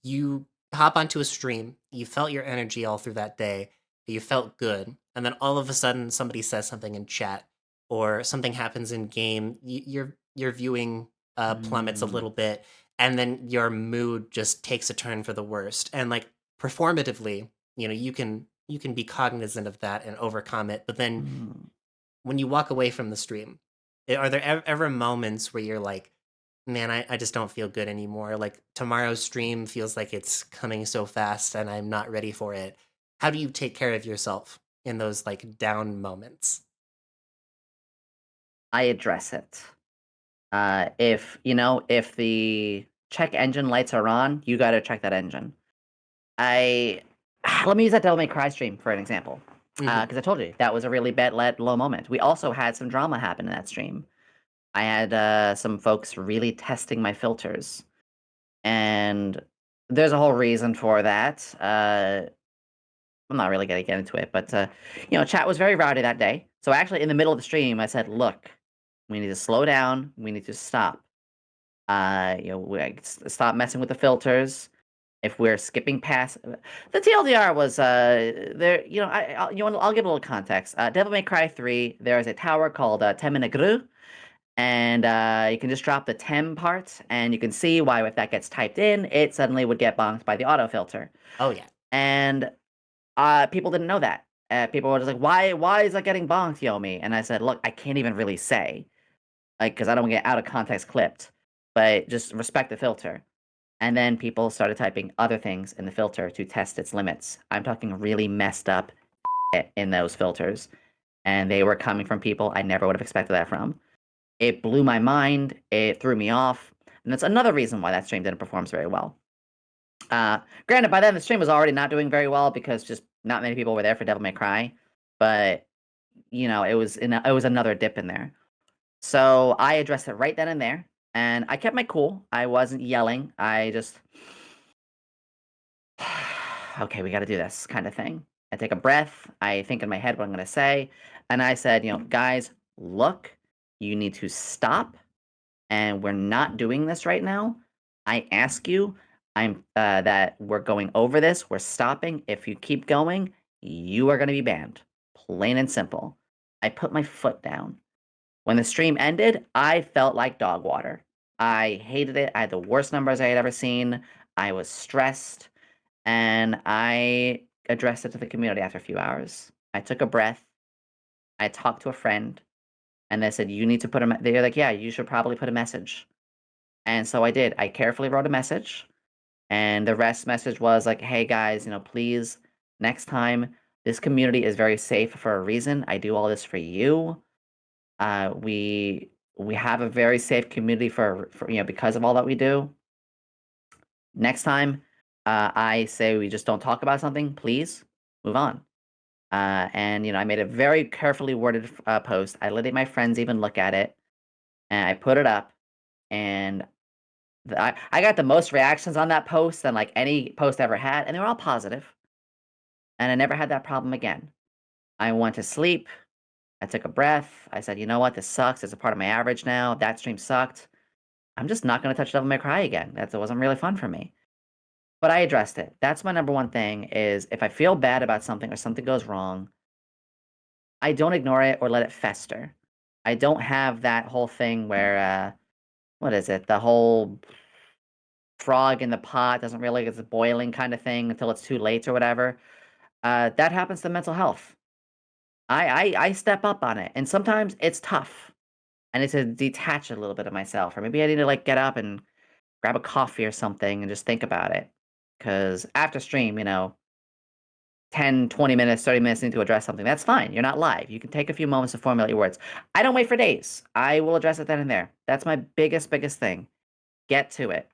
[SPEAKER 1] You hop onto a stream, you felt your energy all through that day, you felt good, and then all of a sudden somebody says something in chat or something happens in game, your viewing plummets a
[SPEAKER 2] Mm,
[SPEAKER 1] little bit, and then your mood just takes a turn for the worst. And like performatively, you can be cognizant of that and overcome it, but then
[SPEAKER 2] mm.
[SPEAKER 1] when you walk away from the stream, are there ever moments where you're like, man, I just don't feel good anymore? Like tomorrow's stream feels like it's coming so fast and I'm not ready for it. How do you take care of yourself in those like down moments?
[SPEAKER 2] I address it. If the check engine lights are on, you gotta check that engine. I Let me use that Devil May Cry stream for an example,
[SPEAKER 1] Hmm.
[SPEAKER 2] because I told you that was a really bad low moment. We also had some drama happen in that stream. I had some folks really testing my filters, and there's a whole reason for that. I'm not really gonna get into it, but chat was very rowdy that day. So actually, in the middle of the stream, I said, "Look, we need to slow down. We need to stop. Stop messing with the filters. If we're skipping past the TLDR was there, I'll give a little context. Devil May Cry 3, there is a tower called Temenegru, and you can just drop the tem part, and you can see why if that gets typed in, it suddenly would get bonked by the auto filter.
[SPEAKER 1] Oh yeah.
[SPEAKER 2] And people didn't know that. People were just like, why is that getting bonked, Yomi? And I said, look, I can't even really say, like, because I don't get out of context clipped, but just respect the filter. And then people started typing other things in the filter to test its limits. I'm talking really messed up in those filters. And they were coming from people I never would have expected that from. It blew my mind. It threw me off. And that's another reason why that stream didn't perform very well. Granted, by then the stream was already not doing very well because just not many people were there for Devil May Cry. But it was another dip in there. So I addressed it right then and there, and I kept my cool. I wasn't yelling. I just okay, we got to do this kind of thing. I take a breath. I think in my head what I'm going to say, and I said, guys, look, you need to stop, and we're not doing this right now. I ask you, I'm that we're going over this. We're stopping. If you keep going, you are going to be banned. Plain and simple. I put my foot down. When the stream ended, I felt like dog water. I hated it. I had the worst numbers I had ever seen. I was stressed, and I addressed it to the community after a few hours. I took a breath. I talked to a friend, and they said, "You need to put a." They're like, "Yeah, you should probably put a message." And so I did. I carefully wrote a message, and the rest message was like, "Hey guys, please next time. This community is very safe for a reason. I do all this for you. We have a very safe community for because of all that we do. Next time, I say we just don't talk about something, please move on." And I made a very carefully worded post. I let my friends even look at it, and I put it up. And I got the most reactions on that post than like any post I ever had, and they were all positive. And I never had that problem again. I went to sleep. I took a breath. I said, you know what? This sucks. It's a part of my average now. That stream sucked. I'm just not gonna touch Devil May Cry again. That wasn't really fun for me. But I addressed it. That's my number one thing is if I feel bad about something or something goes wrong, I don't ignore it or let it fester. I don't have that whole thing where what is it? The whole frog in the pot doesn't really it's a boiling kind of thing until it's too late or whatever. That happens to mental health. I step up on it, and sometimes it's tough. I need to detach a little bit of myself, or maybe I need to like get up and grab a coffee or something and just think about it. Because after stream, 10, 20 minutes, 30 minutes need to address something. That's fine. You're not live. You can take a few moments to formulate your words. I don't wait for days. I will address it then and there. That's my biggest thing. Get to it.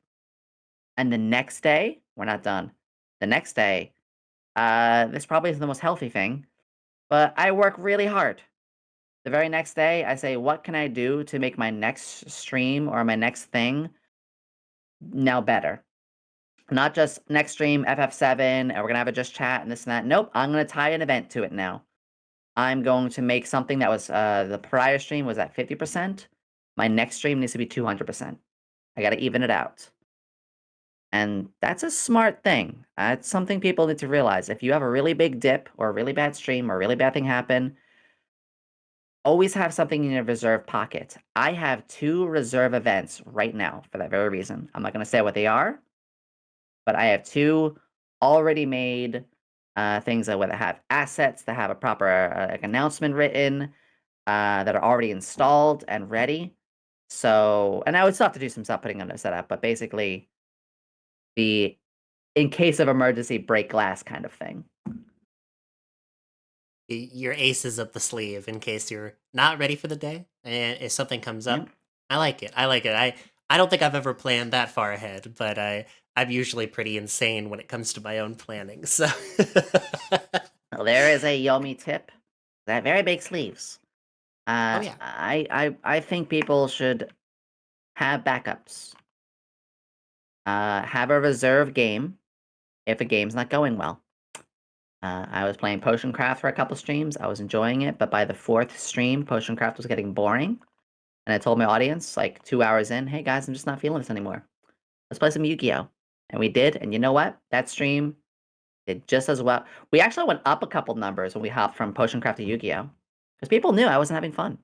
[SPEAKER 2] And the next day, we're not done. The next day, this probably isn't the most healthy thing, but I work really hard. The very next day, I say, what can I do to make my next stream or my next thing now better? Not just next stream, FF7, and we're gonna have a just chat and this and that. Nope, I'm gonna tie an event to it now. I'm going to make something that was the prior stream was at 50%. My next stream needs to be 200%. I gotta even it out. And that's a smart thing. It's something people need to realize. If you have a really big dip or a really bad stream or a really bad thing happen, always have something in your reserve pocket. I have 2 reserve events right now for that very reason. I'm not gonna say what they are, but I have 2 already made things that whether have assets that have a proper like announcement written that are already installed and ready. So, and I would still have to do some stuff putting on the setup, but basically the in case of emergency break glass kind of thing.
[SPEAKER 1] Your aces up the sleeve in case you're not ready for the day, and if something comes
[SPEAKER 2] Yeah.
[SPEAKER 1] up, I like it. I like it. I don't think I've ever planned that far ahead, but I'm usually pretty insane when it comes to my own planning. So,
[SPEAKER 2] Well, there is a Yomi tip. That very big sleeves.
[SPEAKER 1] oh yeah.
[SPEAKER 2] I think people should have backups. Have a reserve game if a game's not going well. I was playing Potion Craft for a couple streams. I was enjoying it, but by the 4th stream, Potion Craft was getting boring. And I told my audience, like 2 hours in, hey guys, I'm just not feeling this anymore. Let's play some Yu-Gi-Oh! And we did, and you know what? That stream did just as well. We actually went up a couple numbers when we hopped from Potion Craft to Yu-Gi-Oh! Because people knew I wasn't having fun.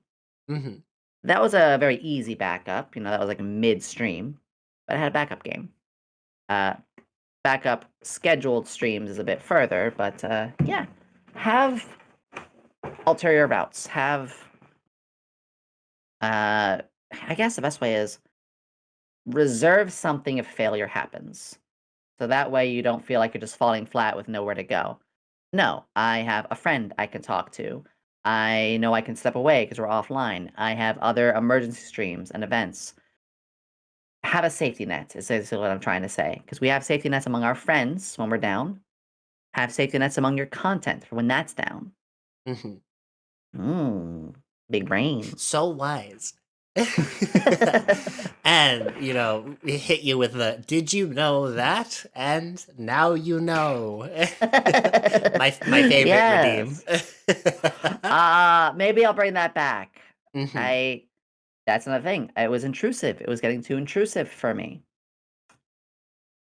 [SPEAKER 1] Hmm.
[SPEAKER 2] That was a very easy backup. That was like mid-stream. But I had a backup game. Uh, Backup scheduled streams is a bit further, but yeah. Have ulterior routes. Have I guess the best way is reserve something if failure happens. So that way you don't feel like you're just falling flat with nowhere to go. No, I have a friend I can talk to. I know I can step away because we're offline. I have other emergency streams and events. Have a safety net is basically what I'm trying to say. Because we have safety nets among our friends when we're down. Have safety nets among your content for when that's down.
[SPEAKER 1] Hmm.
[SPEAKER 2] Big brain.
[SPEAKER 1] So wise. And we hit you with the "Did you know that?" and now you know. My favorite redeem.
[SPEAKER 2] Yes. Maybe I'll bring that back.
[SPEAKER 1] Hmm.
[SPEAKER 2] I That's another thing. It was intrusive. It was getting too intrusive for me.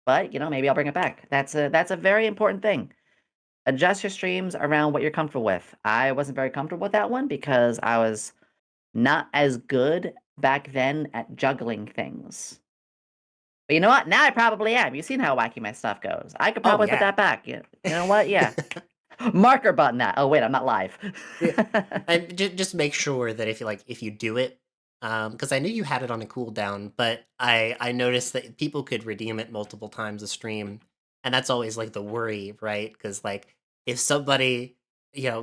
[SPEAKER 2] But, maybe I'll bring it back. That's a very important thing. Adjust your streams around what you're comfortable with. I wasn't very comfortable with that one because I was not as good back then at juggling things. But you know what? Now I probably am. You've seen how wacky my stuff goes. I could
[SPEAKER 1] Oh
[SPEAKER 2] probably put
[SPEAKER 1] yeah.
[SPEAKER 2] that back. You know what? Yeah. Marker button that. Oh wait, I'm not live.
[SPEAKER 1] Yeah. And just make sure that if you do it, because I knew you had it on a cooldown, but I noticed that people could redeem it multiple times a stream, and that's always like the worry, right? Because like if somebody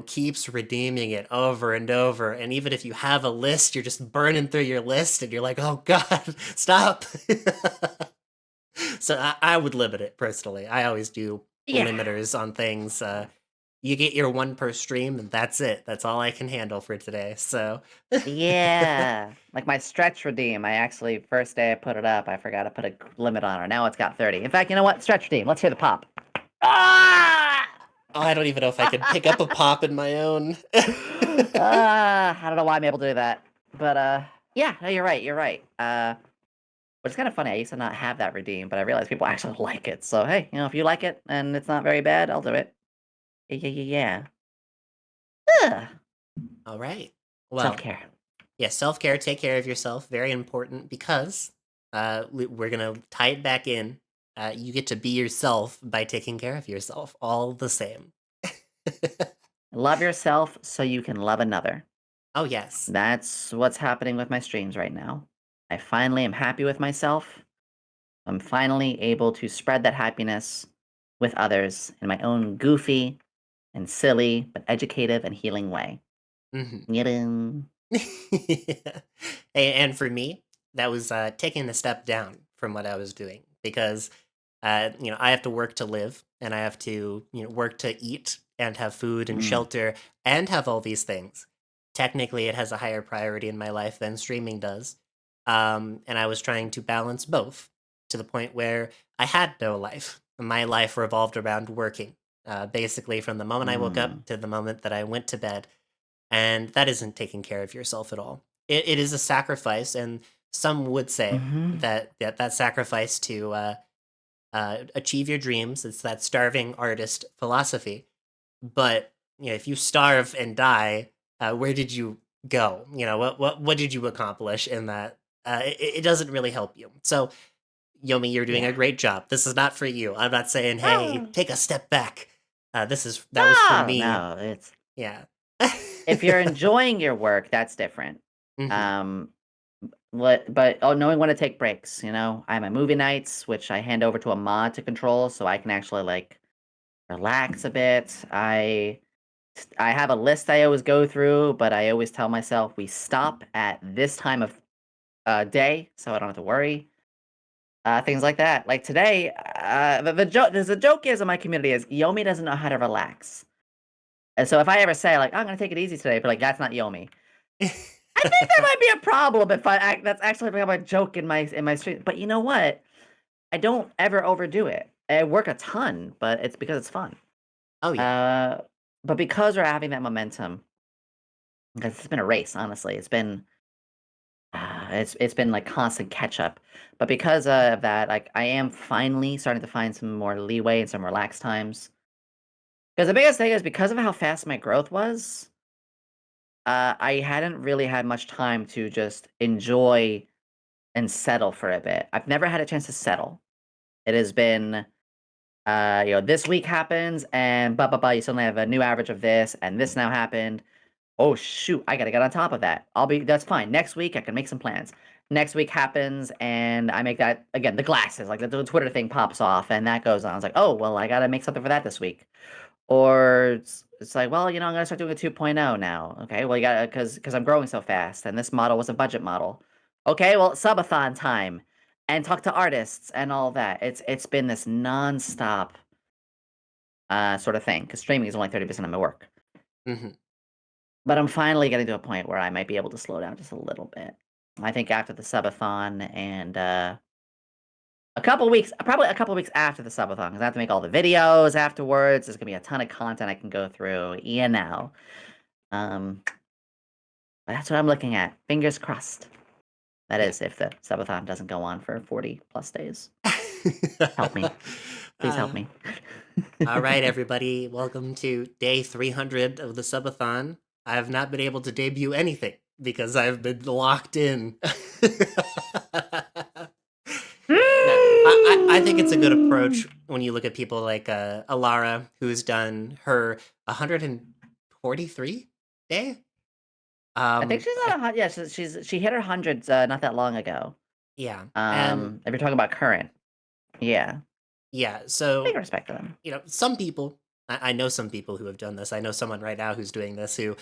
[SPEAKER 1] keeps redeeming it over and over, and even if you have a list, you're just burning through your list, and you're like, oh god, stop. So I would limit it personally. I always do
[SPEAKER 2] Yeah.
[SPEAKER 1] limiters on things. You get your one per stream, and that's it. That's all I can handle for today. So,
[SPEAKER 2] Yeah. Like my stretch redeem. I actually first day I put it up, I forgot to put a limit on it. Now it's got 30. In fact, you know what? Stretch redeem. Let's hear the pop. Ah!
[SPEAKER 1] oh, I don't even know if I could pick up a pop in my own.
[SPEAKER 2] I don't know why I'm able to do that. But yeah, no, you're right. You're right. But it's kind of funny. I used to not have that redeem, but I realized people actually like it. So hey, if you like it and it's not very bad, I'll do it. Yeah. Ugh.
[SPEAKER 1] All right.
[SPEAKER 2] Self
[SPEAKER 1] Well,
[SPEAKER 2] care.
[SPEAKER 1] yeah, self care, take care of yourself. Very important because we're going to tie it back in. You get to be yourself by taking care of yourself, all the same.
[SPEAKER 2] Love yourself so you can love another.
[SPEAKER 1] Oh, yes.
[SPEAKER 2] That's what's happening with my streams right now. I finally am happy with myself. I'm finally able to spread that happiness with others in my own goofy and silly, but educative and healing way.
[SPEAKER 1] Mhm.
[SPEAKER 2] Yadam.
[SPEAKER 1] And for me, that was taking a step down from what I was doing because I have to work to live, and I have to work to eat and have food and
[SPEAKER 2] Mm.
[SPEAKER 1] shelter and have all these things. Technically, it has a higher priority in my life than streaming does, and I was trying to balance both to the point where I had no life. My life revolved around working, basically from the moment I woke
[SPEAKER 2] Mm.
[SPEAKER 1] up to the moment that I went to bed, and that isn't taking care of yourself at all. It is a sacrifice, and some would say
[SPEAKER 2] Mhm.
[SPEAKER 1] that sacrifice to achieve your dreams. It's that starving artist philosophy. But if you starve and die, where did you go? What did you accomplish in that? It doesn't really help you. So, Yomi, you're doing a
[SPEAKER 2] Yeah.
[SPEAKER 1] great job. This is not for you. I'm not saying, hey,
[SPEAKER 2] Oh.
[SPEAKER 1] take a step back. That was for
[SPEAKER 2] No,
[SPEAKER 1] me.
[SPEAKER 2] no, it's
[SPEAKER 1] Yeah.
[SPEAKER 2] if you're enjoying your work, that's different.
[SPEAKER 1] Hmm.
[SPEAKER 2] Um, but knowing when to take breaks, I have my movie nights, which I hand over to a mod to control, so I can actually like relax a bit. I have a list I always go through, but I always tell myself we stop at this time of day, so I don't have to worry. Things like that. Like today, the joke. There's a joke is in my community is Yomi doesn't know how to relax, and so if I ever say like I'm gonna take it easy today, but like that's not Yomi. I think there might be a problem if that's actually become a joke in my street. But you know what? I don't ever overdo it. I work a ton, but it's because it's fun.
[SPEAKER 1] Oh yeah.
[SPEAKER 2] Uh, but because we're having that momentum, because it's been a race, honestly, it's been like constant catch up. But because of that, like I am finally starting to find some more leeway and some relaxed times. Because the biggest thing is because of how fast my growth was, I hadn't really had much time to just enjoy and settle for a bit. I've never had a chance to settle. It has been, this week happens and blah blah blah. You suddenly have a new average of this, and this now happened. Oh shoot, I gotta get on top of that. That's fine. Next week I can make some plans. Next week happens and I make that again, the glasses, like the Twitter thing pops off and that goes on. It's like, oh well, I gotta make something for that this week. Or it's like, well, I'm gonna start doing a 2.0 now. Okay, well you gotta because I'm growing so fast and this model was a budget model. Okay, well, subathon time and talk to artists and all that. It's been this nonstop sort of thing because streaming is only 30% of my work.
[SPEAKER 1] Hmm.
[SPEAKER 2] But I'm finally getting to a point where I might be able to slow down just a little bit. I think after the subathon and a couple weeks, probably a couple weeks after the subathon, because I have to make all the videos afterwards. There's gonna be a ton of content I can go through. Um, but that's what I'm looking at. Fingers crossed. That
[SPEAKER 1] Yeah.
[SPEAKER 2] is, if the subathon doesn't go on for 40 plus days. Help me. Please help
[SPEAKER 1] uh,
[SPEAKER 2] me.
[SPEAKER 1] all right, everybody. Welcome to day 300 of the subathon. I have not been able to debut anything because I've been locked in. Now, I think it's a good approach when you look at people like Alara, who's done her 143 day.
[SPEAKER 2] I think she's
[SPEAKER 1] I,
[SPEAKER 2] at yeah, she hit her hundreds not that long ago.
[SPEAKER 1] yeah, and
[SPEAKER 2] If you're talking about current, yeah,
[SPEAKER 1] yeah.
[SPEAKER 2] big
[SPEAKER 1] So
[SPEAKER 2] respect to them.
[SPEAKER 1] some people, I know some people who have done this. I know someone right now who's doing this who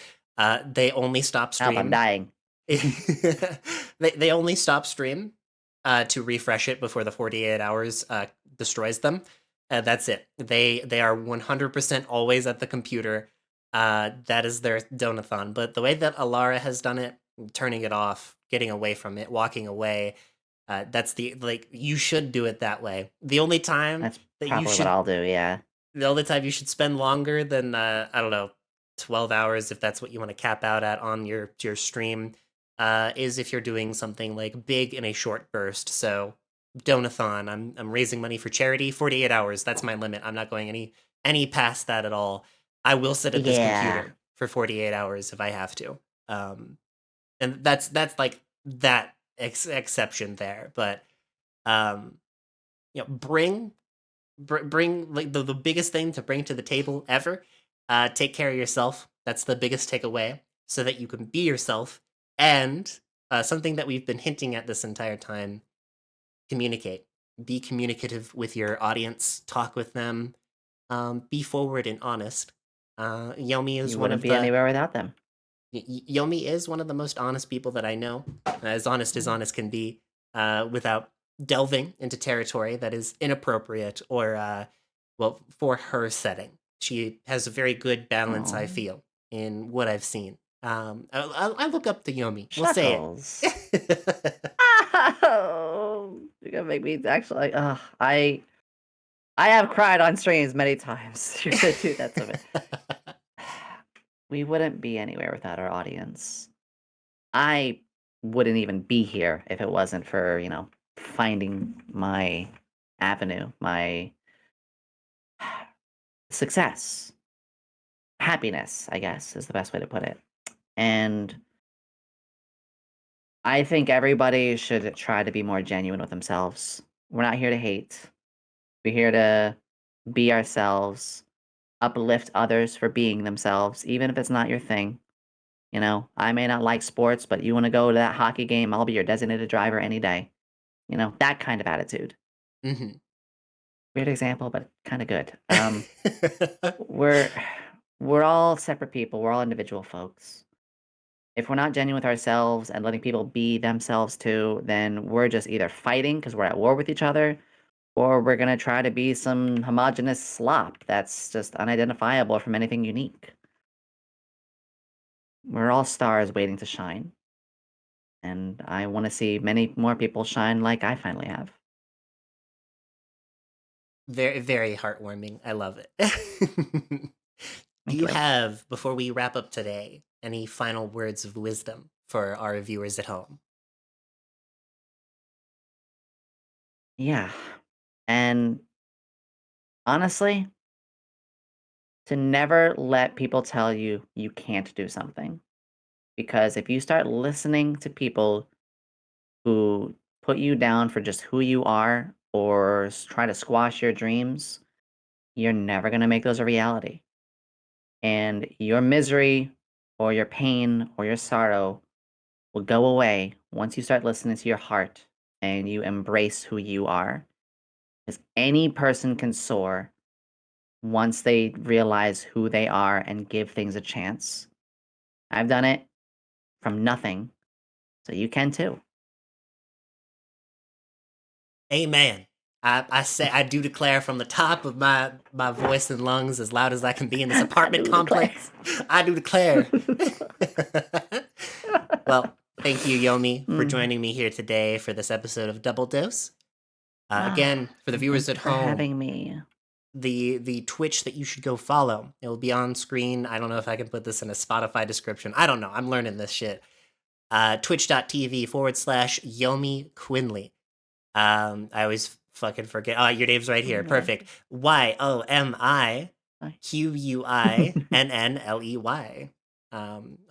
[SPEAKER 1] they only stop
[SPEAKER 2] Help, I'm
[SPEAKER 1] stream.
[SPEAKER 2] dying.
[SPEAKER 1] They only stop stream to refresh it before the 48 hours destroys them. That's it. They are 100% always at the computer. That is their donathon. But the way that Alara has done it, turning it off, getting away from it, walking away, that's you should do it that way.
[SPEAKER 2] That's
[SPEAKER 1] That you
[SPEAKER 2] probably what
[SPEAKER 1] should
[SPEAKER 2] I'll do. Yeah.
[SPEAKER 1] the only time you should spend longer than I don't know 12 hours if that's what you want to cap out at on your stream is if you're doing something like big in a short burst. So donathon, I'm raising money for charity. 48 hours, that's my limit. I'm not going any past that at all. I will sit at this
[SPEAKER 2] Yeah.
[SPEAKER 1] computer for 48 hours if I have to. um and that's like that exception there. But um bring like the biggest thing to bring to the table ever Take care of yourself. That's the biggest takeaway, so that you can be yourself. And something that we've been hinting at this entire time: communicate. Be communicative with your audience. Talk with them. Be forward and honest. Yomi is
[SPEAKER 2] You
[SPEAKER 1] one
[SPEAKER 2] wouldn't
[SPEAKER 1] of
[SPEAKER 2] be
[SPEAKER 1] the
[SPEAKER 2] anywhere without them.
[SPEAKER 1] Yomi is one of the most honest people that I know, as honest can be, without delving into territory that is inappropriate or, well, for her setting. She has a very good balance, I
[SPEAKER 2] Oh,
[SPEAKER 1] feel, in what I've seen. I look up to Yomi. We'll say
[SPEAKER 2] chuckles.
[SPEAKER 1] it.
[SPEAKER 2] Oh, you're gonna make me actually. I have cried on streams many times. You're gonna do that to me. We wouldn't be anywhere without our audience. I wouldn't even be here if it wasn't for, finding my avenue, my success, happiness, I guess is the best way to put it. And I think everybody should try to be more genuine with themselves. We're not here to hate. We're here to be ourselves, uplift others for being themselves, even if it's not your thing. I may not like sports, but you want to go to that hockey game, I'll be your designated driver any day. That kind of attitude.
[SPEAKER 1] Mhm.
[SPEAKER 2] Weird example, but kind of good. We're we're all separate people. We're all individual folks. If we're not genuine with ourselves and letting people be themselves too, then we're just either fighting because we're at war with each other, or we're gonna try to be some homogenous slop that's just unidentifiable from anything unique. We're all stars waiting to shine, and I want to see many more people shine like I finally have.
[SPEAKER 1] Very, very heartwarming. I love it. Do
[SPEAKER 2] Thank
[SPEAKER 1] you
[SPEAKER 2] you.
[SPEAKER 1] have, before we wrap up today, any final words of wisdom for our viewers at home?
[SPEAKER 2] Yeah. And honestly, to never let people tell you you can't do something. Because if you start listening to people who put you down for just who you are or try to squash your dreams, you're never going to make those a reality. And your misery or your pain or your sorrow will go away once you start listening to your heart and you embrace who you are. Because any person can soar once they realize who they are and give things a chance. I've done it from nothing, so you can too.
[SPEAKER 1] Amen. I say I do declare from the top of my voice and lungs, as loud as I can be in this
[SPEAKER 2] I
[SPEAKER 1] apartment
[SPEAKER 2] do declare.
[SPEAKER 1] complex. I do declare. Well, thank you, Yomi, for
[SPEAKER 2] Mm.
[SPEAKER 1] joining me here today for this episode of Double Dose. Again, for the
[SPEAKER 2] And
[SPEAKER 1] viewers
[SPEAKER 2] thank
[SPEAKER 1] at
[SPEAKER 2] you for
[SPEAKER 1] home,
[SPEAKER 2] having me.
[SPEAKER 1] the Twitch that you should go follow. It will be on screen. I don't know if I can put this in a Spotify description. I don't know. I'm learning this shit. Twitch.tv/Yomi Quinnley. I always fucking forget. Oh, your name's right here.
[SPEAKER 2] Yeah.
[SPEAKER 1] Perfect. YOMIQUINNLEY.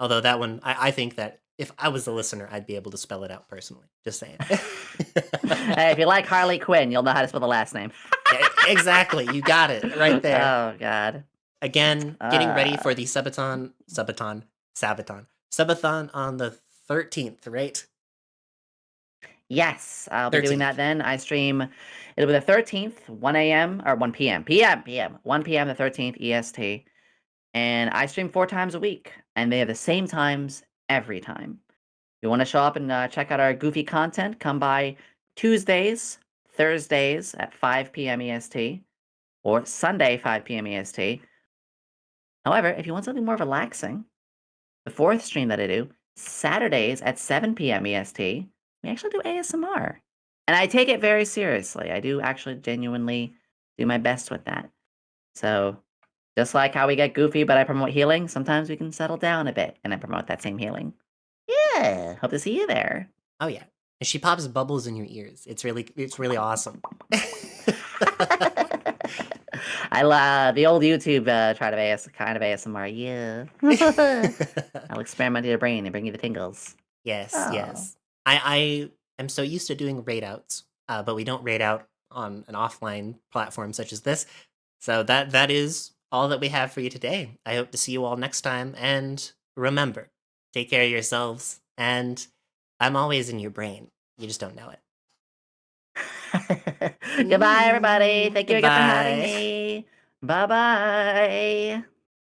[SPEAKER 1] Although that one, I think that if I was a listener, I'd be able to spell it out personally. Just saying.
[SPEAKER 2] Hey, if you like Harley Quinn, you'll know how to spell the last name.
[SPEAKER 1] Yeah, exactly. You got it right there.
[SPEAKER 2] Oh God.
[SPEAKER 1] Again, getting ready
[SPEAKER 2] Uh,
[SPEAKER 1] for the Subathon on the 13th, right?
[SPEAKER 2] yes, I'll be doing
[SPEAKER 1] 13th.
[SPEAKER 2] that then. I stream. It'll be the 13th, 1 a.m. or 1 p.m. 1 p.m. the 13th EST, and I stream 4 times a week, and they have the same times every time. You want to show up and check out our goofy content? Come by Tuesdays, Thursdays at 5 p.m. EST, or Sunday 5 p.m. EST. However, if you want something more relaxing, the fourth stream that I do, Saturdays at 7 p.m. EST, we actually do ASMR. And I take it very seriously. I do actually genuinely do my best with that. So, just like how we get goofy, but I promote healing, sometimes we can settle down a bit and I promote that same healing. Yeah, hope to see you there.
[SPEAKER 1] Oh yeah. And she pops bubbles in your ears. It's really awesome.
[SPEAKER 2] I love the old YouTube try to kind of ASMR. Yeah. I'll experiment in your brain and bring you the tingles.
[SPEAKER 1] Yes,
[SPEAKER 2] Oh.
[SPEAKER 1] yes. I am so used to doing raid outs, but we don't raid out on an offline platform such as this. So that is all that we have for you today. I hope to see you all next time. And remember, take care of yourselves. And I'm always in your brain. You just don't know it.
[SPEAKER 2] Goodbye, everybody.
[SPEAKER 1] Mm,
[SPEAKER 2] Thank you again for having
[SPEAKER 1] goodbye.
[SPEAKER 2] me. Bye bye.